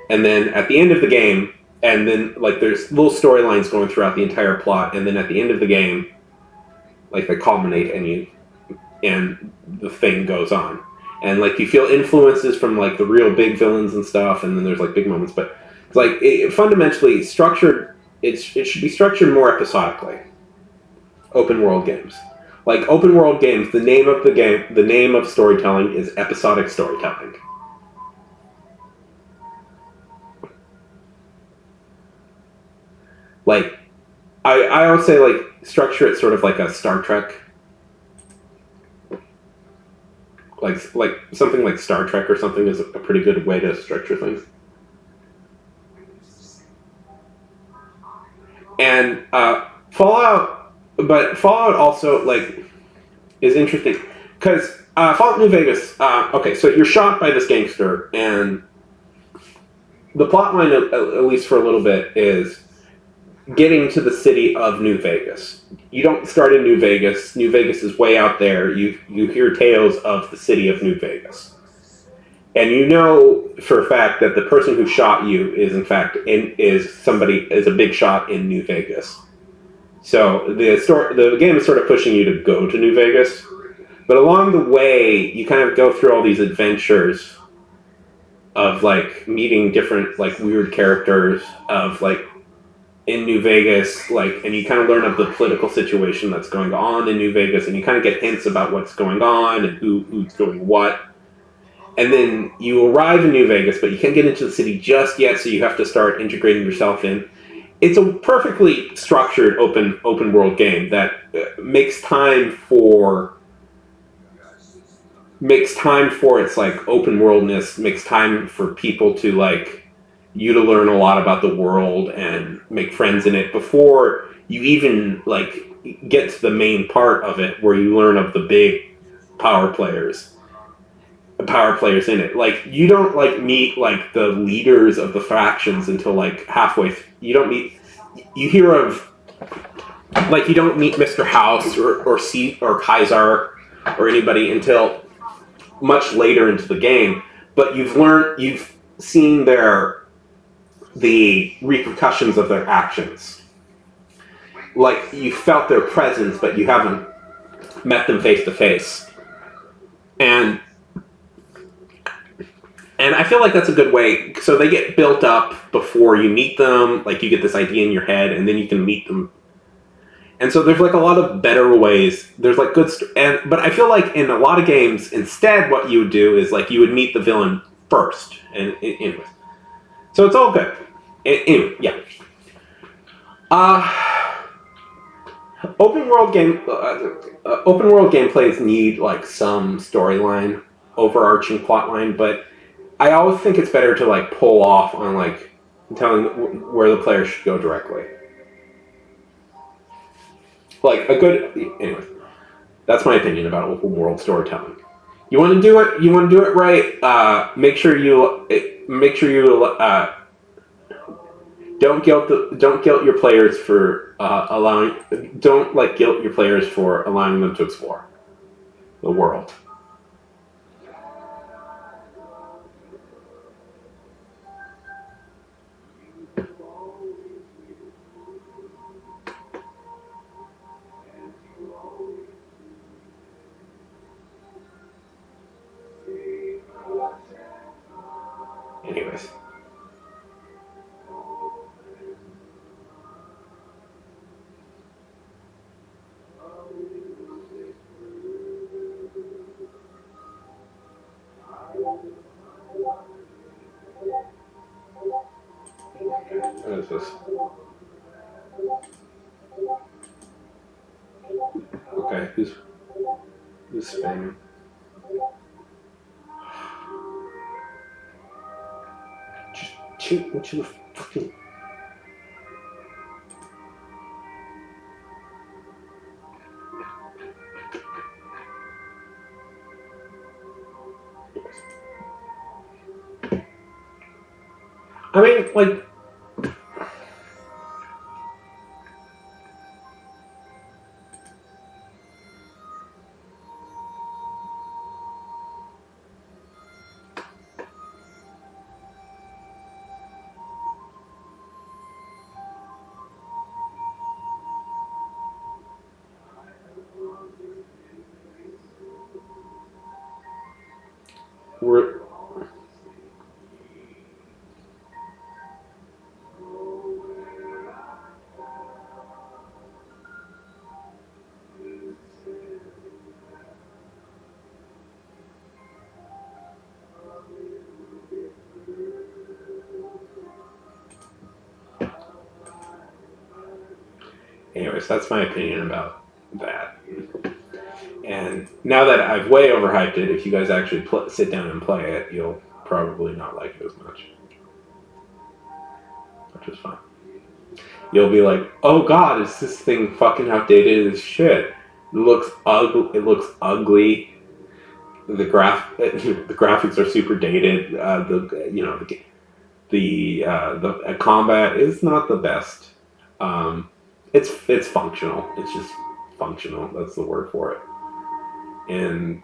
and then at the end of the game, and then there's little storylines going throughout the entire plot, and then at the end of the game, they culminate, and the thing goes on, and you feel influences from the real big villains and stuff, and then there's big moments, but it's fundamentally structured. It should be structured more episodically. open world games. Like open world games, the name of storytelling is episodic storytelling. Like, I always say, like, structure it sort of like a Star Trek. Like something like Star Trek or something is a pretty good way to structure things. And Fallout also, like, is interesting because Fallout New Vegas. Okay, so you're shot by this gangster, and the plot line, at least for a little bit, is getting to the city of New Vegas. You don't start in New Vegas. New Vegas is way out there. You hear tales of the city of New Vegas, and you know for a fact that the person who shot you is in fact is a big shot in New Vegas. So the game is sort of pushing you to go to New Vegas, but along the way you kind of go through all these adventures of like meeting different like weird characters of like in New Vegas, like, and you kind of learn of the political situation that's going on in New Vegas, and you kind of get hints about what's going on and who's doing what. And then you arrive in New Vegas, but you can't get into the city just yet, so you have to start integrating yourself in. It's a perfectly structured open world game that makes time for its like open worldness, makes time for people to like you to learn a lot about the world and make friends in it before you even like get to the main part of it where you learn of the big power players in it. Like you don't like meet like the leaders of the factions until like halfway. You don't meet. You hear of like you don't meet Mr. House or Kaiser or anybody until much later into the game. But you've seen the repercussions of their actions. Like you felt their presence, but you haven't met them face to face. And I feel like that's a good way. So they get built up before you meet them. Like you get this idea in your head, and then you can meet them. And so there's like a lot of better ways. There's like good, but I feel like in a lot of games, instead, what you would do is like you would meet the villain first. And anyways, so it's all good. Anyway, yeah. Open world gameplays need like some storyline, overarching plot line, but I always think it's better to like pull off on like telling where the player should go directly. Like anyway, that's my opinion about open world storytelling. You want to do it right. Make sure you don't guilt your players for guilt your players for allowing them to explore the world. Anyways. What is this? Okay, who's spamming? Shoot into the fucking. I mean, like. We're. Anyways, that's my opinion about that. And now that I've way overhyped it, if you guys actually sit down and play it, you'll probably not like it as much. Which is fine. You'll be like, oh god, is this thing fucking outdated as shit? It looks ugly. The graphics are super dated. The combat is not the best. It's functional. It's just functional. That's the word for it. And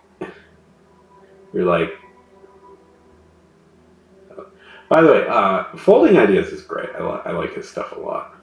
you're like, by the way, Folding Ideas is great. I like his stuff a lot.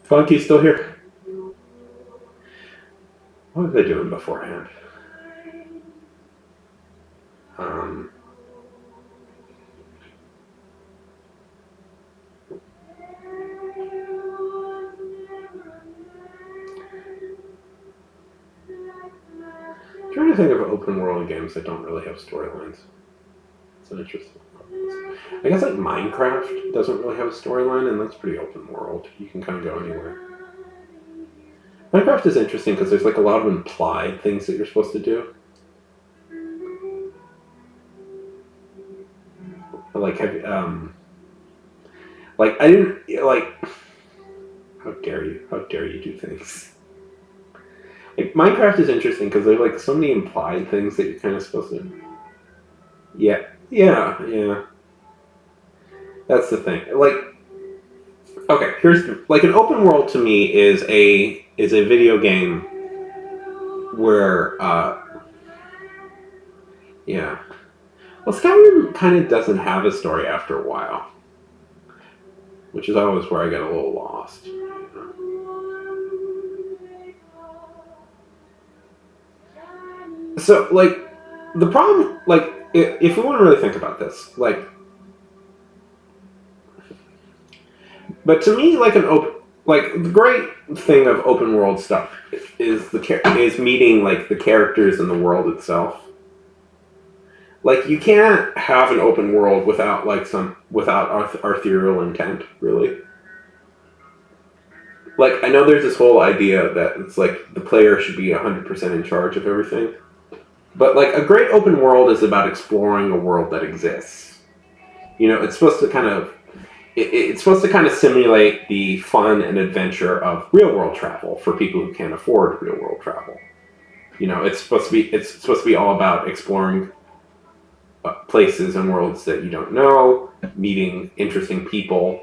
Funky's still here. What was I doing beforehand? Trying to think of open world games that don't really have storylines. It's an interesting one. I guess like Minecraft doesn't really have a storyline, and that's pretty open world. You can kind of go anywhere. Minecraft is interesting because there's like a lot of implied things that you're supposed to do. Like I didn't like. How dare you? How dare you do things? Like Minecraft is interesting because there's like so many implied things that you're kind of supposed to. Yeah. That's the thing. Like, okay, here's like an open world to me is a video game where yeah. Well, Skyrim kind of doesn't have a story after a while, which is always where I get a little lost. So, like, the problem, like, if we want to really think about this, like, but to me, like the great thing of open world stuff is meeting like the characters in the world itself. Like, you can't have an open world without arterial intent, really. Like, I know there's this whole idea that it's like the player should be 100% in charge of everything. But, like, a great open world is about exploring a world that exists. You know, it's supposed to kind of simulate the fun and adventure of real-world travel for people who can't afford real-world travel. You know, it's supposed to be all about exploring places and worlds that you don't know, meeting interesting people.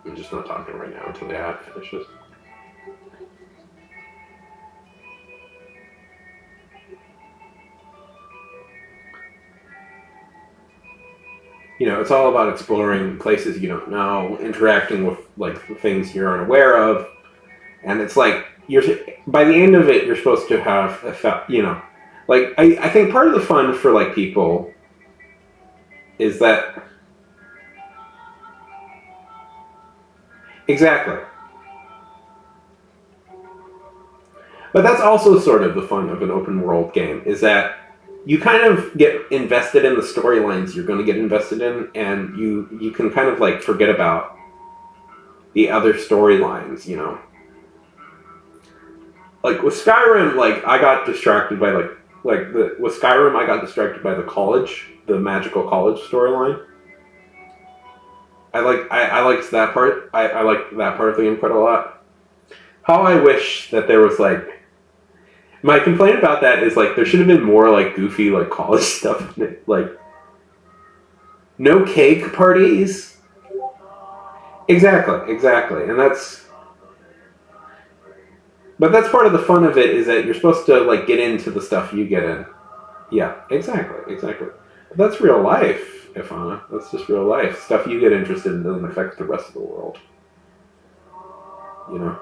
I'm just not talking right now until the ad finishes. You know, it's all about exploring places you don't know, interacting with like things you're unaware of, and it's like by the end of it, you're supposed to have you know, like I think part of the fun for like people is that exactly. But that's also sort of the fun of an open world game, is that you kind of get invested in the storylines you're going to get invested in, and you can kind of like forget about the other storylines, you know. Like with Skyrim, like I got distracted by with Skyrim I got distracted by the magical college storyline. I liked that part. I liked that part of the game quite a lot. How I wish that there was like, my complaint about that is like there should have been more like goofy like college stuff in it. Like no cake parties. Exactly, and but that's part of the fun of it, is that you're supposed to like get into the stuff you get in. Yeah, exactly. But that's real life, Ifana. That's just real life. Stuff you get interested in doesn't affect the rest of the world. You know?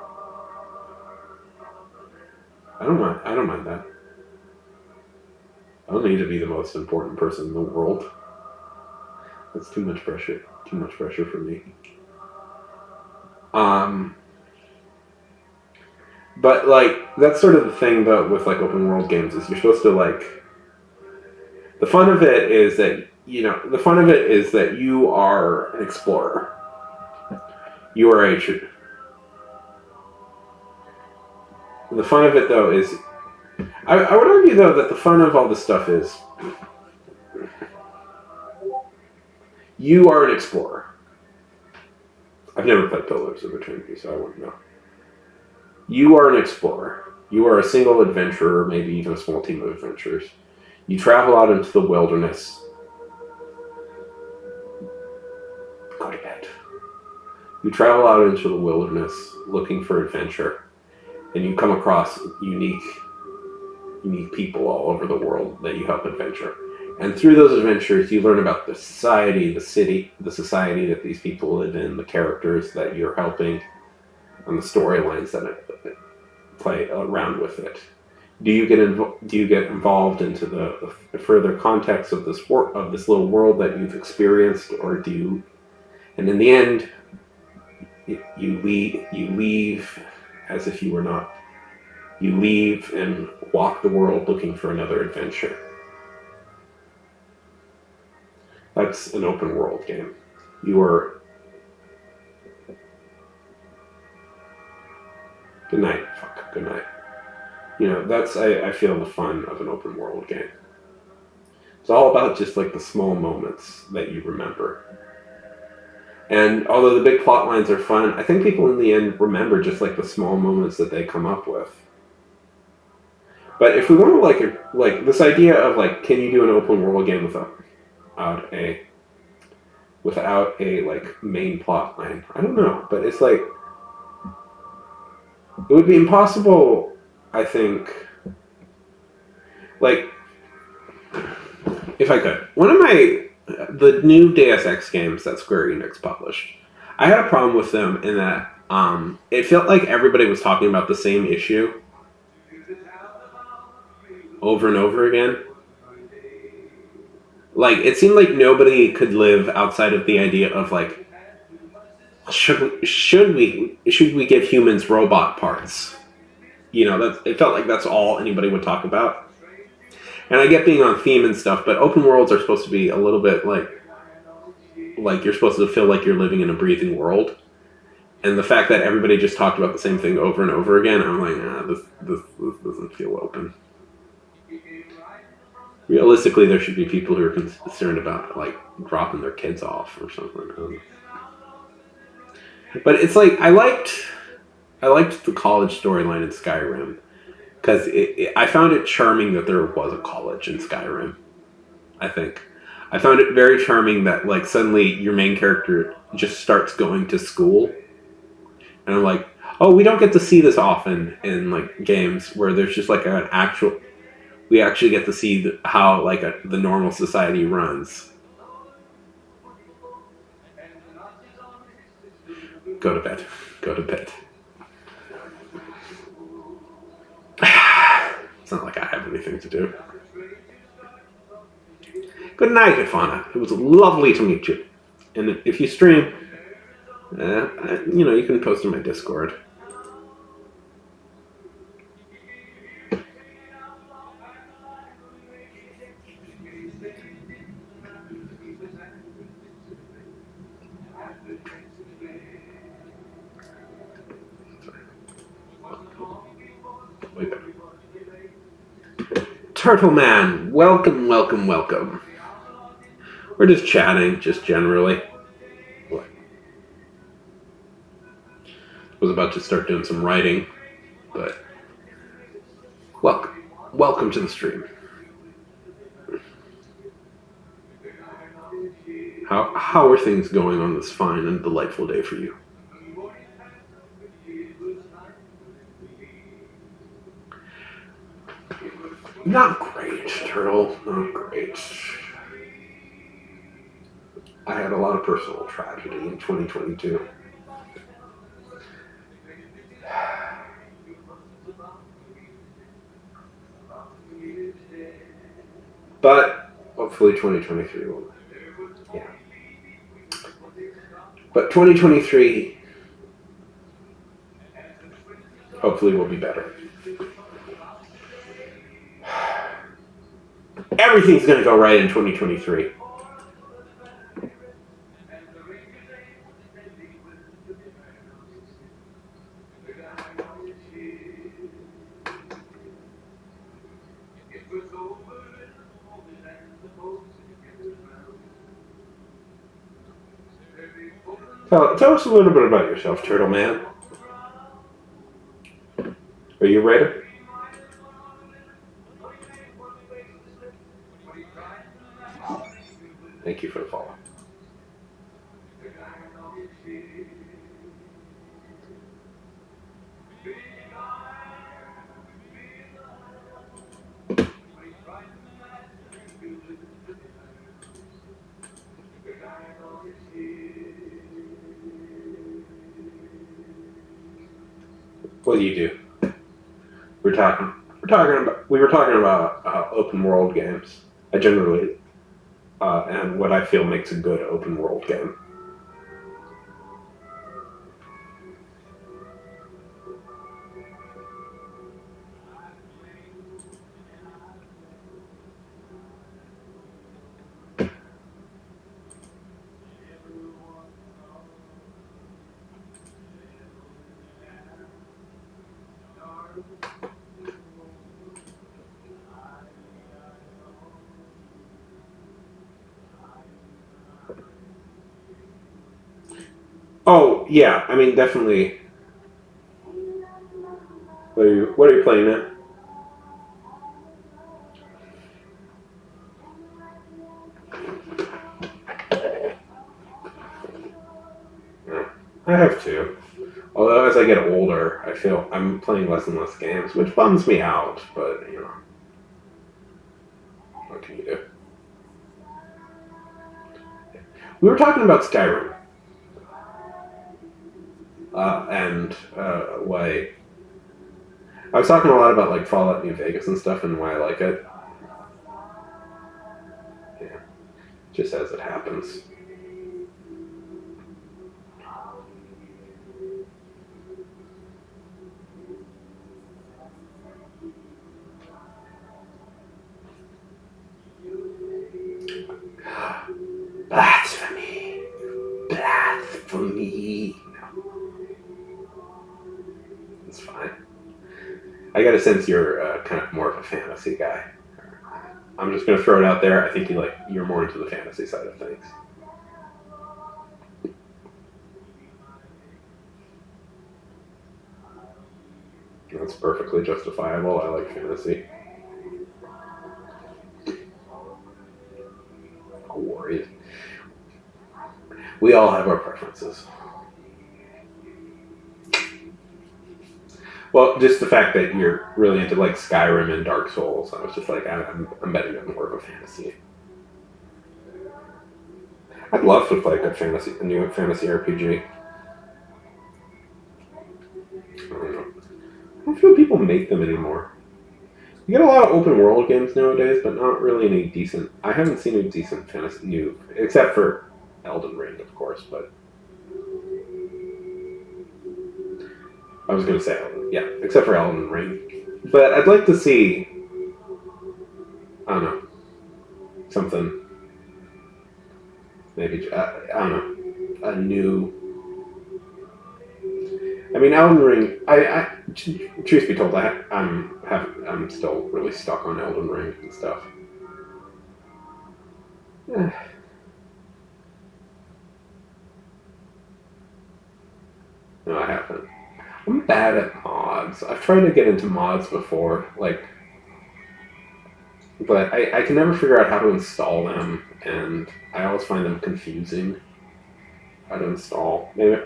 I don't mind that. I don't need to be the most important person in the world. That's too much pressure. Too much pressure for me. But like that's sort of the thing though with like open world games, is you're supposed to like, the fun of it is that you are an explorer. You are the fun of it though is, I would argue though that the fun of all this stuff is you are an explorer. I've never played Pillars of Eternity, so I wouldn't know. You are an explorer. You are a single adventurer, maybe even a small team of adventurers. You travel out into the wilderness. Go to bed. You travel out into the wilderness looking for adventure, and you come across unique people all over the world that you help adventure. And through those adventures, you learn about the society, the city, the society that these people live in, the characters that you're helping, and the storylines that play around with it. Do you get involved into the further context of this little world that you've experienced, or do you? And in the end, you leave as if you were not. You leave and walk the world looking for another adventure. That's an open world game. You are. Good night. Fuck. Good night. You know, that's, I feel, the fun of an open world game. It's all about just like the small moments that you remember. And although the big plot lines are fun, I think people in the end remember just like the small moments that they come up with. But if we want to like this idea of like, can you do an open world game without a like main plot line? I don't know, but it's like, it would be impossible, I think, like, if I could. The new Deus Ex games that Square Enix published, I had a problem with them in that it felt like everybody was talking about the same issue over and over again. Like, it seemed like nobody could live outside of the idea of like, should we give humans robot parts? You know, it felt like that's all anybody would talk about. And I get being on theme and stuff, but open worlds are supposed to be a little bit like you're supposed to feel like you're living in a breathing world. And the fact that everybody just talked about the same thing over and over again, I'm like, this doesn't feel open. Realistically, there should be people who are concerned about like dropping their kids off or something. But it's like I liked the college storyline in Skyrim, because I found it charming that there was a college in Skyrim. I found it very charming that like suddenly your main character just starts going to school, and I'm like, oh, we don't get to see this often in like games where there's just like we actually get to see how like the normal society runs. Go to bed. Go to bed. It's not like I have anything to do. Good night, Ifana. It was lovely to meet you. And if you stream, you can post in my Discord. Turtle Man, welcome, welcome, welcome. We're just chatting, just generally. What? I was about to start doing some writing, but welcome. Welcome to the stream. How are things going on this fine and delightful day for you? Not great, Turtle. Not great. I had a lot of personal tragedy in 2022. But hopefully 2023 will. Yeah. But 2023 hopefully will be better. Everything's going to go right in 2023. Tell us a little bit about yourself, Turtle Man. Are you ready? Thank you for the follow. What do you do? We were talking about open world games. I generally and what I feel makes a good open world game. Oh yeah, I mean definitely. What are you playing now? I have two. Although as I get older, I feel I'm playing less and less games, which bums me out. But you know, what can you do? We were talking about Skyrim, and why I was talking a lot about like Fallout New Vegas and stuff, and why I like it. Yeah, just as it happens. Blasphemy. Blasphemy. No. It's fine. I got a sense you're kind of more of a fantasy guy. I'm just going to throw it out there. I think you're more into the fantasy side of things. That's perfectly justifiable. I like fantasy. No worries. We all have our preferences. Well, just the fact that you're really into like Skyrim and Dark Souls, I was just like, I'm betting on more of a fantasy. I'd love to play a new fantasy RPG. I don't know. I don't feel people make them anymore. You get a lot of open world games nowadays, but not really any decent. I haven't seen a decent fantasy new, except for Elden Ring, of course. But I was going to say, yeah, except for Elden Ring. But I'd like to see, I don't know, something. Maybe I don't know, a new. I mean, Elden Ring. Truth be told, I'm I'm still really stuck on Elden Ring and stuff. No, I haven't. I'm bad at mods. I've tried to get into mods before, but I can never figure out how to install them, and I always find them confusing. How to install? Maybe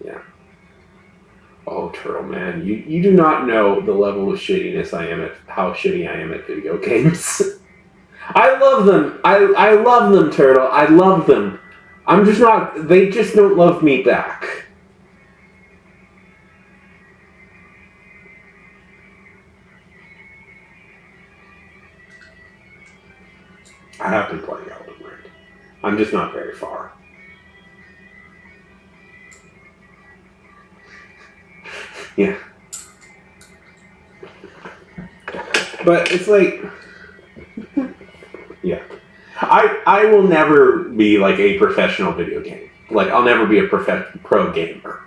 yeah. Oh, Turtle Man, you do not know the level of shittiness I am at how shitty I am at video games. I love them. I love them, Turtle. I love them. I'm just not. They just don't love me back. I have been playing Elden Ring. I'm just not very far. Yeah. But it's like, yeah. I will never be like a professional video game. Like, I'll never be a pro gamer.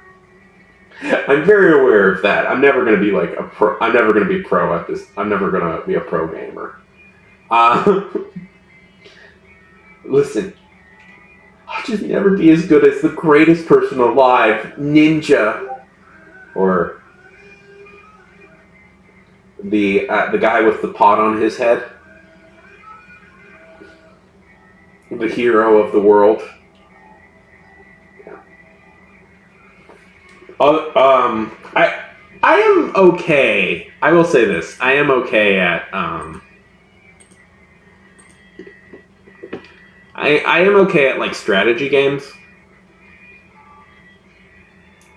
I'm very aware of that. I'm never going to be like a pro. I'm never going to be pro at this. I'm never going to be a pro gamer. Listen, I'll just never be as good as the greatest person alive, Ninja, or the guy with the pot on his head, the hero of the world. Yeah. I am okay. I will say this. I am okay at I am okay at like strategy games.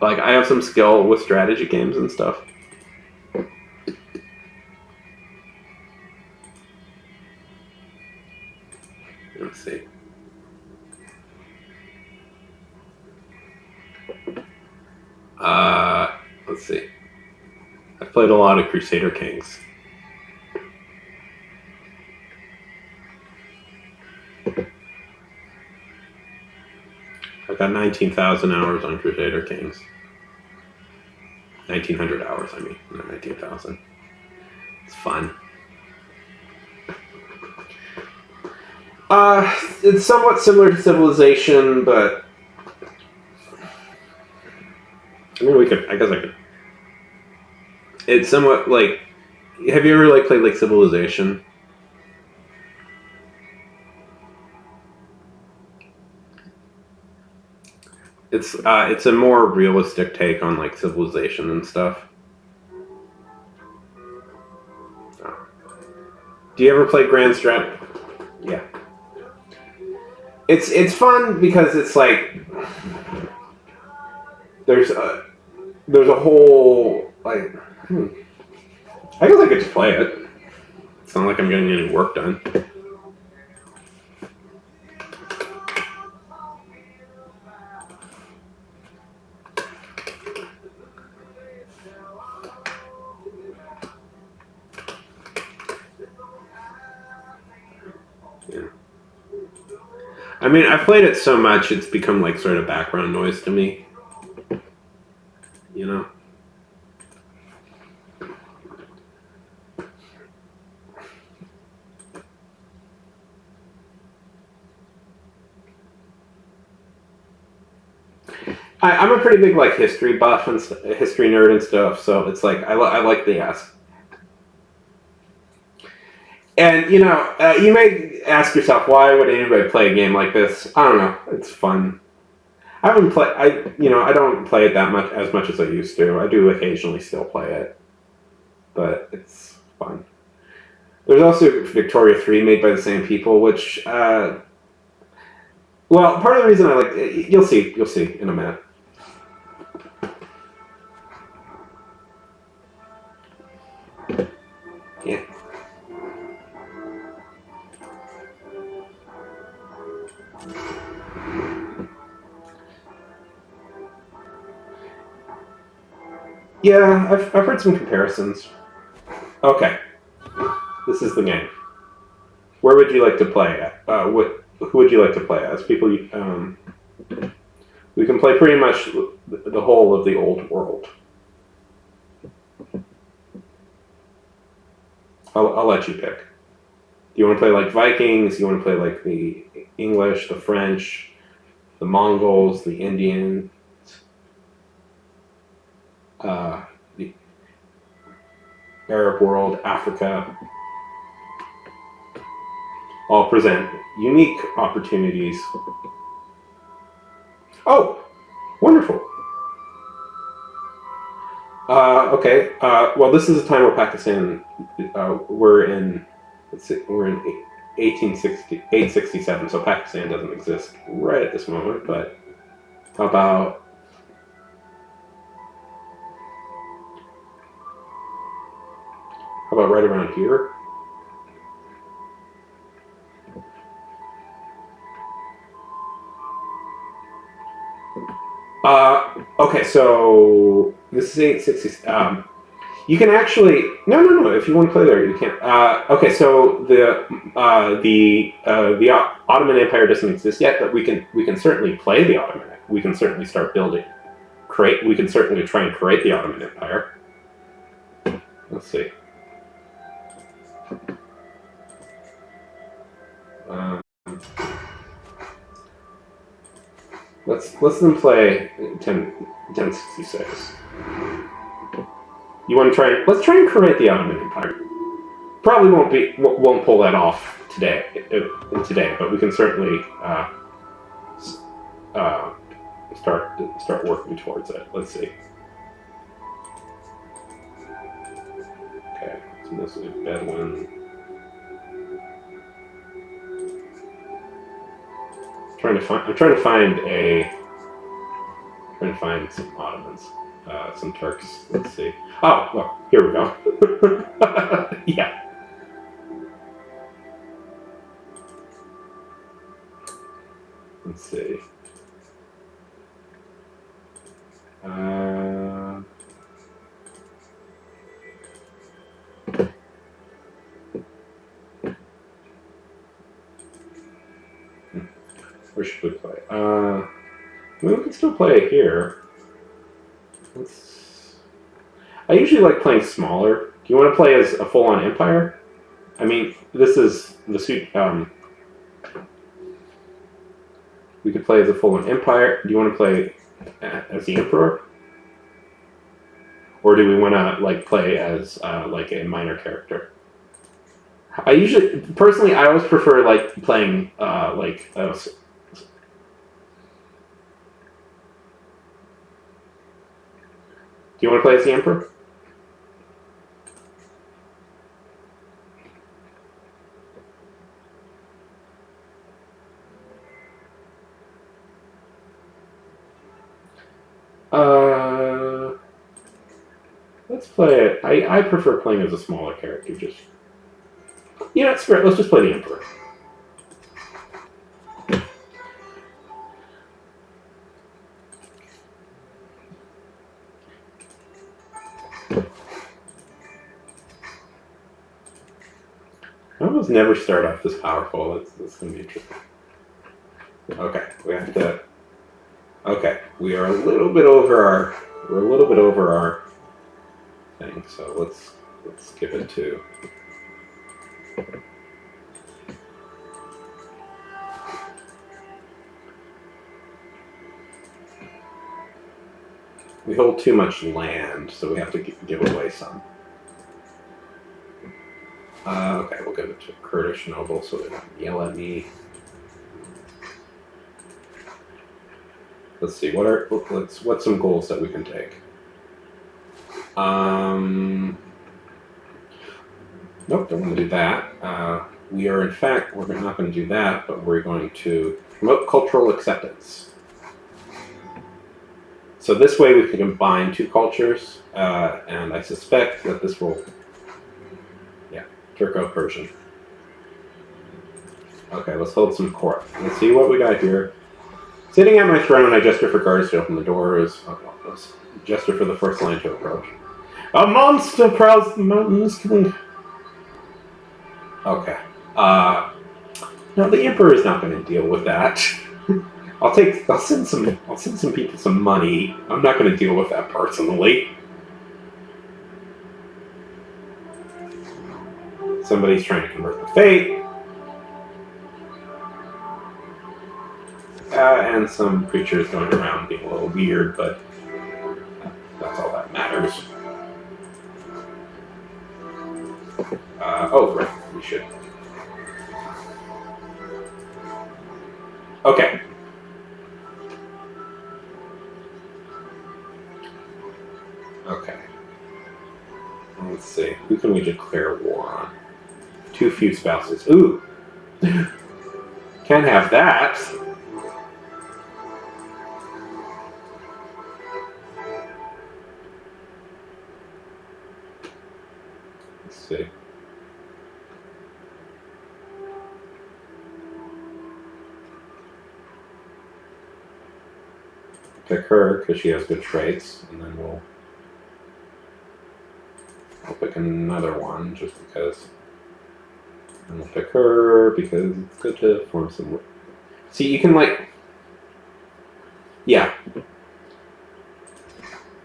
Like, I have some skill with strategy games and stuff. Let's see. Let's see. I've played a lot of Crusader Kings. I've got 19,000 hours on Crusader Kings. 1,900 hours, I mean, not 19,000. It's fun. It's somewhat similar to Civilization, but I mean, I guess I could. It's somewhat like, have you ever like played like Civilization? It's a more realistic take on like Civilization and stuff. Oh. Do you ever play Grand Strat? Yeah. It's fun because it's like there's a whole like I guess I could just play it. It's not like I'm getting any work done. I mean, I've played it so much, it's become like sort of background noise to me. You know? I'm a pretty big like history buff and history nerd and stuff, so it's like I like the ask. And, you know, you may ask yourself, why would anybody play a game like this? I don't know. It's fun. I don't play it that much as I used to. I do occasionally still play it. But it's fun. There's also Victoria 3 made by the same people, which, well, part of the reason I like it, you'll see in a minute. Yeah. Yeah, I've heard some comparisons. Okay, this is the game. Where would you like to play at? Who would you like to play as? People, we can play pretty much the whole of the old world. I'll let you pick. Do you want to play like Vikings? Do you want to play like the English, the French, the Mongols, the Indians, the Arab world, Africa? All present unique opportunities. Oh, wonderful. Okay. Well, this is a time where Pakistan. We're in 867, so Pakistan doesn't exist right at this moment. But how about right around here? Okay, so this is 860. You can actually no. If you want to play there, you can. Okay, so the Ottoman Empire doesn't exist yet, but we can certainly play the Ottoman. We can certainly start building, We can certainly try and create the Ottoman Empire. Let's see. Let's then play 1066. You want to try? Let's try and create the Ottoman Empire. Probably won't pull that off today, but we can certainly start working towards it. Let's see. Okay, so this is Bedouin. I'm trying to find some Ottomans, some Turks. Let's see. Oh, well, here we go. Yeah. Let's see. Where should we play? We can still play it here. I usually like playing smaller. Do you want to play as a full-on Empire? I mean, this is the suit. We could play as a full-on Empire. Do you want to play as the Emperor? Or do we want to play as like a minor character? I always prefer playing Do you want to play as the Emperor? Let's play it. I prefer playing as a smaller character. Screw it. Let's just play the Emperor. I almost never start off this powerful. That's going to be interesting. Okay, we have to. Okay, we are a little bit over our. We're a little bit over our thing, so let's give it to. We hold too much land, so we have to give away some. Okay, we'll give it to Kurdish noble so they don't yell at me. Let's see, what's some goals that we can take? Nope, don't want to do that. We're not going to do that, but we're going to promote cultural acceptance. So this way we can combine two cultures, and I suspect that this will, Turco-Persian. Okay, let's hold some court. Let's see what we got here. Sitting at my throne, I gesture for guards to open the doors. Gesture for the first line to approach. A monster prowls the mountains. Okay. No, the Emperor is not going to deal with that. I'll send some people some money. I'm not going to deal with that personally. somebody's trying to convert the fate. And some creatures going around being a little weird, but that's all that matters. Oh, right, we should. Okay. Okay. Let's see. Who can we declare war on? Too few spouses. Ooh! Can't have that. Let's see. Pick her because she has good traits, and then I'll pick another one just because. And we'll pick her because it's good to form some. See, you can like. Yeah.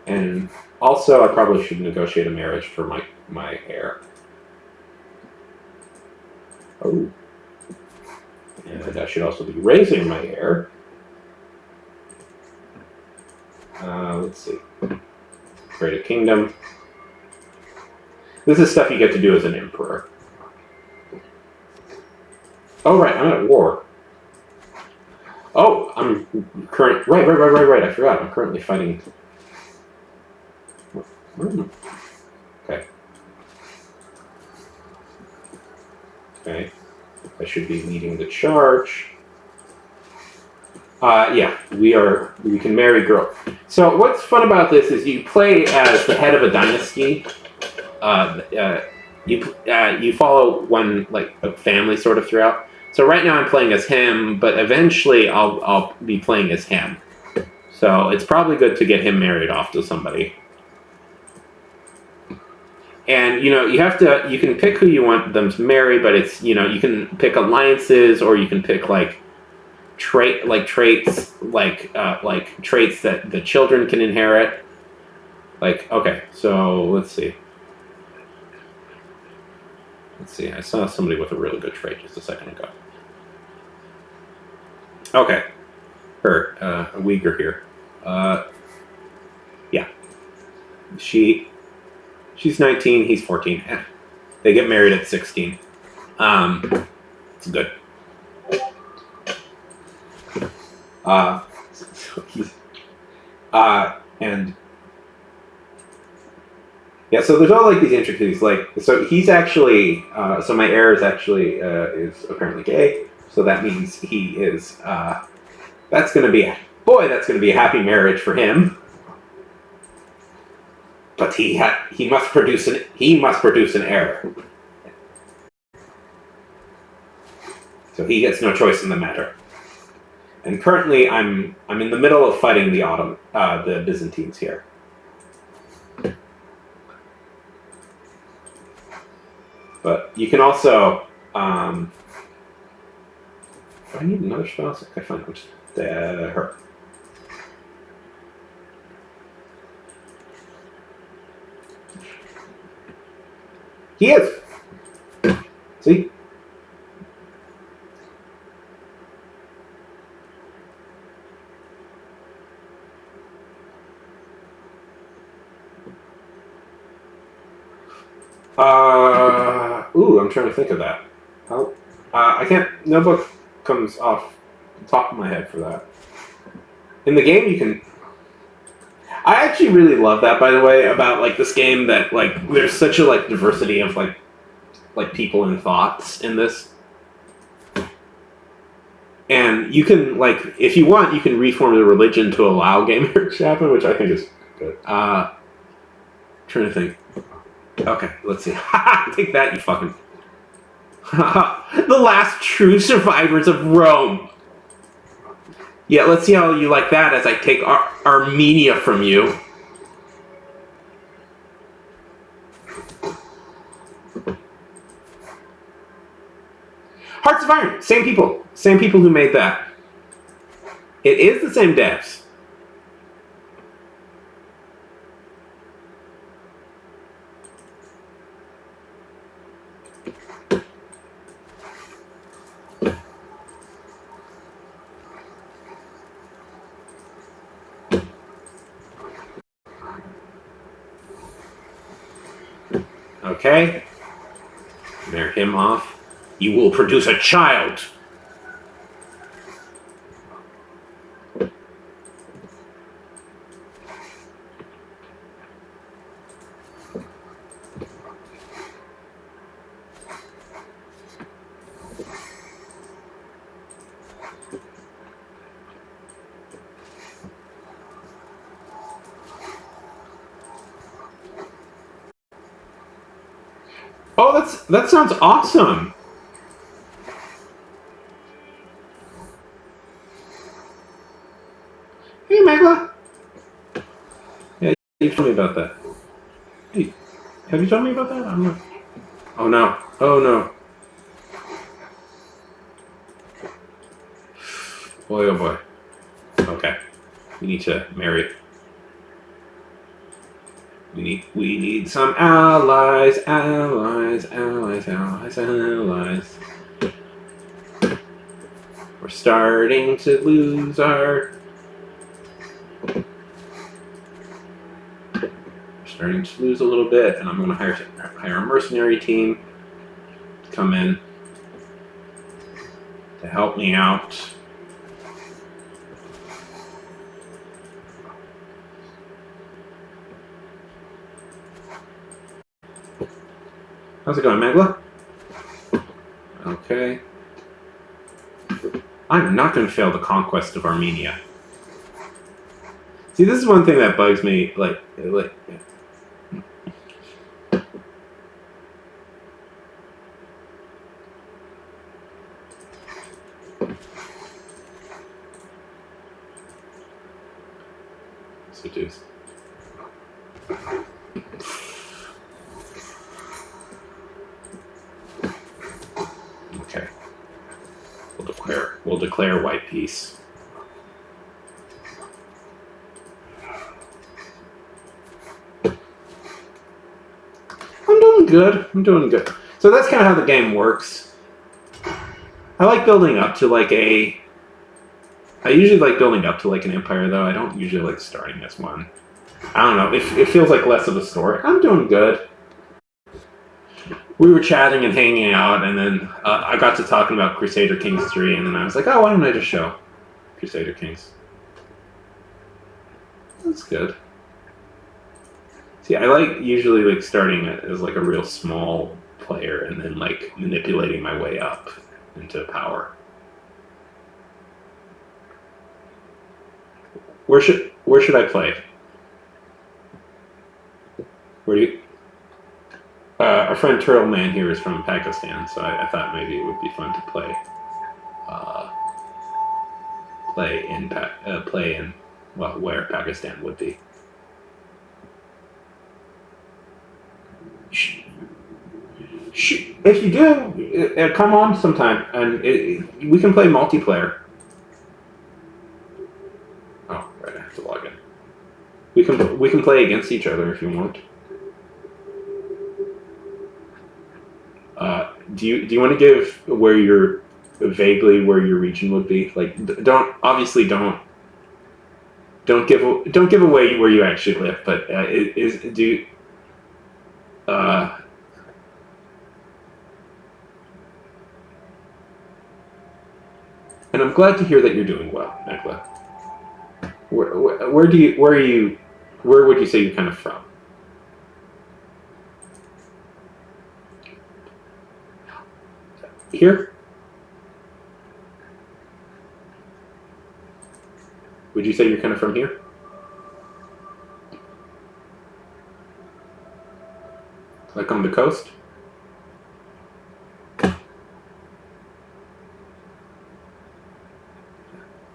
And also, I probably should negotiate a marriage for my heir. Oh. And I should also be raising my heir. Let's see. Create a kingdom. This is stuff you get to do as an emperor. Oh, right, I'm at war. Oh, I'm current. Right. I forgot. I'm currently fighting. Okay. Okay. I should be leading the charge. Yeah, we can marry girls. So what's fun about this is you play as the head of a dynasty. You follow one like a family sort of throughout. So right now I'm playing as him, but eventually I'll be playing as him. So it's probably good to get him married off to somebody. And you can pick who you want them to marry, but it's you can pick alliances or you can pick traits that the children can inherit. Okay, so let's see. I saw somebody with a really good trait just a second ago. Okay, her, a Uyghur here. Yeah, she's 19, he's 14. They get married at 16. It's good. And yeah, so there's all these intricacies. So he's actually, so my heir is actually is apparently gay. So that means he is. That's going to be a happy marriage for him. But he must produce an heir. So he gets no choice in the matter. And currently, I'm in the middle of fighting the Byzantines here. But you can also. Do I need another spouse? Okay, fine. Which her. He is. See. I'm trying to think of that. How? I can't. No book comes off the top of my head for that. In the game, you can. I actually really love that, by the way, about this game that there's such a diversity of people and thoughts in this, and you can if you want, you can reform the religion to allow gay marriage to happen, which I think is good. Trying to think. Okay, let's see. Take that, you fucking. The last true survivors of Rome. Yeah, let's see how you like that as I take Armenia from you. Hearts of Iron, same people who made that. It is the same devs. Okay? Marry him off. You will produce a child. Oh, that sounds awesome. Hey, Megla. Yeah, you told me about that. Hey, have you told me about that? I'm not. Oh no. Oh no. Boy, oh boy. Okay. We need to marry. We need some allies. We're starting to lose our. We're starting to lose a little bit, and I'm going to hire a mercenary team to come in to help me out. How's it going, Megla? Okay. I'm not going to fail the conquest of Armenia. See, this is one thing that bugs me. Like. Switches. Okay. We'll declare white peace. I'm doing good. So that's kind of how the game works. I like building up to like a... I usually like building up to like an empire, though. I don't usually like starting as one. I don't know. It feels like less of a story. I'm doing good. We were chatting and hanging out, and then I got to talking about Crusader Kings 3, and then I was like, oh, why don't I just show Crusader Kings? That's good. See, I like usually like starting as like a real small player and then like manipulating my way up into power. Where should I play? Where do you? Our friend Turtle Man here is from Pakistan, so I thought maybe it would be fun to play. Play in where Pakistan would be. If you do, come on sometime, and we can play multiplayer. Oh, right, I have to log in. We can play against each other if you want. Do you want to give where vaguely where your region would be? Like, don't give away where you actually live, but and I'm glad to hear that you're doing well, Megla. Where would you say you're kind of from? Here? Would you say you're kind of from here? Like on the coast?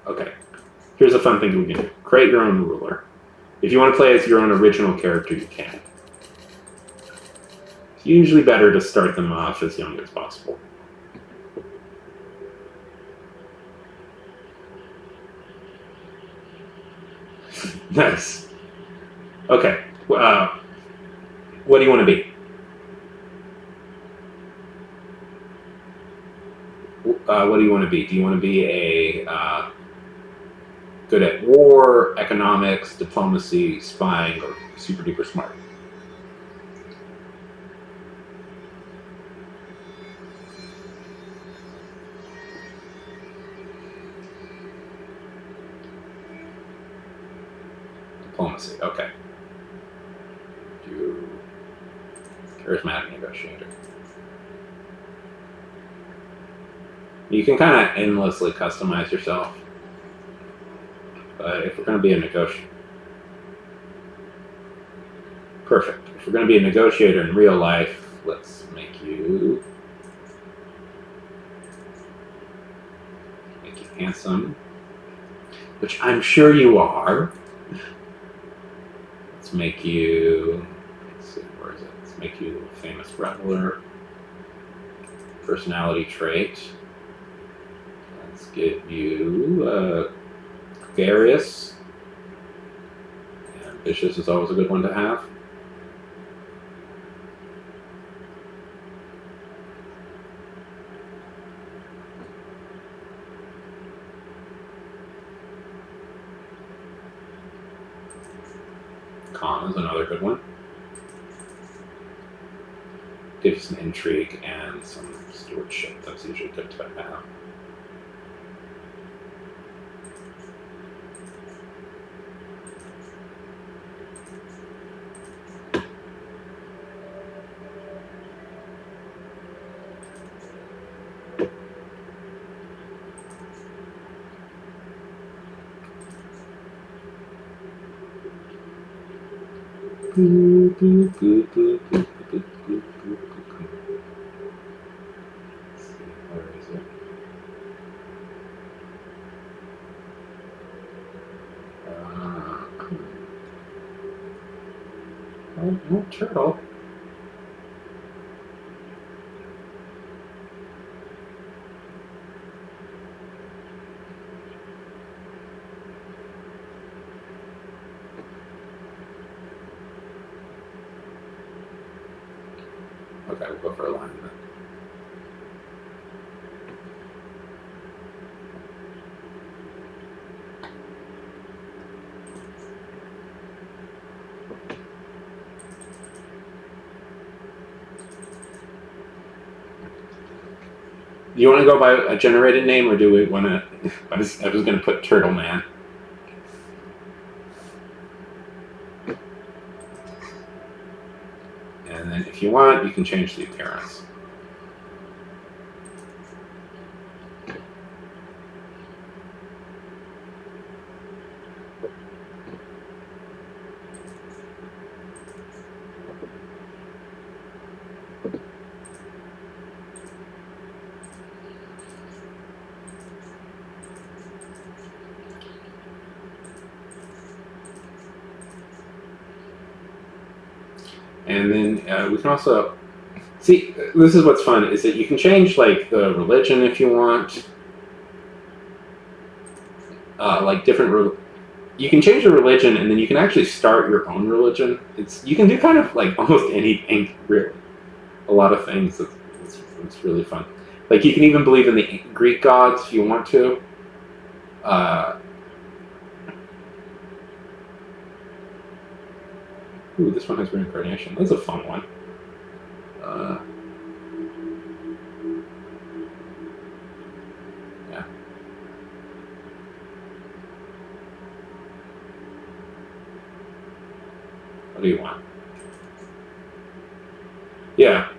Okay. Here's a fun thing we can do. Create your own ruler. If you want to play as your own original character, you can. It's usually better to start them off as young as possible. Nice. Okay. What do you want to be? What do you want to be? Do you want to be a good at war, economics, diplomacy, spying, or super duper smart? Diplomacy. Okay. Do charismatic negotiator. You can kind of endlessly customize yourself. But if we're going to be a negotiator... Perfect. If we're going to be a negotiator in real life, let's make you handsome. Which I'm sure you are. Let's make you... Let's see, where is it? Let's make you a famous reveler. Personality trait. Let's give you gregarious. Ambitious is always a good one to have. Calm is another good one. Gives some intrigue and some stewardship. That's usually good to have. Where is it? Oh, no turtle. Okay, we'll go for alignment. Do you want to go by a generated name, or do we want to... I was going to put Turtle Man. And then if you want, you can change the appearance. And then we can also... See, this is what's fun, is that you can change, like, the religion if you want. Like, different... You can change the religion, and then you can actually start your own religion. You can do kind of, like, almost anything, really. A lot of things. It's really fun. Like, you can even believe in the Greek gods if you want to. Ooh, this one has reincarnation. That's a fun one. Yeah. What do you want? Yeah.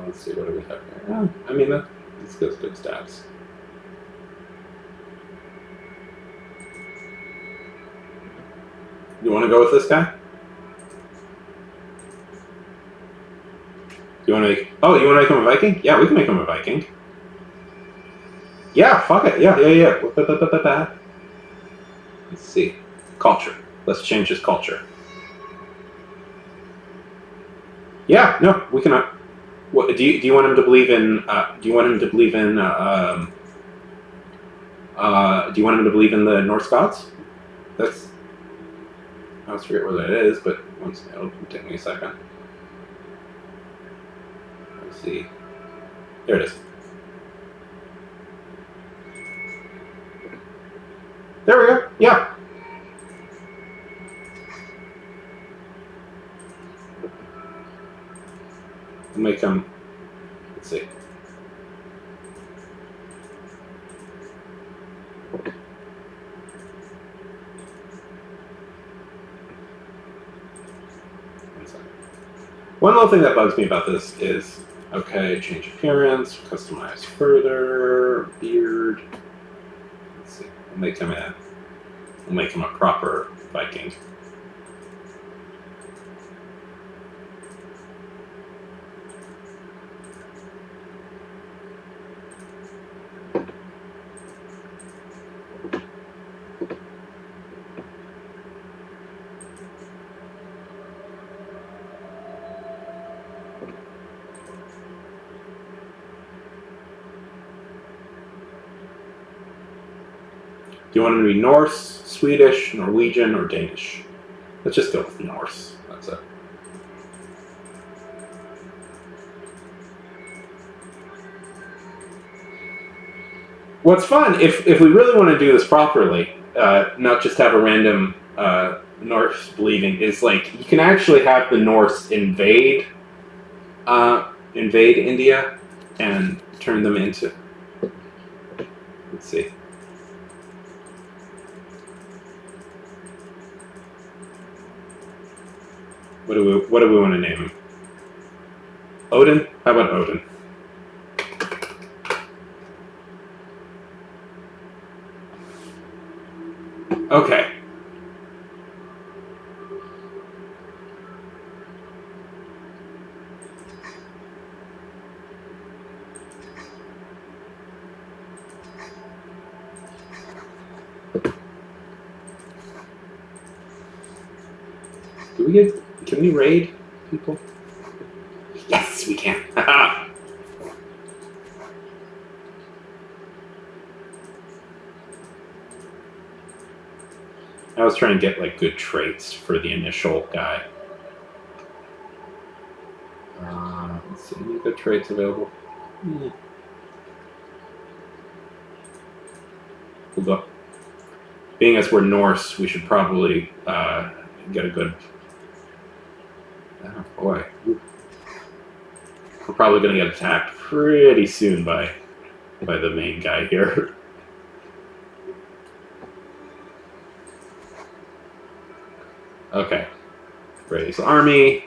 Let's see, what do we have here? Yeah, I mean, that's good stats. You want to go with this guy? You want to make... Oh, you want to make him a Viking? Yeah, we can make him a Viking. Yeah, fuck it. Yeah. Let's see. Culture. Let's change his culture. Yeah, no, we cannot. What do you want him to believe in? Do you want him to believe in? Do you want him to believe in the Norse gods? That's... I always forget where that is, but it'll take me a second. Let's see. There it is. There we go. Yeah. We'll make them. Let's see. One little thing that bugs me about this is, okay, change appearance, customize further, beard. Let's see, we'll make him a proper Viking. Do you want him to be Norse, Swedish, Norwegian, or Danish? Let's just go with Norse. That's it. What's fun, if we really want to do this properly, not just have a random Norse believing, is like you can actually have the Norse invade India and turn them into. Let's see. What do we want to name him? Odin? How about Odin? Okay. Can we raid people? Yes, we can. I was trying to get like good traits for the initial guy. Let's see, any good traits available? We'll go. Being as we're Norse, we should probably get a good. Oh boy, we're probably going to get attacked pretty soon by the main guy here. Okay, raise army.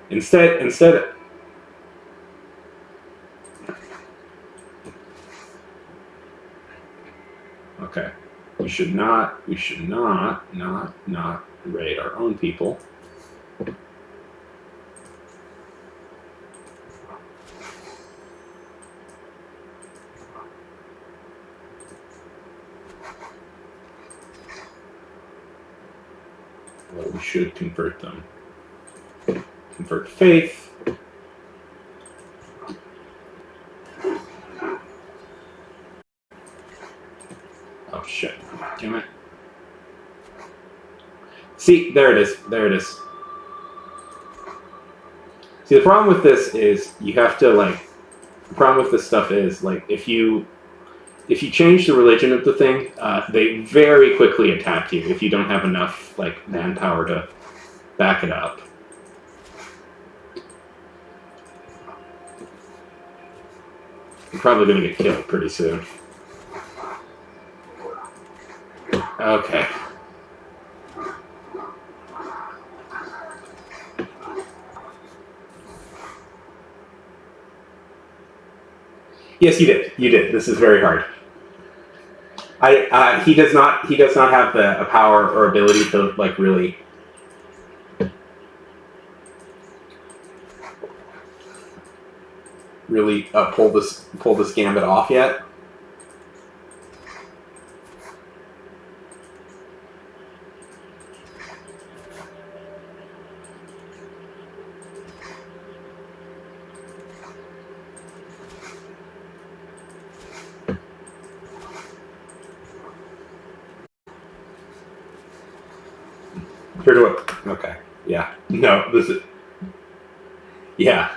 Instead. Okay, we should not raid our own people. Well, we should convert them. Convert faith. Oh shit. Damn it. See, there it is. There it is. See, the problem with this is you have to the problem with this stuff is if you change the religion of the thing, they very quickly attack you if you don't have enough manpower to back it up. You're probably going to get killed pretty soon. Okay. Yes, you did. You did. This is very hard. He does not have a power or ability to really pull this gambit off yet. Here to it. Okay. Yeah. No, this is. Yeah.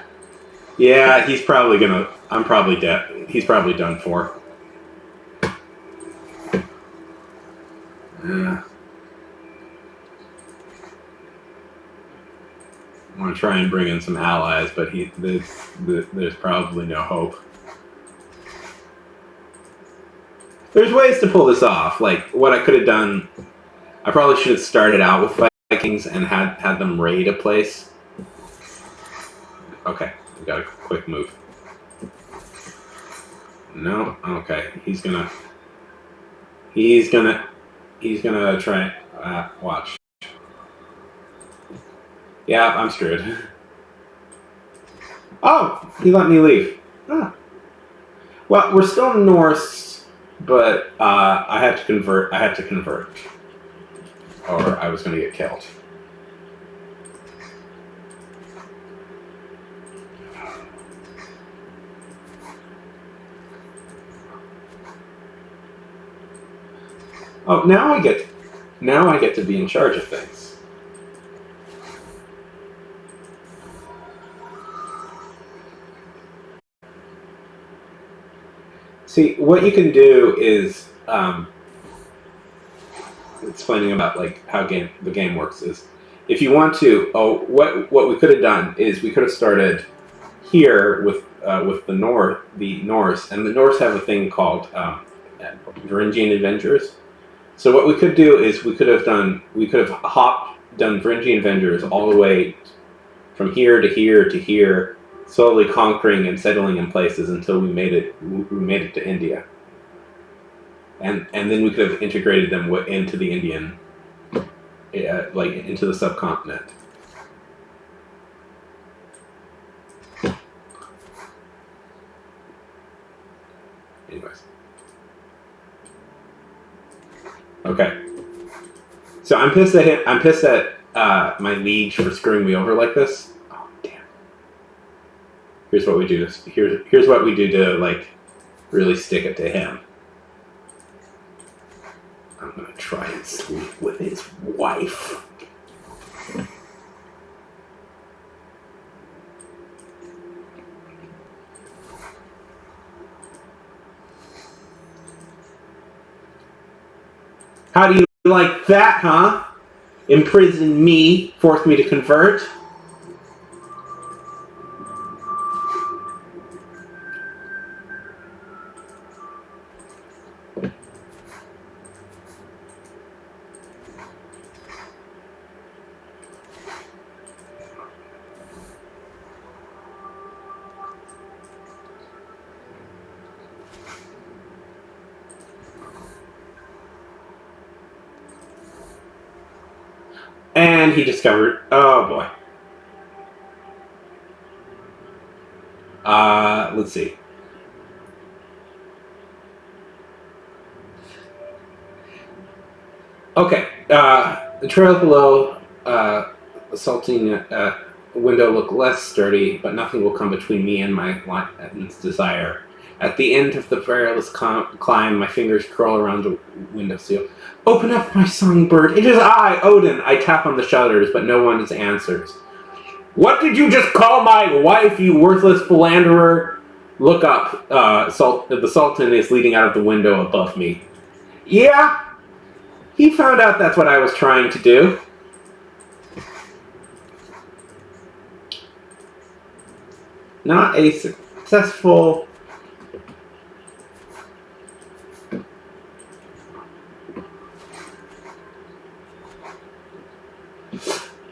Yeah, he's probably gonna. I'm probably dead. He's probably done for. I want to try and bring in some allies, but there's probably no hope. There's ways to pull this off. Like, what I could have done, I probably should have started out with Vikings and had them raid a place. Okay, we got a quick move. No, okay, he's gonna try. Watch. Yeah, I'm screwed. Oh, he let me leave. Ah. Well, we're still Norse, but I had to convert. Or I was going to get killed. Oh, now I get to be in charge of things. See, what you can do is explaining about like how the game works is if you want to. Oh, what we could have done is we could have started here with the Norse, and the Norse have a thing called Varangian Avengers. So what we could do is we could have done Varangian Avengers all the way from here to here to here, slowly conquering and settling in places until we made it to India. And then we could have integrated them into the Indian, like into the subcontinent. Anyways. Okay. So I'm pissed at him. I'm pissed at my liege for screwing me over like this. Oh damn. Here's what we do. Here's what we do to like really stick it to him. I'm gonna try and sleep with his wife. How do you like that, huh? Imprison me, force me to convert. And he discovered, oh boy. Let's see. Okay, the trails below, assaulting window look less sturdy, but nothing will come between me and my desire. At the end of the perilous climb, my fingers curl around the windowsill. Open up, my songbird. It is I, Odin. I tap on the shutters, but no one answers. What did you just call my wife, you worthless philanderer? Look up. The Sultan is leaning out of the window above me. Yeah, he found out that's what I was trying to do. Not a successful...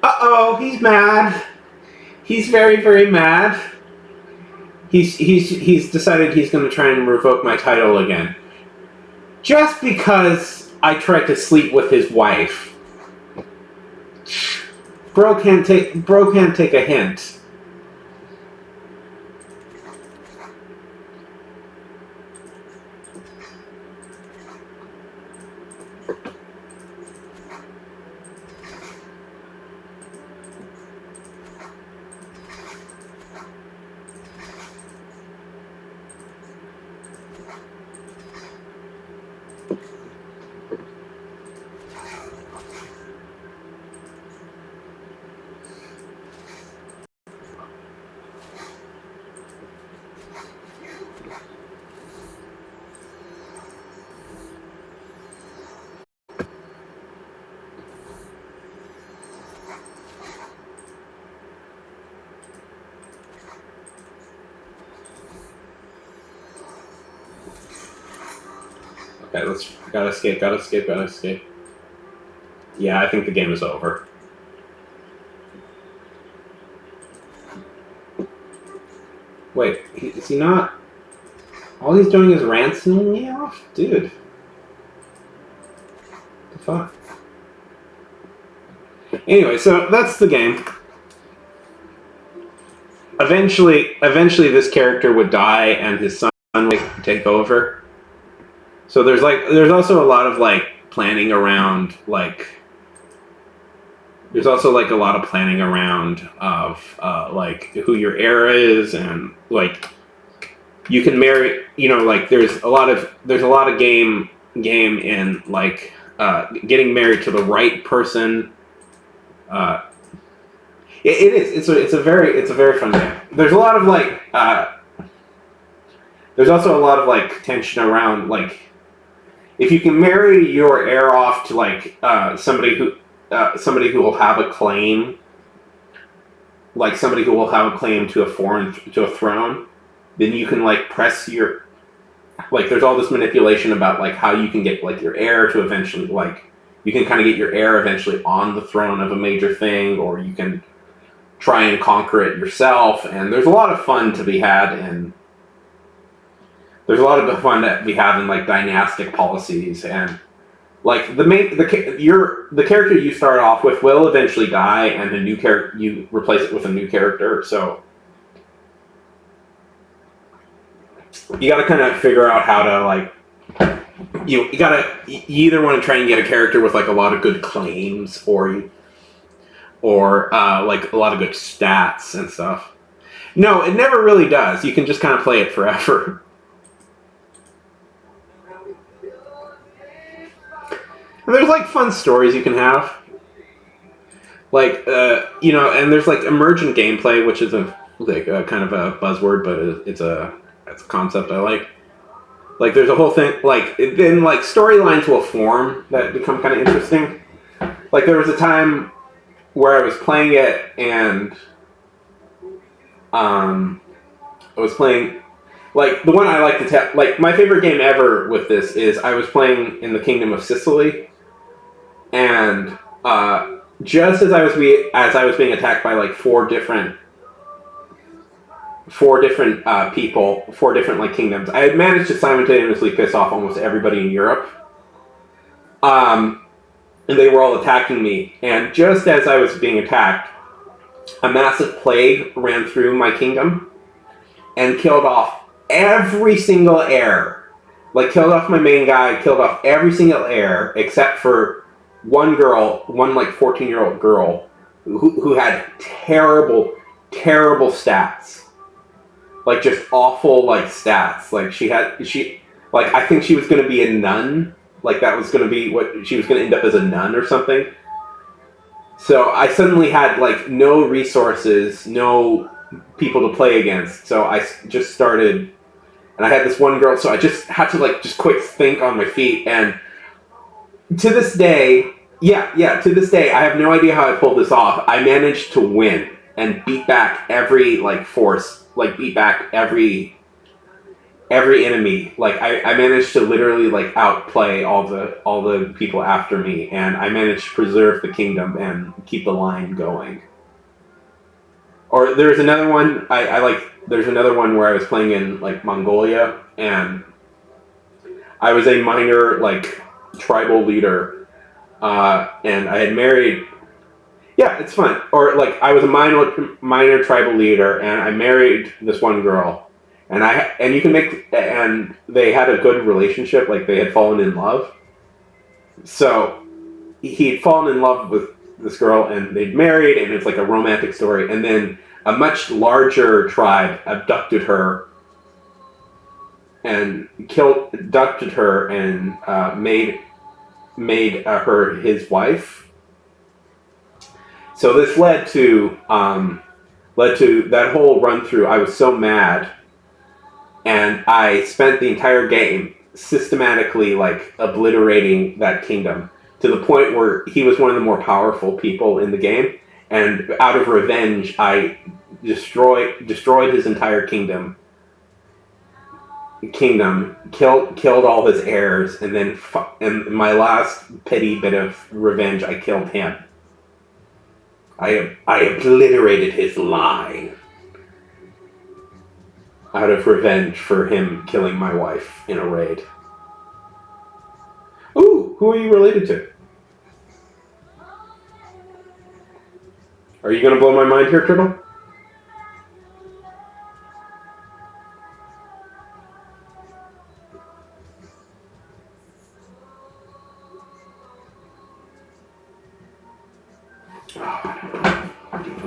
Uh-oh, he's mad. He's very, very mad. He's decided he's going to try and revoke my title again. Just because I tried to sleep with his wife. Bro can't take a hint. Okay, gotta escape. Yeah, I think the game is over. Wait, is he not? All he's doing is ransoming me off? Dude. What the fuck? Anyway, so that's the game. Eventually this character would die and his son would take over. So there's also a lot of like planning around like there's also like a lot of planning around of like who your heir is, and like you can marry, like there's a lot of game in like getting married to the right person. It is. It's a very fun game. There's a lot of like. There's also a lot of like tension around like, if you can marry your heir off to like somebody who will have a claim, like somebody who will have a claim to a throne, then you can like press your, like there's all this manipulation about like how you can get like your heir to eventually like, you can kind of get your heir eventually on the throne of a major thing, or you can try and conquer it yourself. And there's a lot of fun to be had in like dynastic policies, and like the character you start off with will eventually die, and the new character you replace it with a new character. So you got to kind of figure out how to like you either want to try and get a character with like a lot of good claims, or like a lot of good stats and stuff. No, it never really does. You can just kind of play it forever. And there's like fun stories you can have, like and there's like emergent gameplay, which is a kind of a buzzword, but it's a concept I like. Like there's a whole thing, like then like storylines will form that become kind of interesting. Like there was a time where I was playing it, and I was playing like the one I like to tell. Like my favorite game ever with this is I was playing in the Kingdom of Sicily. And just as I was being attacked by like four different people, four different like kingdoms, I had managed to simultaneously piss off almost everybody in Europe. And they were all attacking me. And just as I was being attacked, a massive plague ran through my kingdom and killed off every single heir. Like killed off my main guy, killed off every single heir except for one like 14-year-old girl who had terrible stats, like just awful like stats. Like I think she was going to be a nun, like that was going to be what she was going to end up as, a nun or something. So I suddenly had like no resources, no people to play against. So I just started, and I had this one girl, so I just had to like just quick think on my feet. And to this day, I have no idea how I pulled this off. I managed to win and beat back every like force, like beat back every enemy. Like I managed to literally like outplay all the people after me, and I managed to preserve the kingdom and keep the line going. Or there's another one there's another one where I was playing in like Mongolia, and I was a minor like tribal leader, and I had married. Yeah, it's fun. Or like I was a minor tribal leader, and I married this one girl, and you can make, and they had a good relationship, like they had fallen in love. So he'd fallen in love with this girl, and they'd married, and it's like a romantic story. And then a much larger tribe abducted her and abducted her and made her his wife. So this led to that whole run through. I was so mad, and I spent the entire game systematically like obliterating that kingdom to the point where he was one of the more powerful people in the game. And out of revenge, I destroyed his entire kingdom. kingdom, killed all his heirs, and then and my last petty bit of revenge, I killed him. I obliterated his line out of revenge for him killing my wife in a raid. Ooh, who are you related to? Are you gonna blow my mind here, Turtle?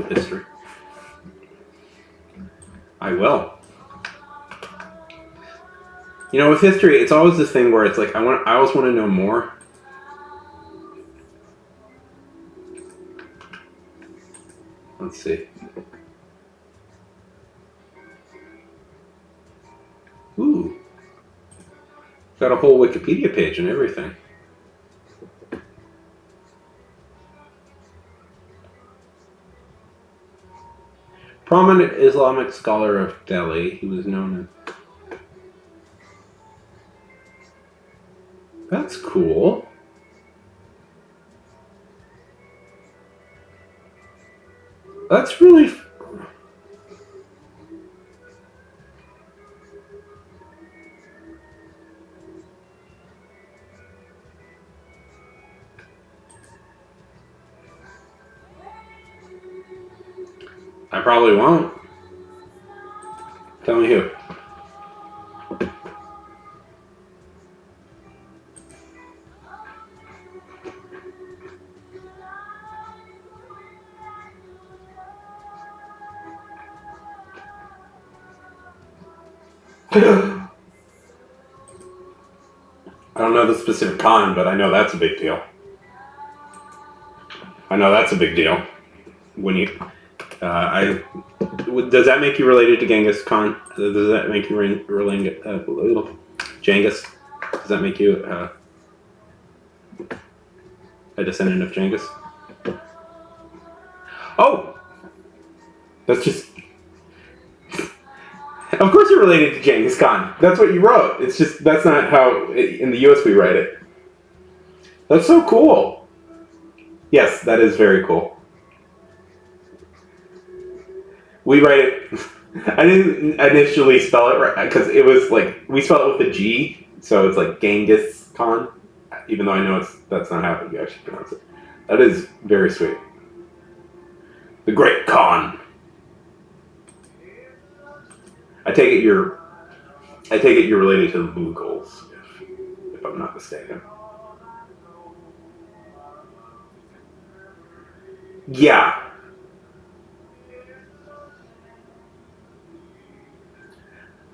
History. I will. You know, with history, it's always this thing where it's like I always want to know more. Let's see. Ooh. Got a whole Wikipedia page and everything. Prominent Islamic scholar of Delhi, he was known as... That's cool. That's really... I probably won't. Tell me who. I don't know the specific Khan, but I know that's a big deal. I know that's a big deal. When you... does that make you related to Genghis Khan? Does that make you related Genghis? Does that make you a descendant of Genghis? Oh, that's just. Of course, you're related to Genghis Khan. That's what you wrote. It's just that's not how in the U.S. we write it. That's so cool. Yes, that is very cool. We write it. I didn't initially spell it right because it was like we spell it with a G, so it's like Genghis Khan. Even though I know that's not how you actually pronounce it. That is very sweet. The Great Khan. I take it you're related to the Mughals, if I'm not mistaken. Yeah.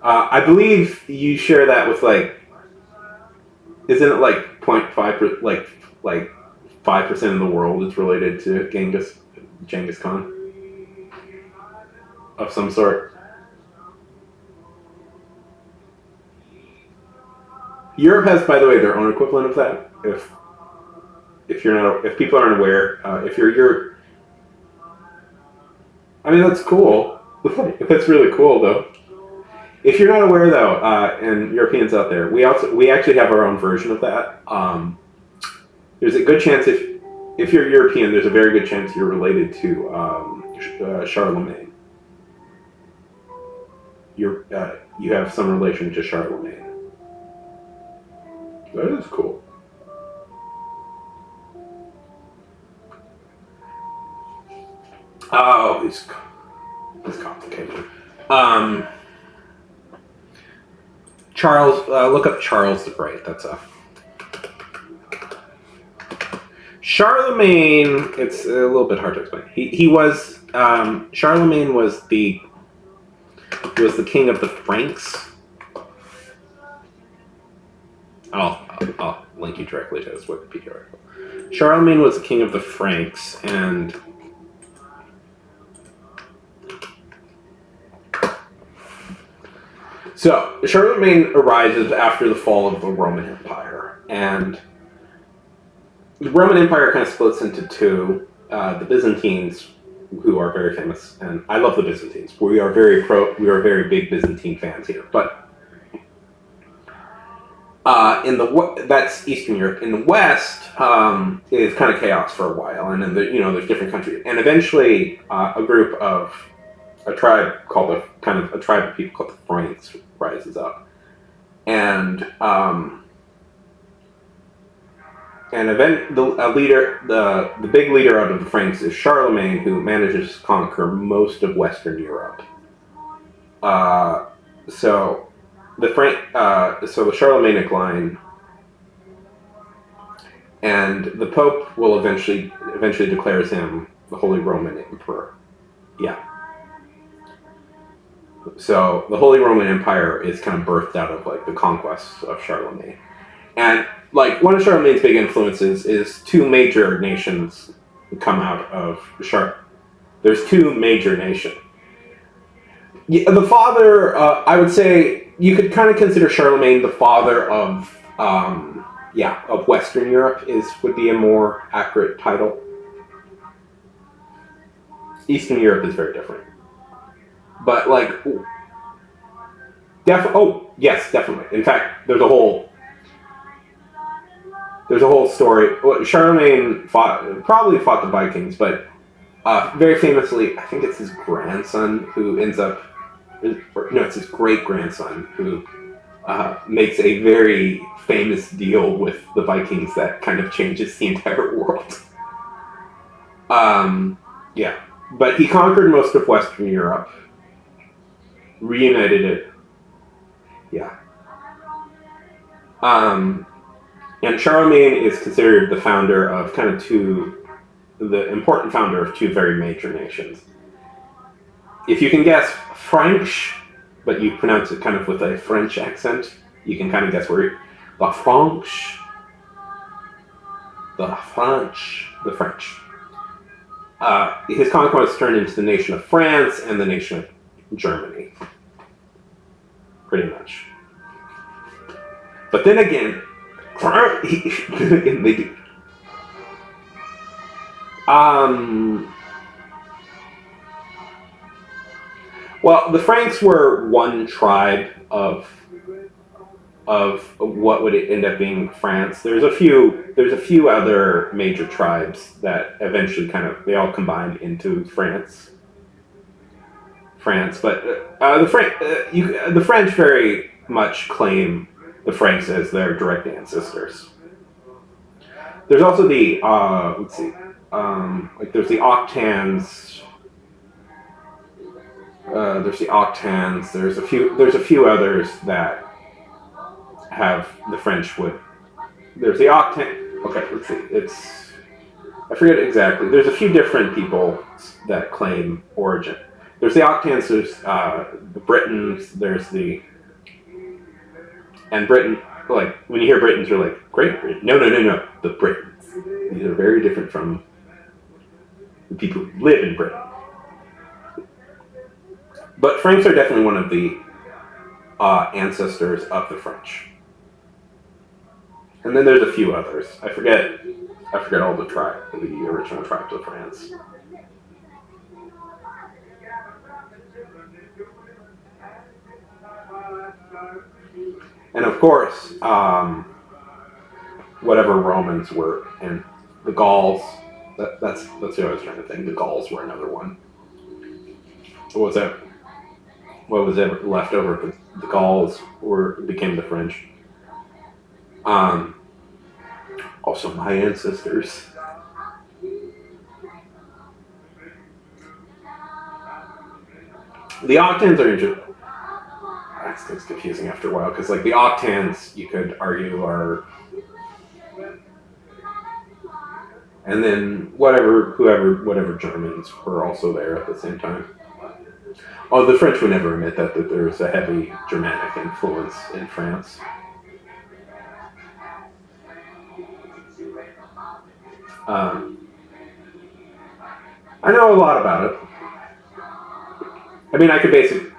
I believe you share that with like, isn't it like 0.5 like 5% of the world is related to Genghis Khan of some sort. Europe has, by the way, their own equivalent of that. If people aren't aware, if you're Europe, I mean that's cool. That's really cool though. If you're not aware, though, and Europeans out there, we actually have our own version of that. There's a good chance if you're European, there's a very good chance you're related to Charlemagne. You have some relation to Charlemagne. That is cool. Oh, it's complicated. Charles, look up Charles the Great. That's Charlemagne. It's a little bit hard to explain. He was Charlemagne was the king of the Franks. I'll link you directly to his Wikipedia article. Charlemagne was the king of the Franks, and so Charlemagne arises after the fall of the Roman Empire, and the Roman Empire kind of splits into two. The Byzantines, who are very famous, and I love the Byzantines. We are very big Byzantine fans here. But That's Eastern Europe. In the West, is kind of chaos for a while, and then there's different countries, and eventually a tribe called a tribe of people called the Franks rises up, and the big leader out of the Franks is Charlemagne, who manages to conquer most of Western Europe. So the Charlemagne line, and the Pope will eventually declares him the Holy Roman Emperor. Yeah. So the Holy Roman Empire is kind of birthed out of like the conquests of Charlemagne, and like one of Charlemagne's big influences is two major nations come out of There's two major nations. Yeah, the father, I would say, you could kind of consider Charlemagne the father of Western Europe would be a more accurate title. Eastern Europe is very different, but like, yes, definitely. In fact, there's a whole story. Well, Charlemagne probably fought the Vikings, but very famously, I think it's his grandson who ends up. No, it's his great-grandson who makes a very famous deal with the Vikings that kind of changes the entire world. But he conquered most of Western Europe, reunited it. Yeah. And Charlemagne is considered the important founder of two very major nations. If you can guess French, but you pronounce it kind of with a French accent, you can kind of guess where the French. His conquest turned into the nation of France and the nation of Germany, pretty much. But then again, they do. Well, the Franks were one tribe of what would end up being France. There's a few other major tribes that eventually they all combined into France. But the French very much claim the Franks as their direct ancestors. There's also the there's the Octans. There's a few others that have the French would. There's the Octan. Okay, let's see. I forget exactly. There's a few different people that claim origin. There's the Octans. There's the Britons. And Britain. Like when you hear Britons, you're like Great Britain. No. The Britons. These are very different from the people who live in Britain. But Franks are definitely one of the ancestors of the French. And then there's a few others. I forget all the original tribes of France. And of course, whatever Romans were, and the Gauls. That's what I was trying to think. The Gauls were another one. What was that? What was ever left over? The Gauls became the French. Also, my ancestors. The Octans are interesting. It's confusing after a while because, like, the Octans, you could argue are, and then whatever Germans were also there at the same time. Oh, the French would never admit that there's a heavy Germanic influence in France. I know a lot about it. I mean, I could basically.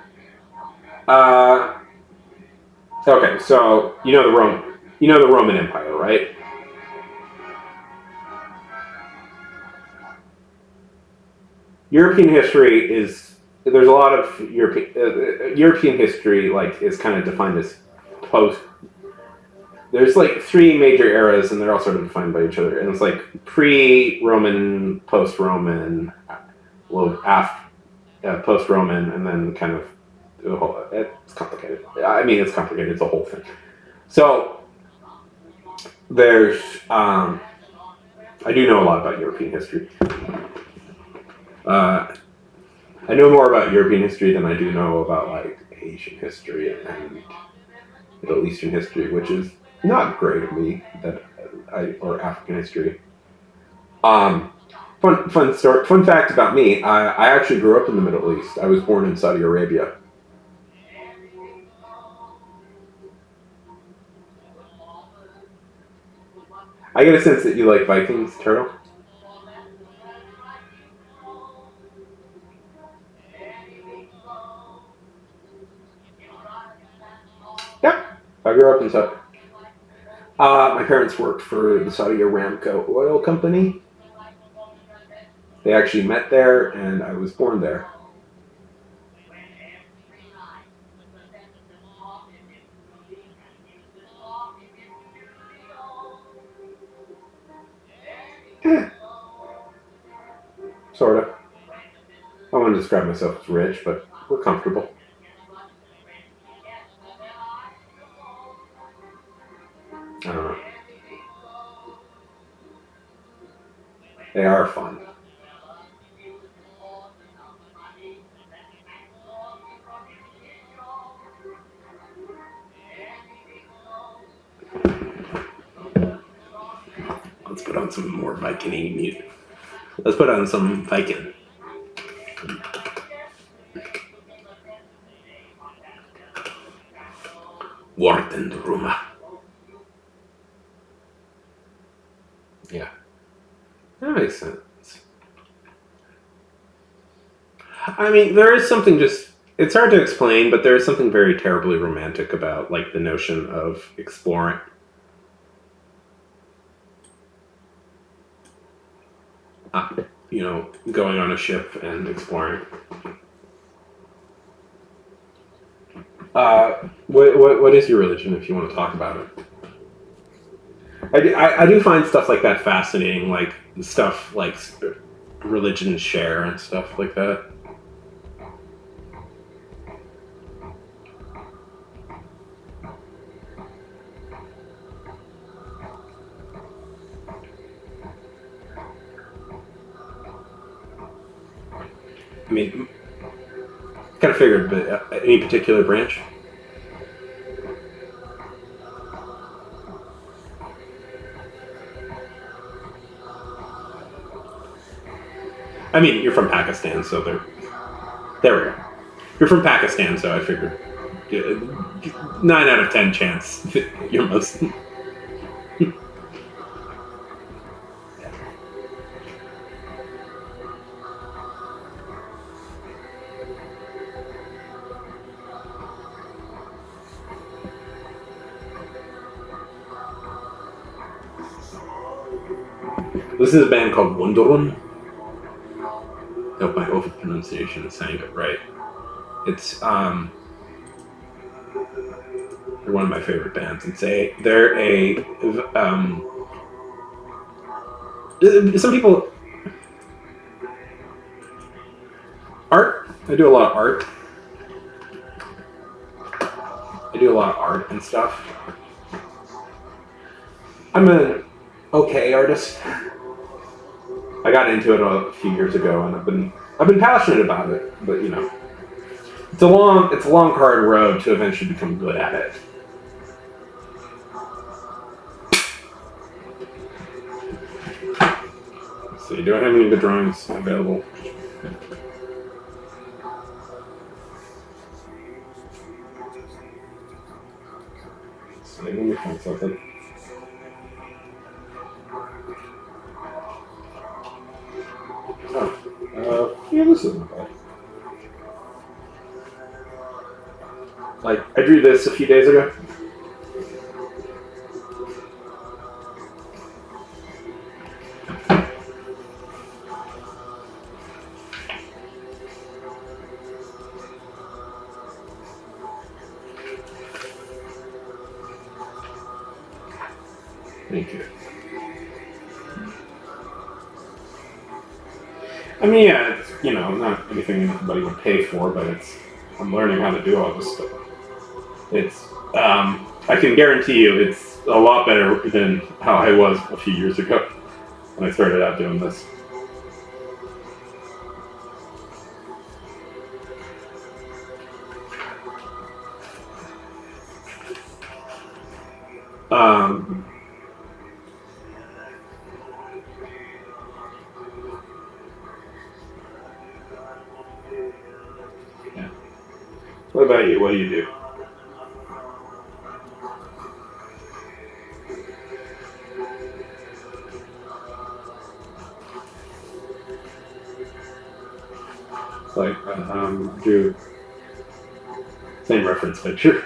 Okay, so you know the Roman Empire, right? European history is. There's a lot of European history, like, is kind of defined as there's like three major eras, and they're all sort of defined by each other. And it's like pre-Roman, post-Roman, well, post-Roman, and then kind of the whole. It's complicated. I mean, it's complicated. It's a whole thing. So there's. I do know a lot about European history. I know more about European history than I do know about like Asian history and Middle Eastern history, which is not great of me. Or African history. Fun story. Fun fact about me: I actually grew up in the Middle East. I was born in Saudi Arabia. I get a sense that you like Vikings, Turtle. Yep, I grew up in Saudi. My parents worked for the Saudi Aramco oil company. They actually met there, and I was born there. Sort of. I wouldn't describe myself as rich, but we're comfortable. I don't know. They are fun. Let's put on some more Viking music. Let's put on some Viking. Wartenruma. Yeah. That makes sense. I mean, there is something just... It's hard to explain, but there is something very terribly romantic about, like, the notion of exploring. You know, going on a ship and exploring. What is your religion, if you want to talk about it? I do find stuff like that fascinating, like stuff like religions share and stuff like that. I mean, kind of figured, but any particular branch? I mean, you're from Pakistan, so there we go. You're from Pakistan, so I figured 9 out of 10 chance you're Muslim. This is a band called Wunderun. I hope my pronunciation is saying it right. It's they're one of my favorite bands. They're a some people art. I do a lot of art. I do a lot of art and stuff. I'm an okay artist. I got into it a few years ago, and I've been passionate about it. But you know, it's a long hard road to eventually become good at it. Let's see, do I have any good drawings available? So let me find something. Yeah, this isn't bad. Like, I drew this a few days ago. Thank you. I mean, yeah, it's, you know, not anything anybody would pay for, but I'm learning how to do all this stuff. It's, I can guarantee you it's a lot better than how I was a few years ago when I started out doing this. Yeah. What about you? What do you do? Like, do same reference picture.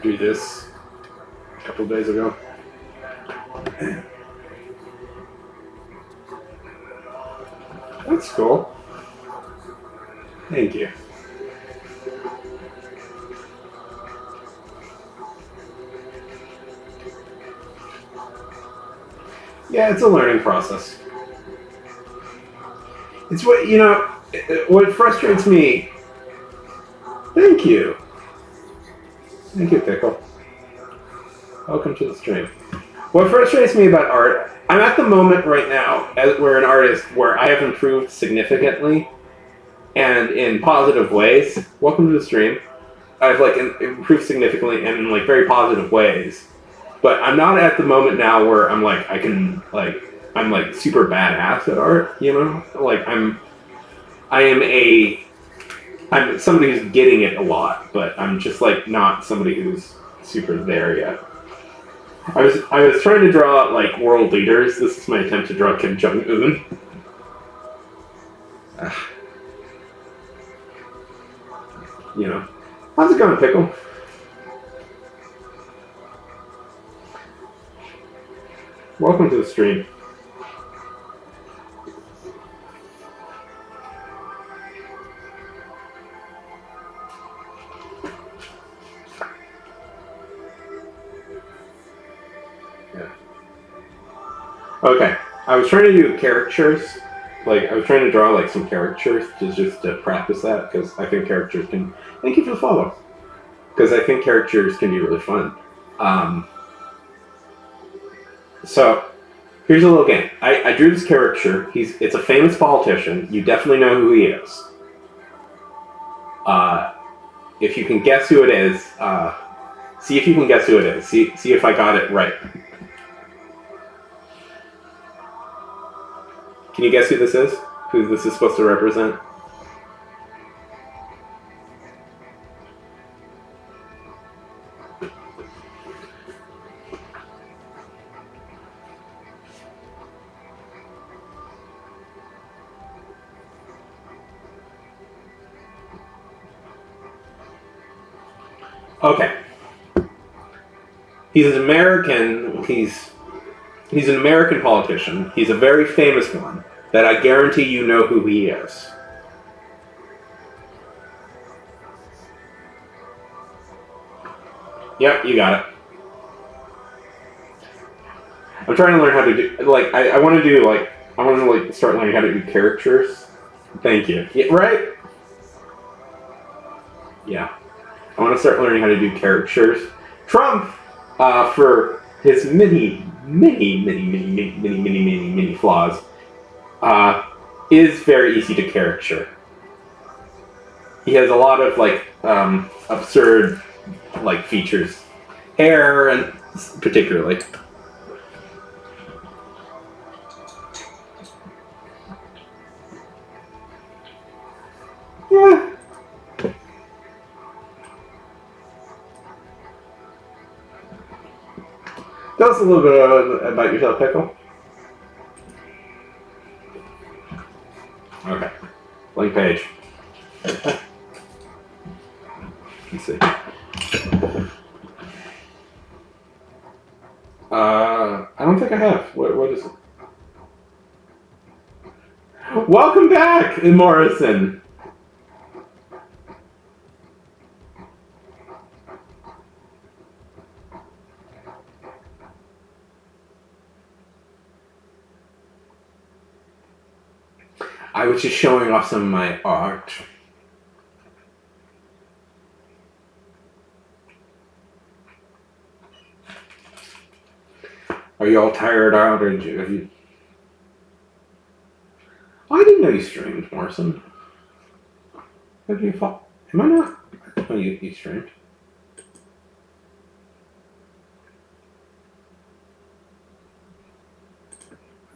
Do this a couple days ago. That's cool. Thank you. Yeah, it's a learning process. It's what, you know, what frustrates me. Thank you. Thank you, Pickle. Welcome to the stream. What frustrates me about art, I'm at the moment right now, as we're an artist, where I have improved significantly and in positive ways. Welcome to the stream. I've like improved significantly and in like very positive ways. But I'm not at the moment now where I'm like, I'm like super badass at art, you know? Like I'm somebody who's getting it a lot, but I'm just like not somebody who's super there yet. I was trying to draw like world leaders. This is my attempt to draw Kim Jong-un. You know. How's it going, Pickle? Welcome to the stream. Yeah. Okay. I was trying to do caricatures. Like, I was trying to draw like some caricatures just to practice that, because I think caricatures can... Thank you for the follow. Because I think caricatures can be really fun. So, here's a little game. I drew this caricature. It's a famous politician. You definitely know who he is. If you can guess who it is, see if you can guess who it is. See if I got it right. Can you guess who this is? Who this is supposed to represent? Okay. He's an American. He's an American politician. He's a very famous one that I guarantee you know who he is. Yep, you got it. I'm trying to learn how to do, like, I want to start learning how to do caricatures. Thank you. Yeah, right? Yeah. I want to start learning how to do caricatures. Trump, for his many flaws, is very easy to caricature. He has a lot of, like, absurd, like, features. Hair, and particularly. Yeah. Tell us a little bit about yourself, Pickle. Okay. Blank page. Let's see. I don't think I have. What is it? Welcome back, Morrison. I was just showing off some of my art. Are you all tired out, or have you? Oh, I didn't know you streamed, Morrison. How did you fall? Am I not? Oh, you streamed.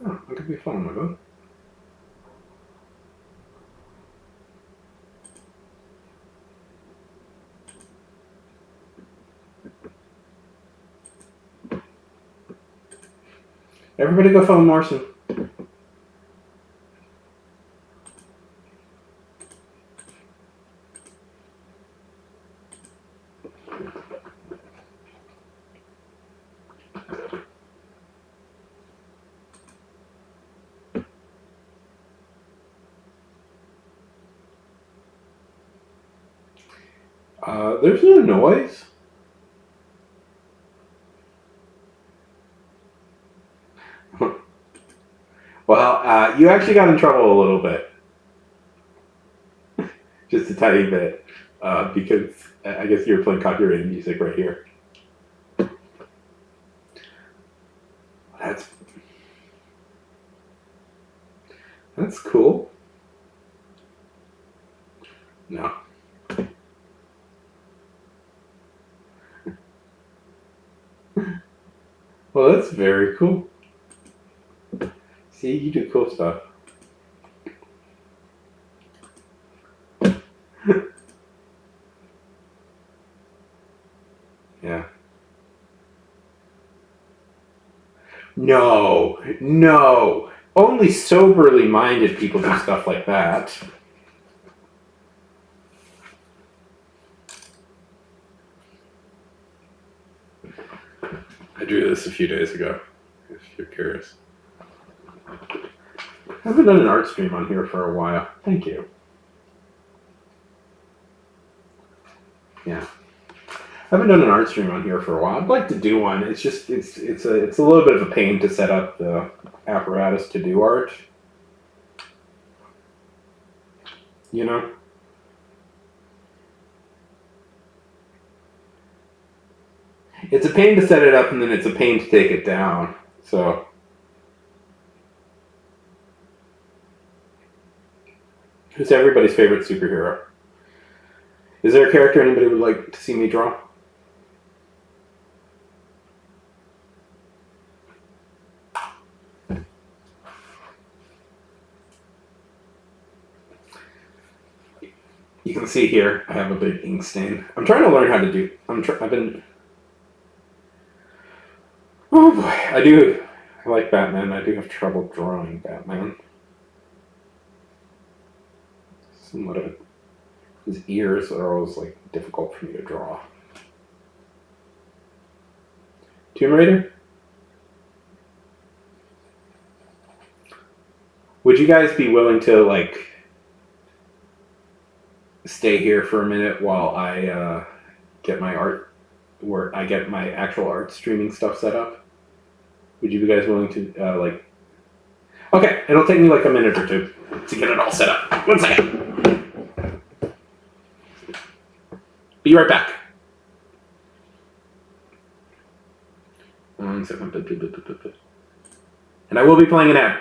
Oh, I could be following my boat. Everybody go follow Morrison. There's no noise. Well, you actually got in trouble a little bit. Just a tiny bit. Because I guess you were playing copyrighted music right here. That's cool. No. Well, that's very cool. See, you do cool stuff. Yeah. No. Only soberly minded people do stuff like that. I drew this a few days ago, if you're curious. I haven't done an art stream on here for a while. Thank you. Yeah. I haven't done an art stream on here for a while. I'd like to do one. It's just it's a little bit of a pain to set up the apparatus to do art. You know? It's a pain to set it up and then it's a pain to take it down. So who's everybody's favorite superhero? Is there a character anybody would like to see me draw? You can see here, I have a big ink stain. I'm trying to learn how to do. I've been. Oh boy, I like Batman. I do have trouble drawing Batman. Somewhat of it. His ears are always like difficult for me to draw. Tomb Raider? Would you guys be willing to like stay here for a minute while I get my art, where I get my actual art streaming stuff set up? Would you be guys willing to like? Okay, it'll take me like a minute or two to get it all set up. 1 second. Be right back. 1 second. And I will be playing an ad.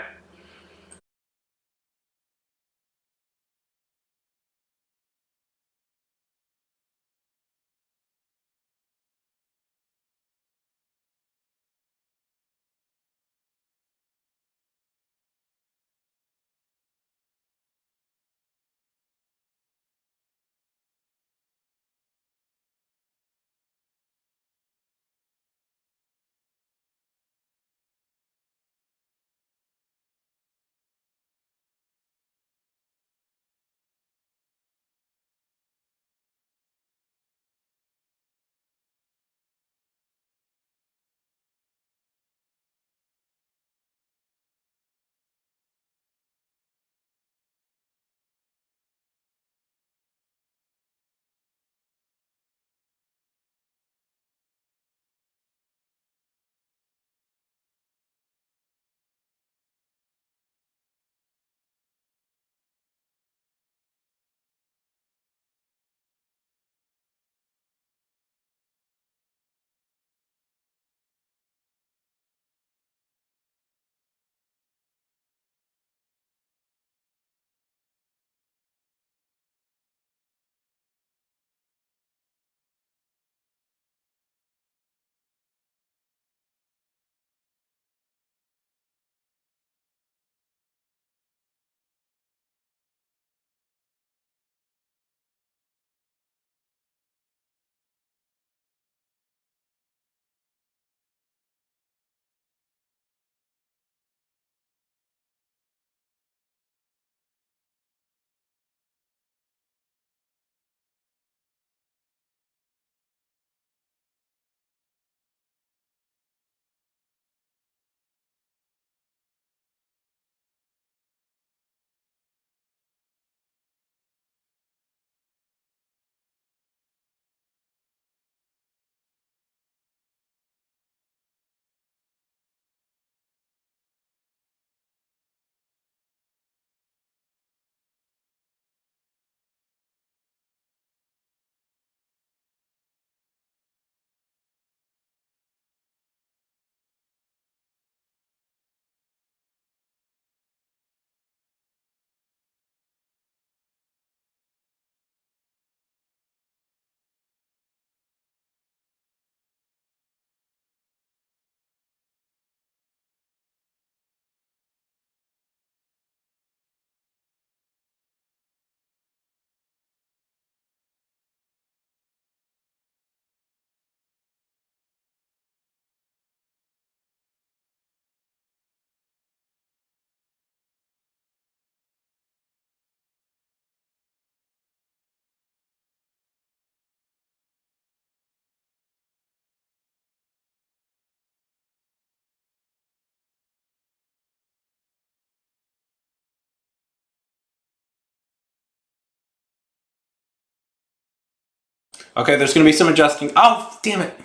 Okay, there's going to be some adjusting. Oh, damn it.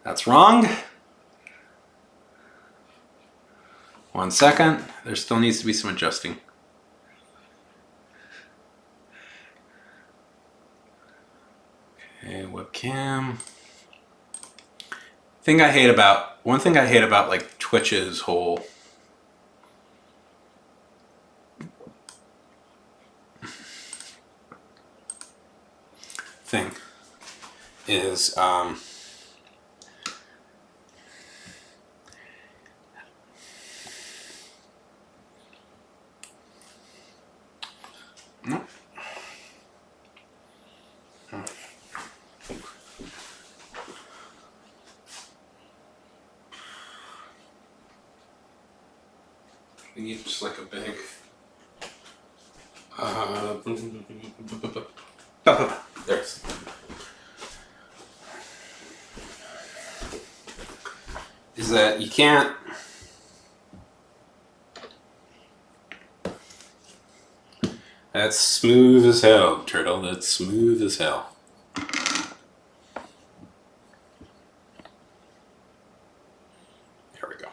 That's wrong. 1 second. There still needs to be some adjusting. Okay, webcam. One thing I hate about like Twitch's whole thing is no. We need just like a big there's is that you can't that's smooth as hell, Turtle. That's smooth as hell. There we go.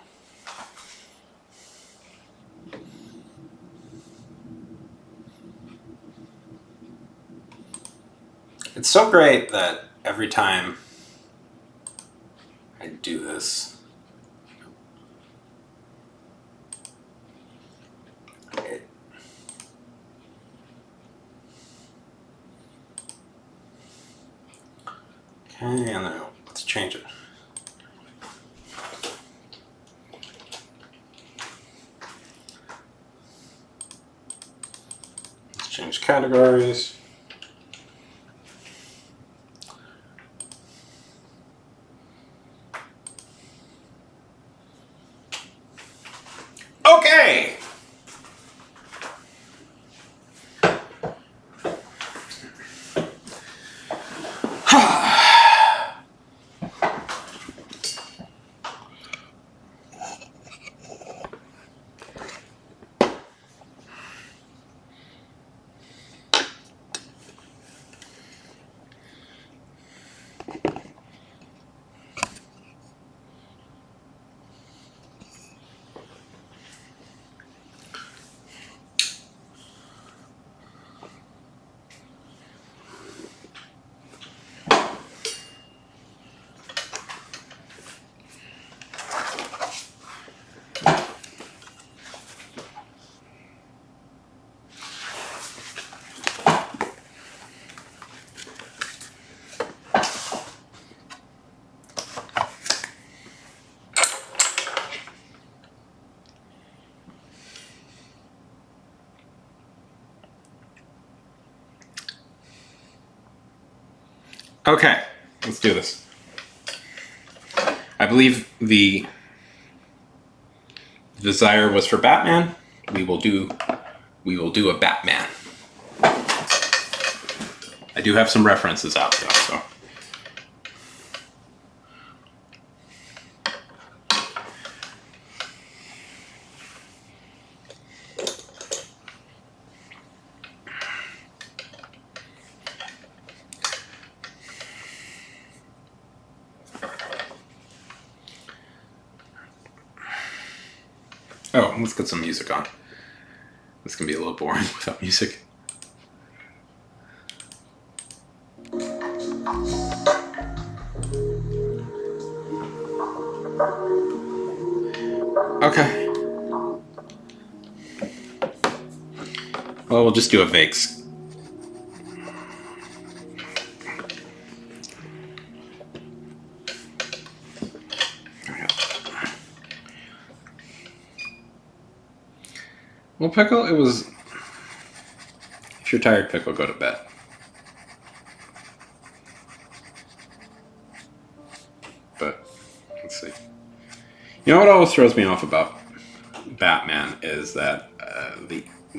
It's so great that every time I do this, okay, and then let's change it. Let's change categories. Okay. Okay, let's do this. I believe the desire was for Batman. We will do a Batman. I do have some references out though, so. Oh, let's get some music on. This can be a little boring without music. Okay. Well, we'll just do a vague. Well, Pickle, it was... If you're tired, Pickle, go to bed. But, let's see. You know what always throws me off about Batman is that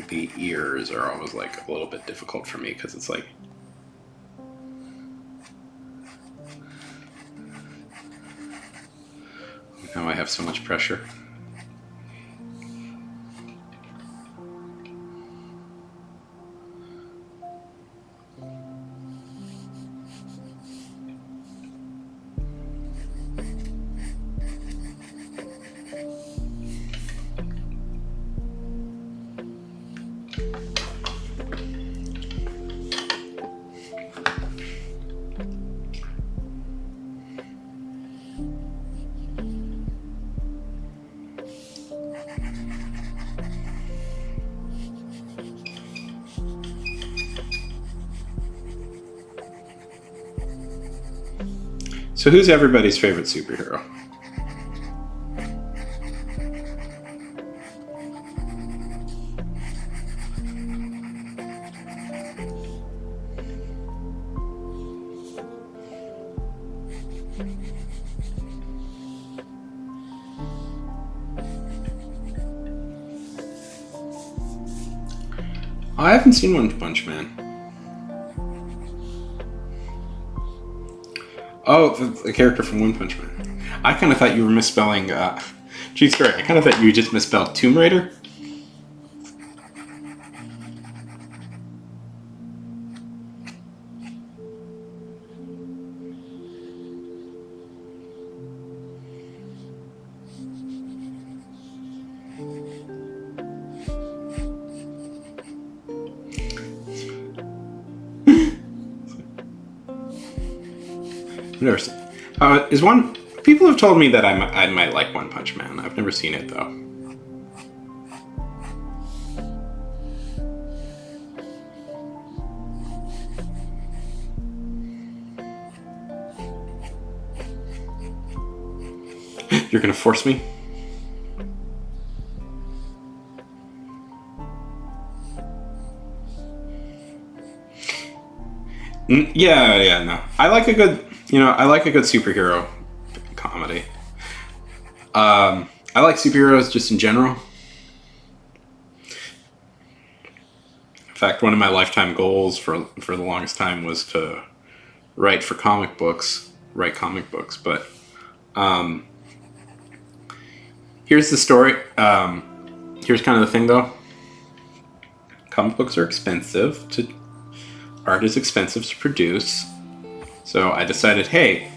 the ears are always like a little bit difficult for me because it's like now I have so much pressure. So who's everybody's favorite superhero? I haven't seen One Punch Man. Oh, the character from One Punch Man. I kind of thought you were misspelling. True story. I kind of thought you just misspelled Tomb Raider. I've never seen. Is one? People have told me that I might like One Punch Man. I've never seen it though. You're gonna force me? Yeah, no. I like a good superhero comedy. I like superheroes just in general. In fact, one of my lifetime goals for the longest time was to write comic books. But here's the story. Here's kind of the thing, though. Comic books are expensive art is expensive to produce. So I decided, hey,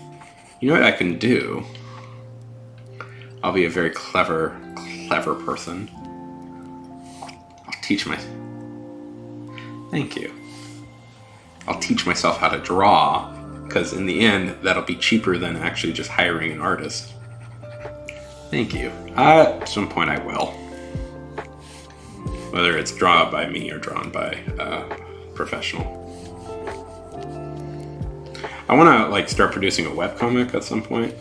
you know what I can do? I'll be a very clever person. Thank you. I'll teach myself how to draw, because in the end, that'll be cheaper than actually just hiring an artist. Thank you. At some point I will. Whether it's drawn by me or drawn by a professional. I want to start producing a webcomic at some point.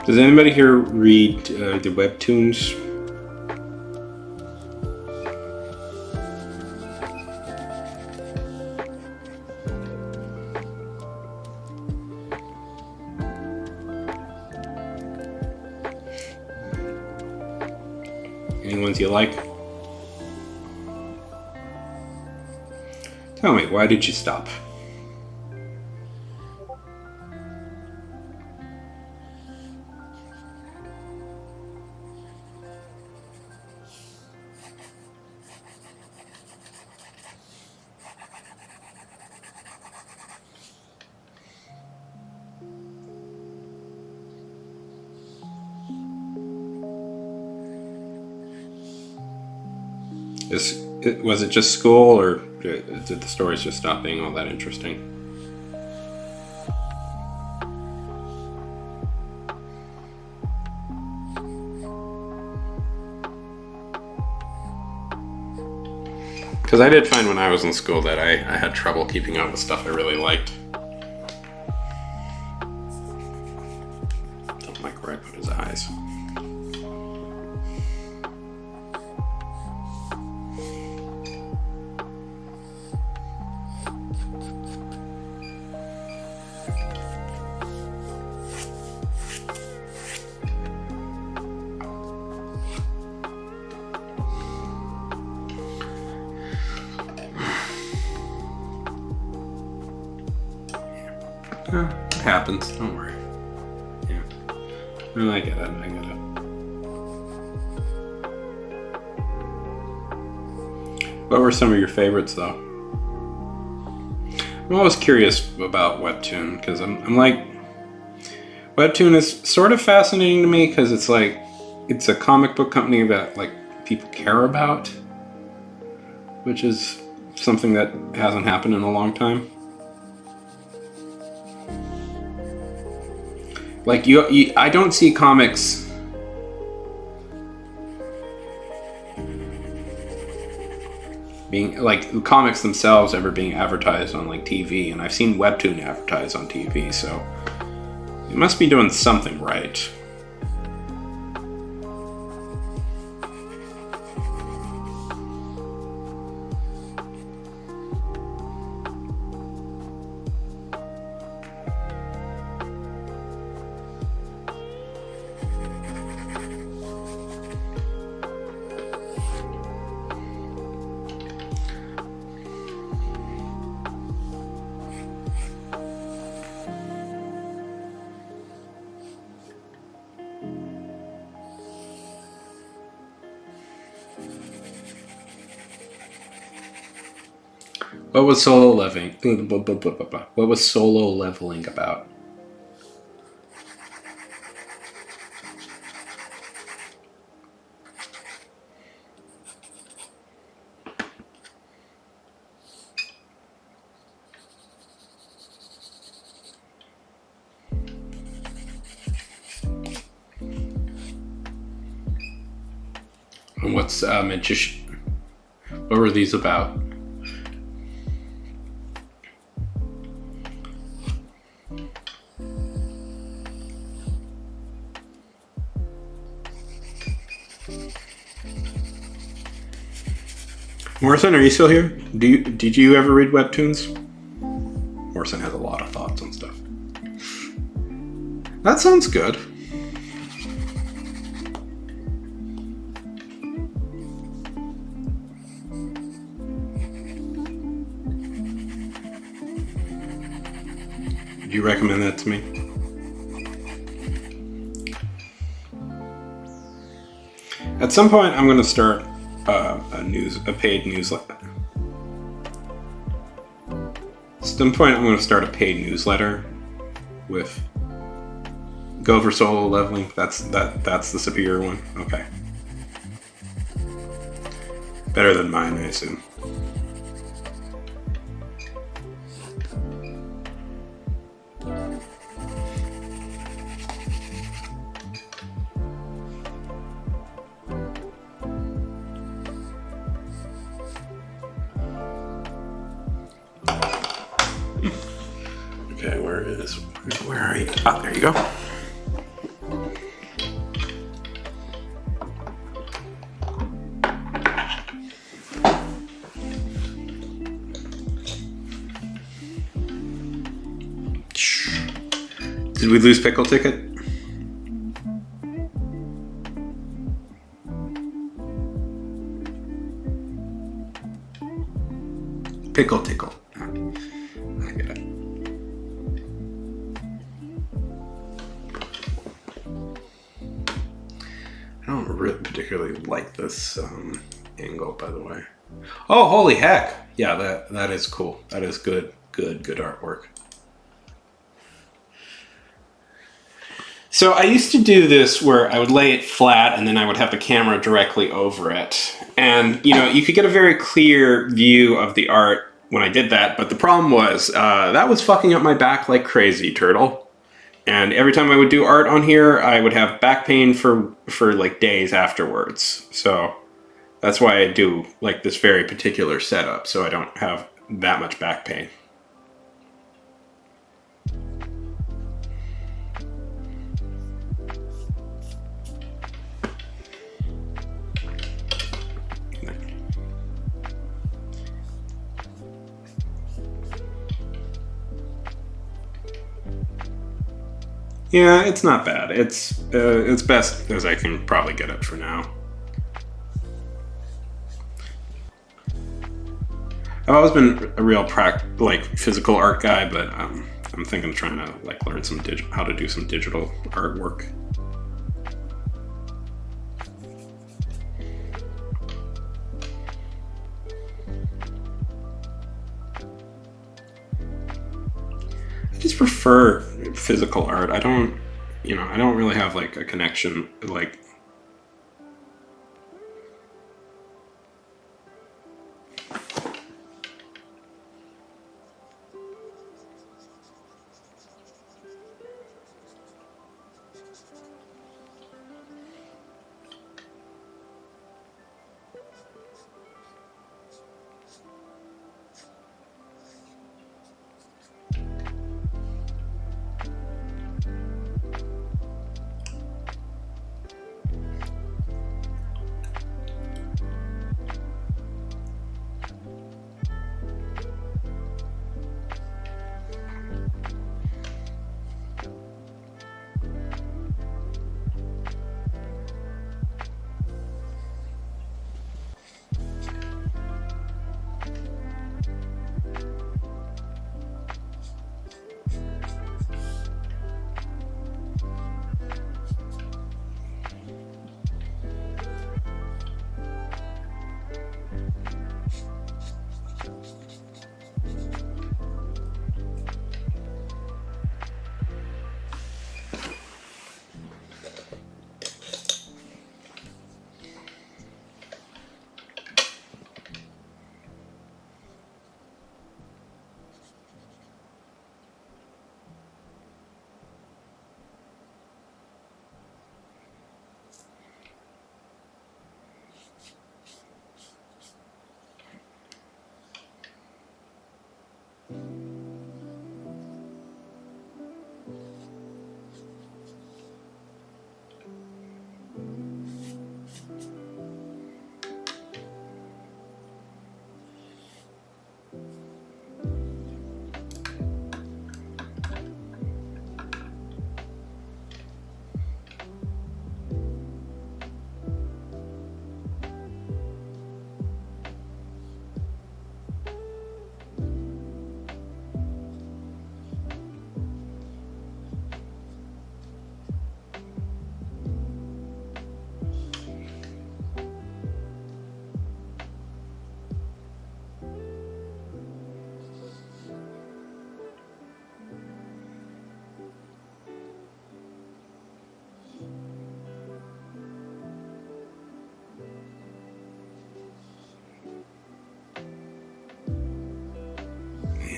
Does anybody here read the webtoons? Any ones you like? Tell me, why did you stop? Was it just school, or did the stories just stop being all that interesting? Because I did find when I was in school that I had trouble keeping up with stuff I really liked. Don't like where I put his eyes. It happens, don't worry. Yeah. Oh, I get it. I get it. What were some of your favorites, though? I'm always curious about Webtoon because I'm like, Webtoon is sort of fascinating to me because it's like it's a comic book company that like people care about, which is something that hasn't happened in a long time. Like I don't see comics being like the comics themselves ever being advertised on like TV, and I've seen Webtoon advertised on TV, so it must be doing something right. What was solo leveling? What was solo leveling about? And what's magician? What were these about? Morrison, are you still here? Did you ever read Webtoons? Morrison has a lot of thoughts on stuff. That sounds good. Would you recommend that to me? At some point, I'm going to start a paid newsletter. At some point, I'm going to start a paid newsletter with Go for Solo Leveling. That's the superior one. Okay, better than mine, I assume. Okay, where are you? Ah, there you go. Did we lose Pickle Ticket? Pickle Tickle. I get it. I don't really particularly like this angle, by the way. Oh, holy heck! Yeah, that is cool. That is good artwork. So I used to do this where I would lay it flat and then I would have the camera directly over it. And, you know, you could get a very clear view of the art when I did that. But the problem was that was fucking up my back like crazy, Turtle. And every time I would do art on here, I would have back pain for like days afterwards. So that's why I do like this very particular setup, so I don't have that much back pain. Yeah, it's not bad. It's best as I can probably get it for now. I've always been a real physical art guy, but I'm thinking of trying to like learn how to do some digital artwork. just prefer physical art. I don't really have like a connection like.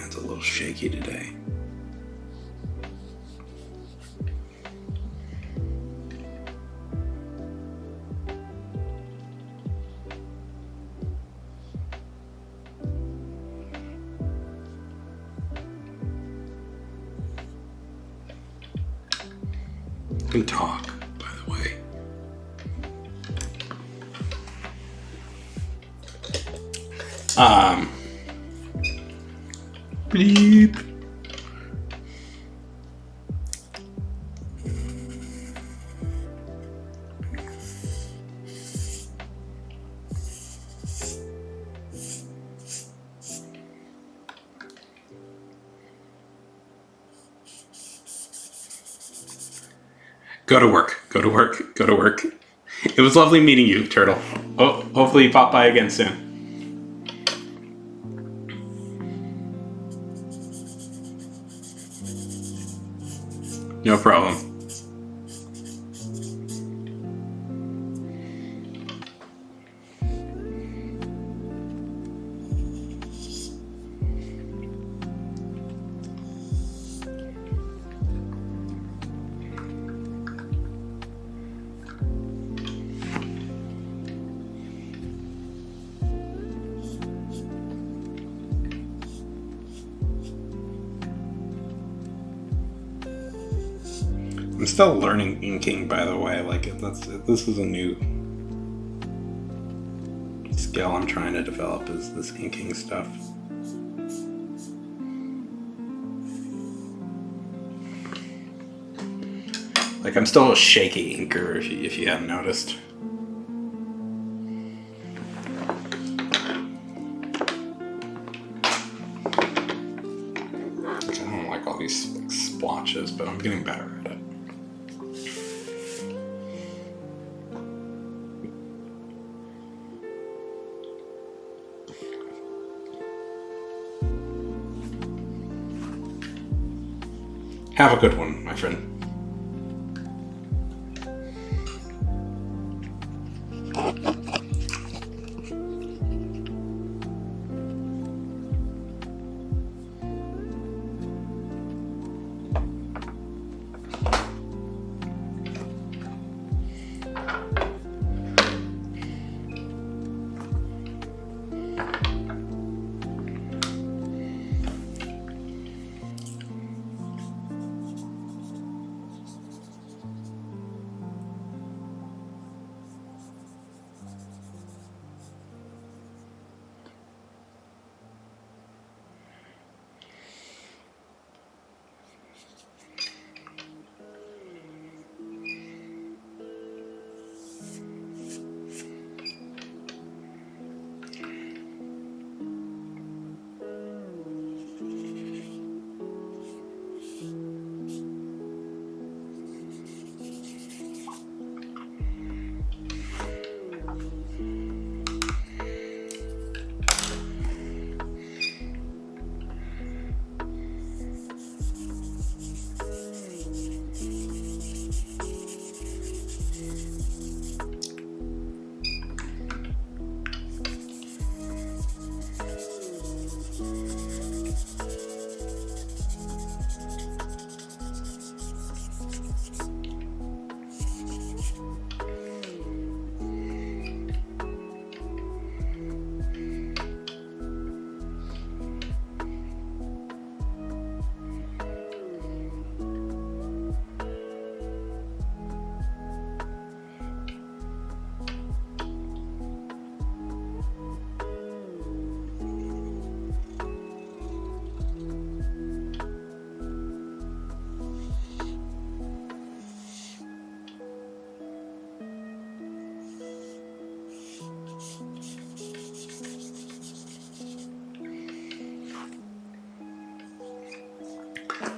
It's a little shaky today. You can talk, by the way. Bleep. Go to work. Go to work. Go to work. It was lovely meeting you, Turtle. Oh, hopefully you pop by again soon. No problem. I'm still learning inking, by the way. Like, this is a new skill I'm trying to develop, is this inking stuff. Like, I'm still a shaky inker, if you haven't noticed. Like, I don't like all these like, splotches, but I'm getting better at it. Have a good one, my friend.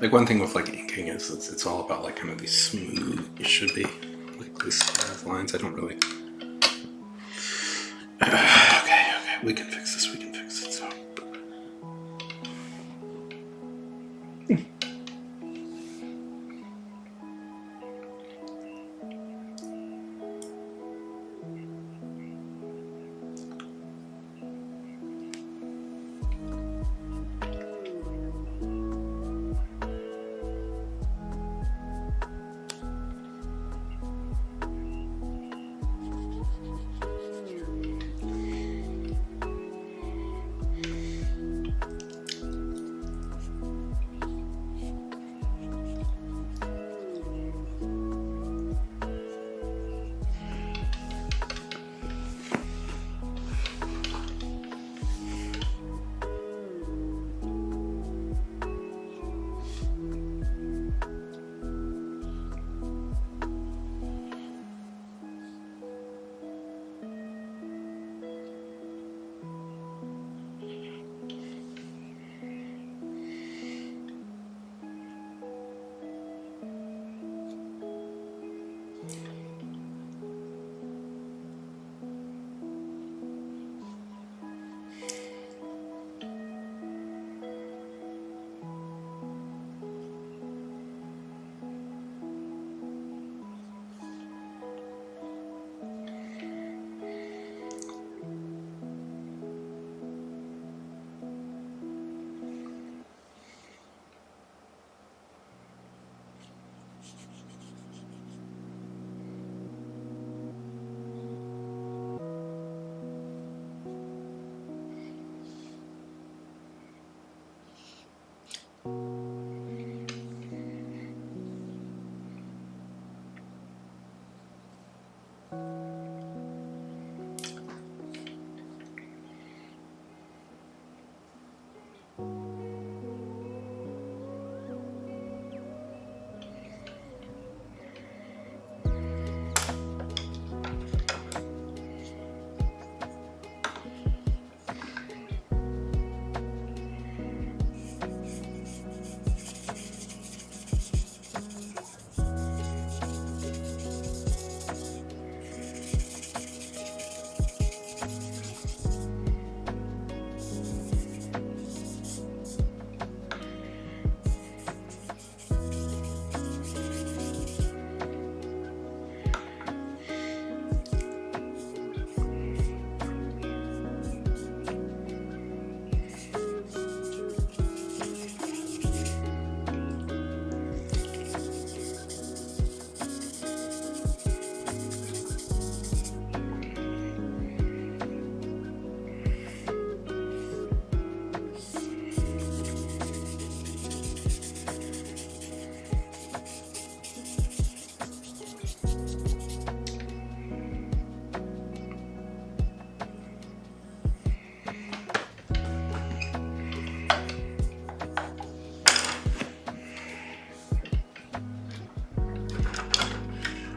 Like one thing with like inking is it's all about like kind of these smooth, it should be like these smooth lines. I don't really. Okay, we can fix this. We can fix it. So.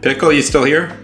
Pickle, you still here?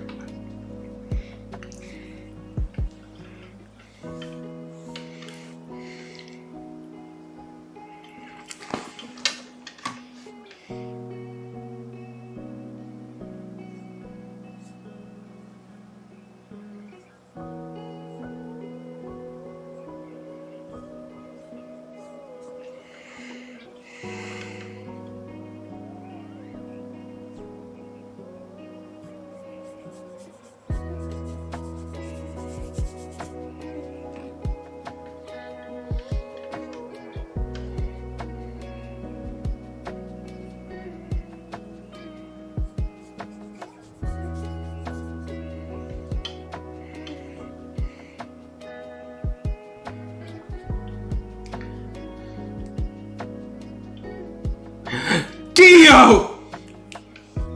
Dio!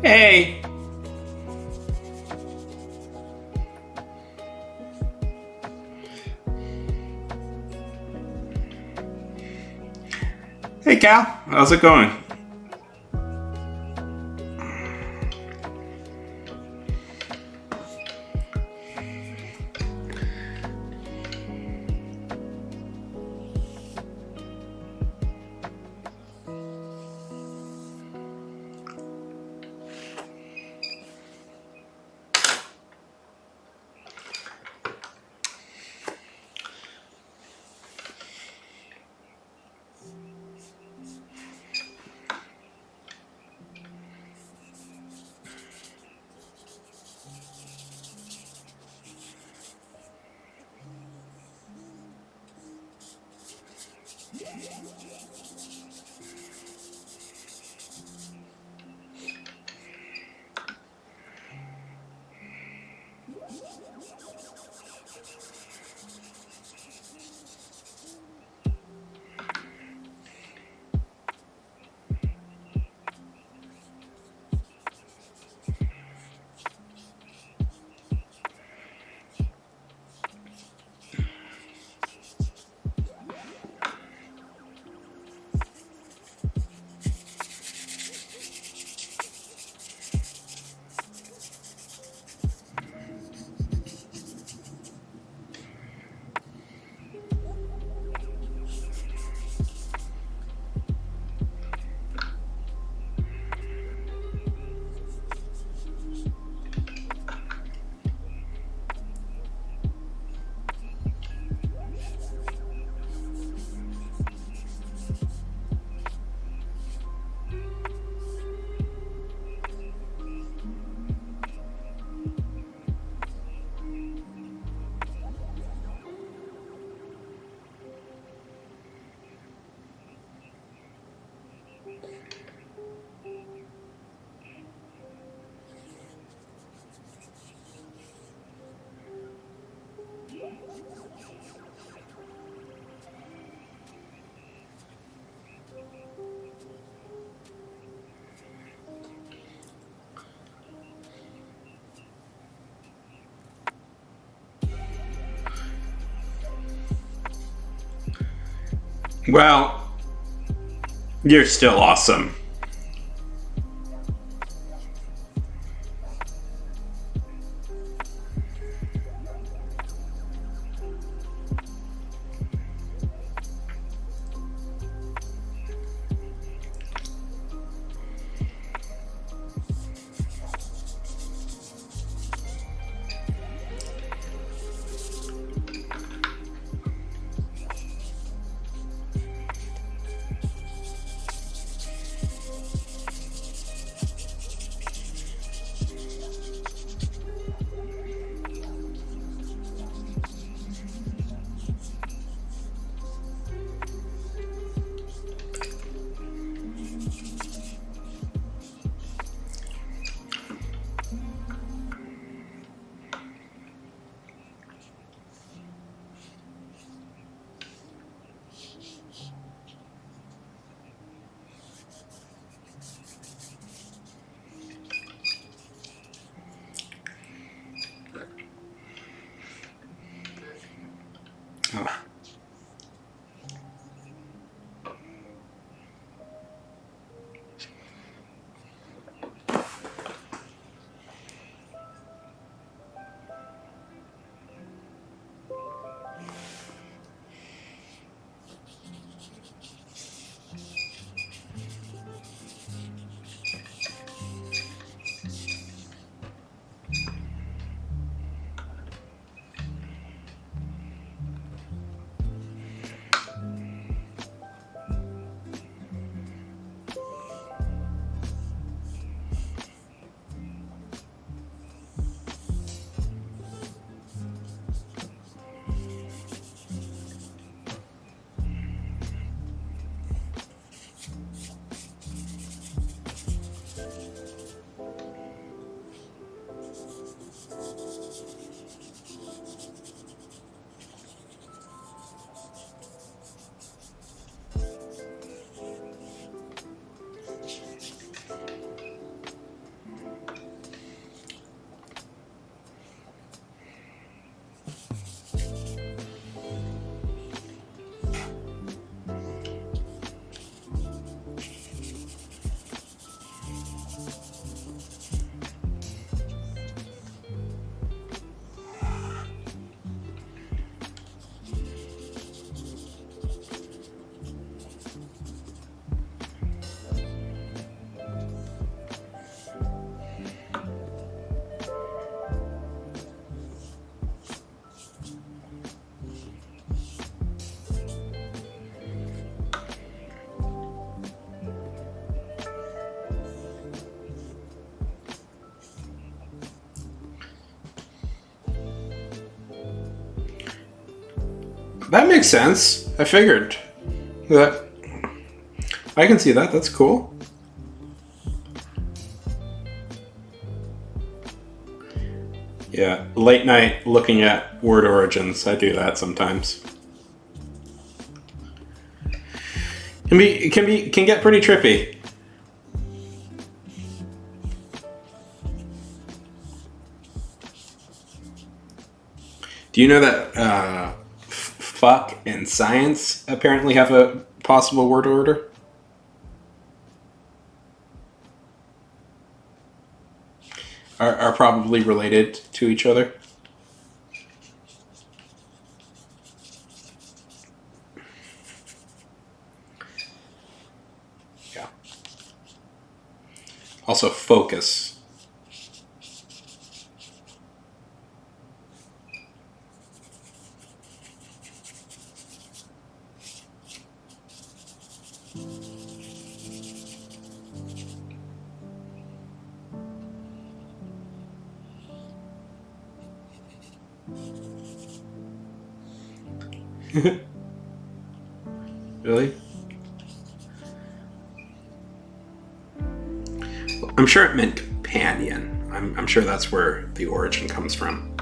Hey! Hey Cal, how's it going? Well, you're still awesome. That makes sense. I figured that. I can see that. That's cool. Yeah, late night looking at word origins. I do that sometimes. Can get pretty trippy. Do you know that fuck and science apparently have a possible word order? Are probably related to each other. Yeah. Also, focus. Really? I'm sure it meant companion. I'm sure that's where the origin comes from.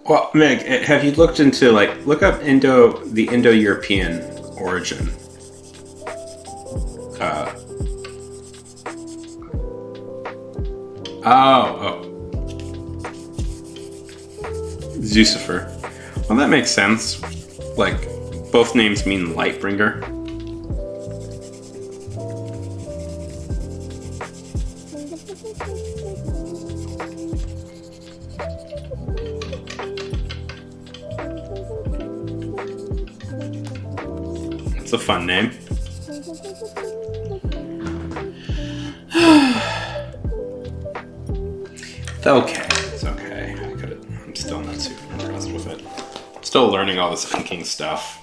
Well, Meg, have you looked into look up the Indo-European origin? Zucifer. Well, that makes sense. Like, both names mean Lightbringer. It's a fun name. It's okay. It's okay. I could Still learning all this inking stuff.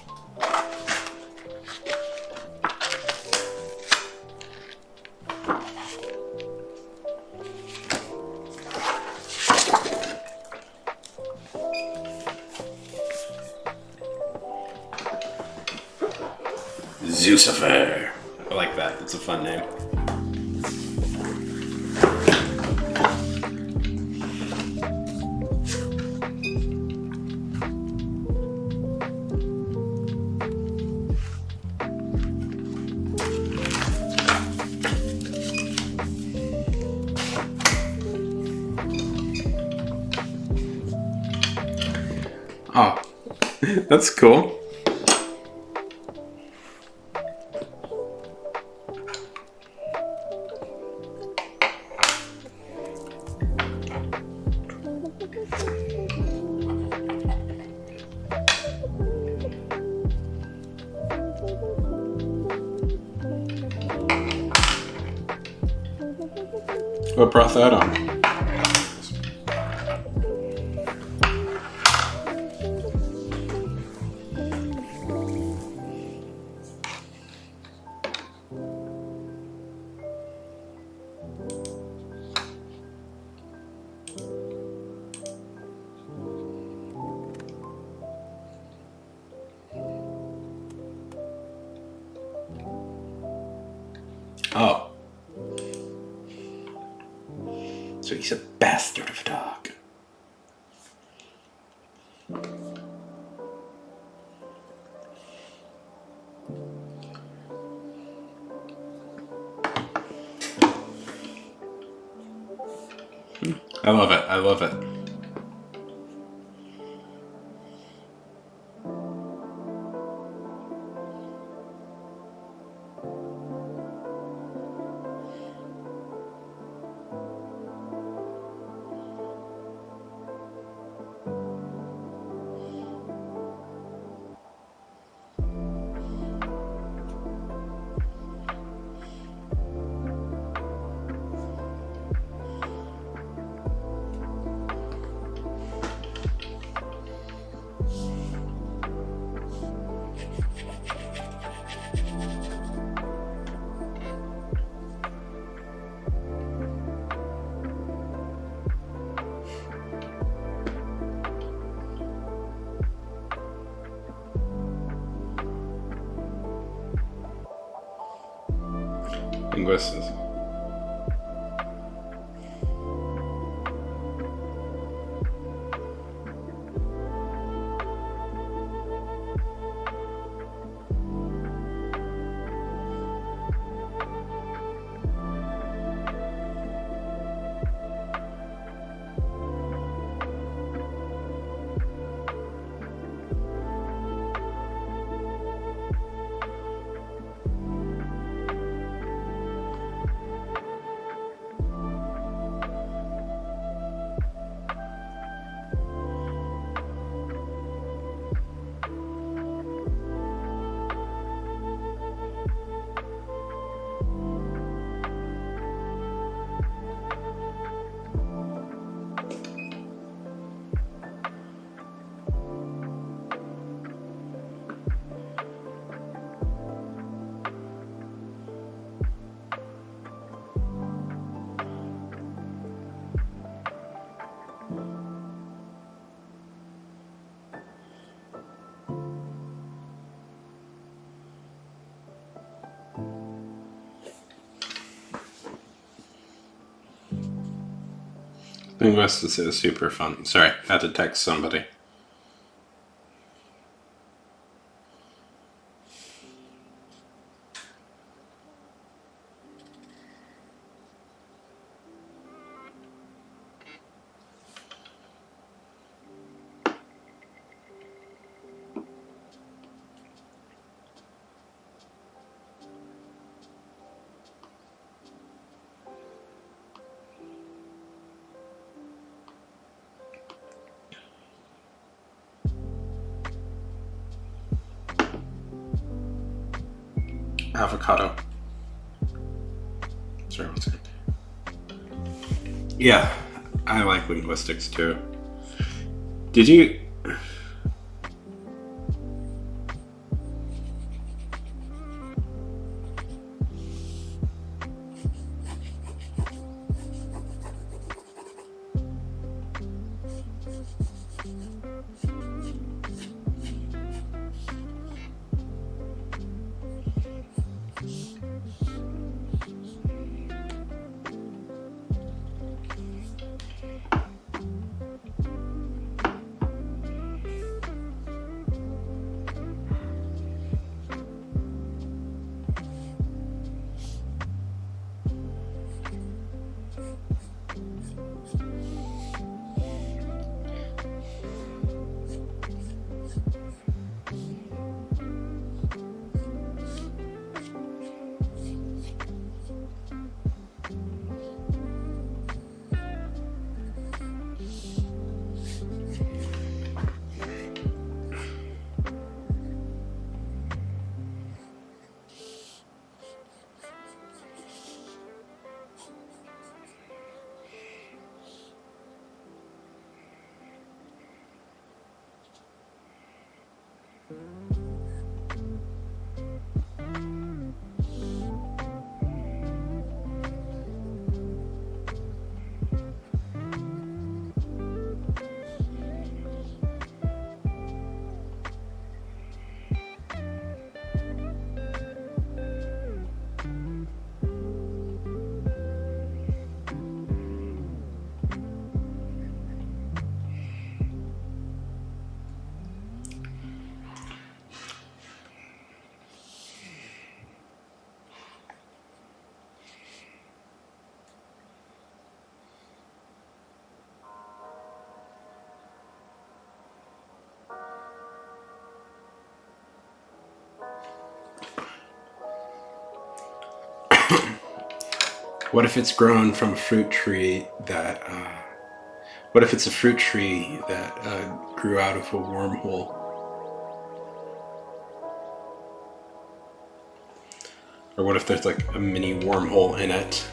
Zeusifer. I like that. It's a fun name. Oh, that's cool. What brought that on? Oh. So he's a bastard of a dog. I love it. I love it. Linguistics. Linguistics is super fun. Sorry, I had to text somebody. Avocado. Sorry, one second. Yeah, I like linguistics too. Did you... What if it's grown from a fruit tree that? What if it's a fruit tree that grew out of a wormhole? Or what if there's like a mini wormhole in it?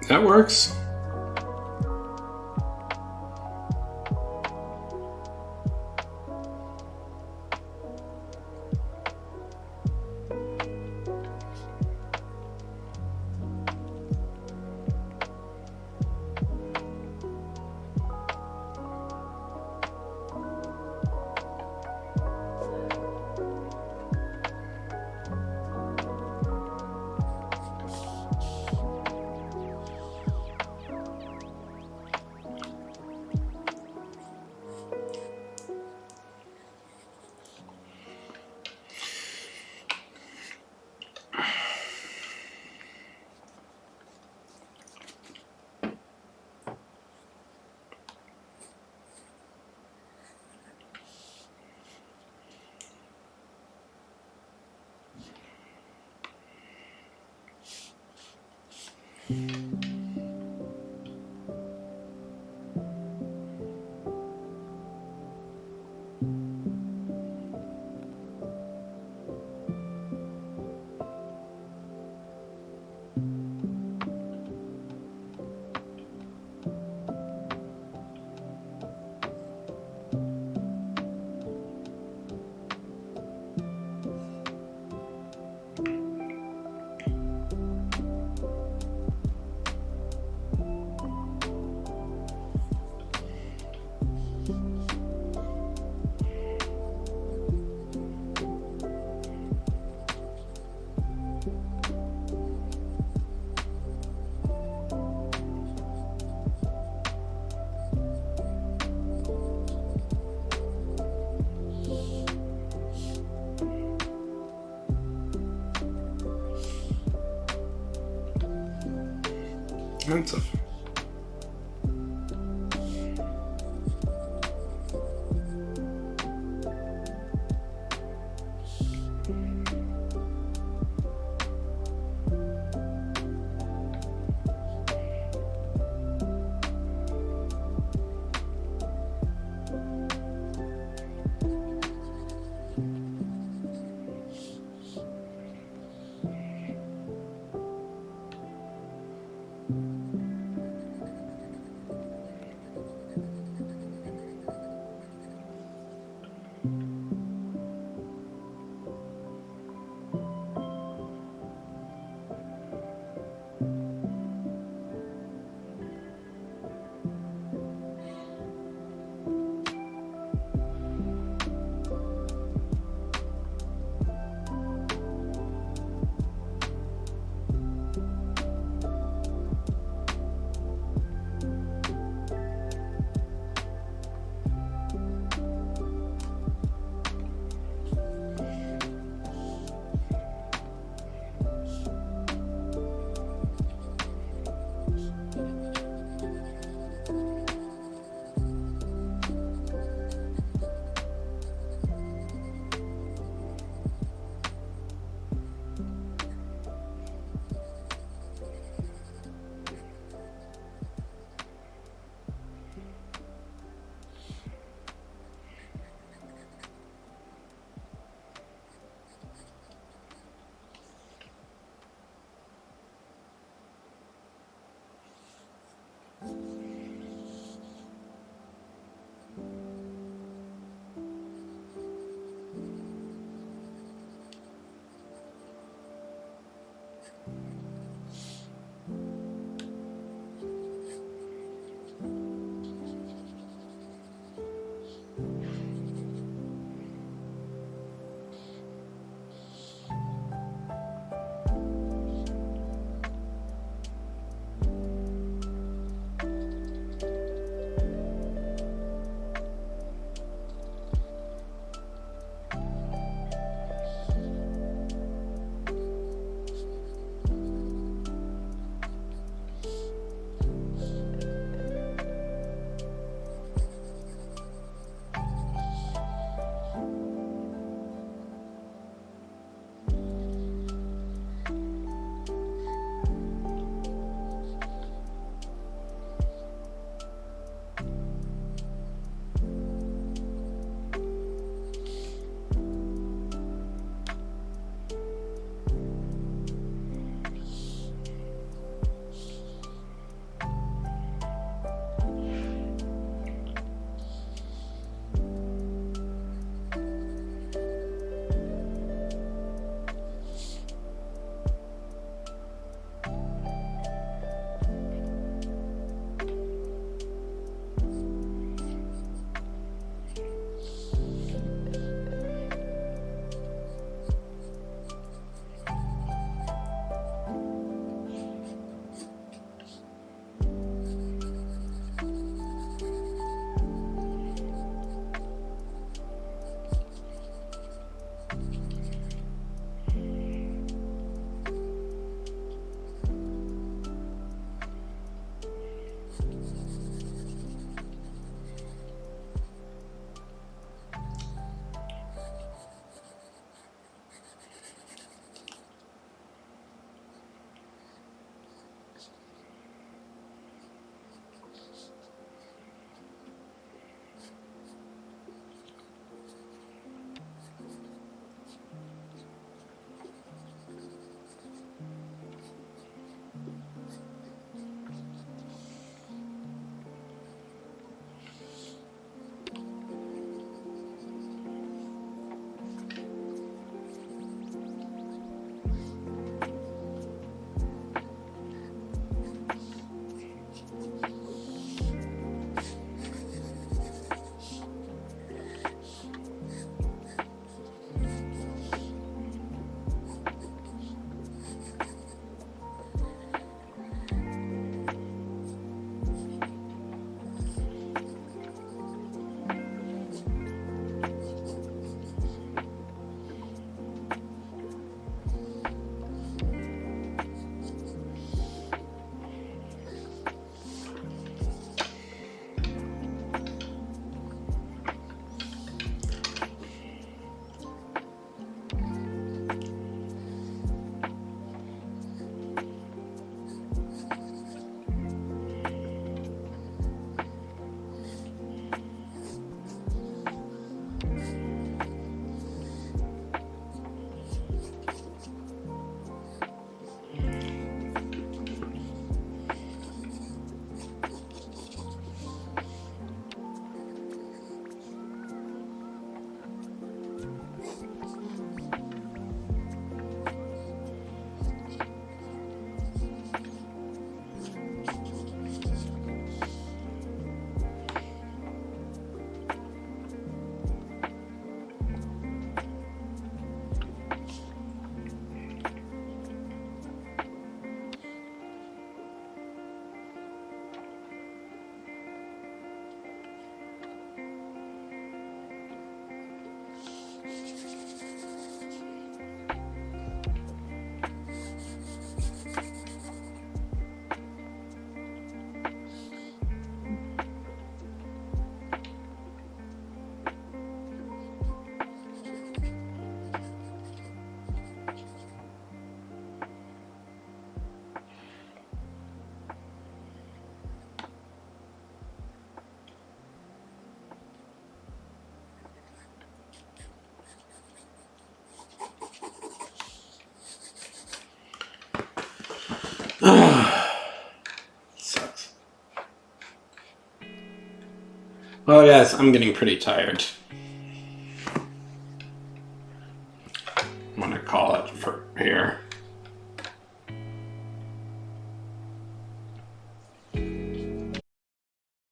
That works. Expensive. Well, guys, I'm getting pretty tired.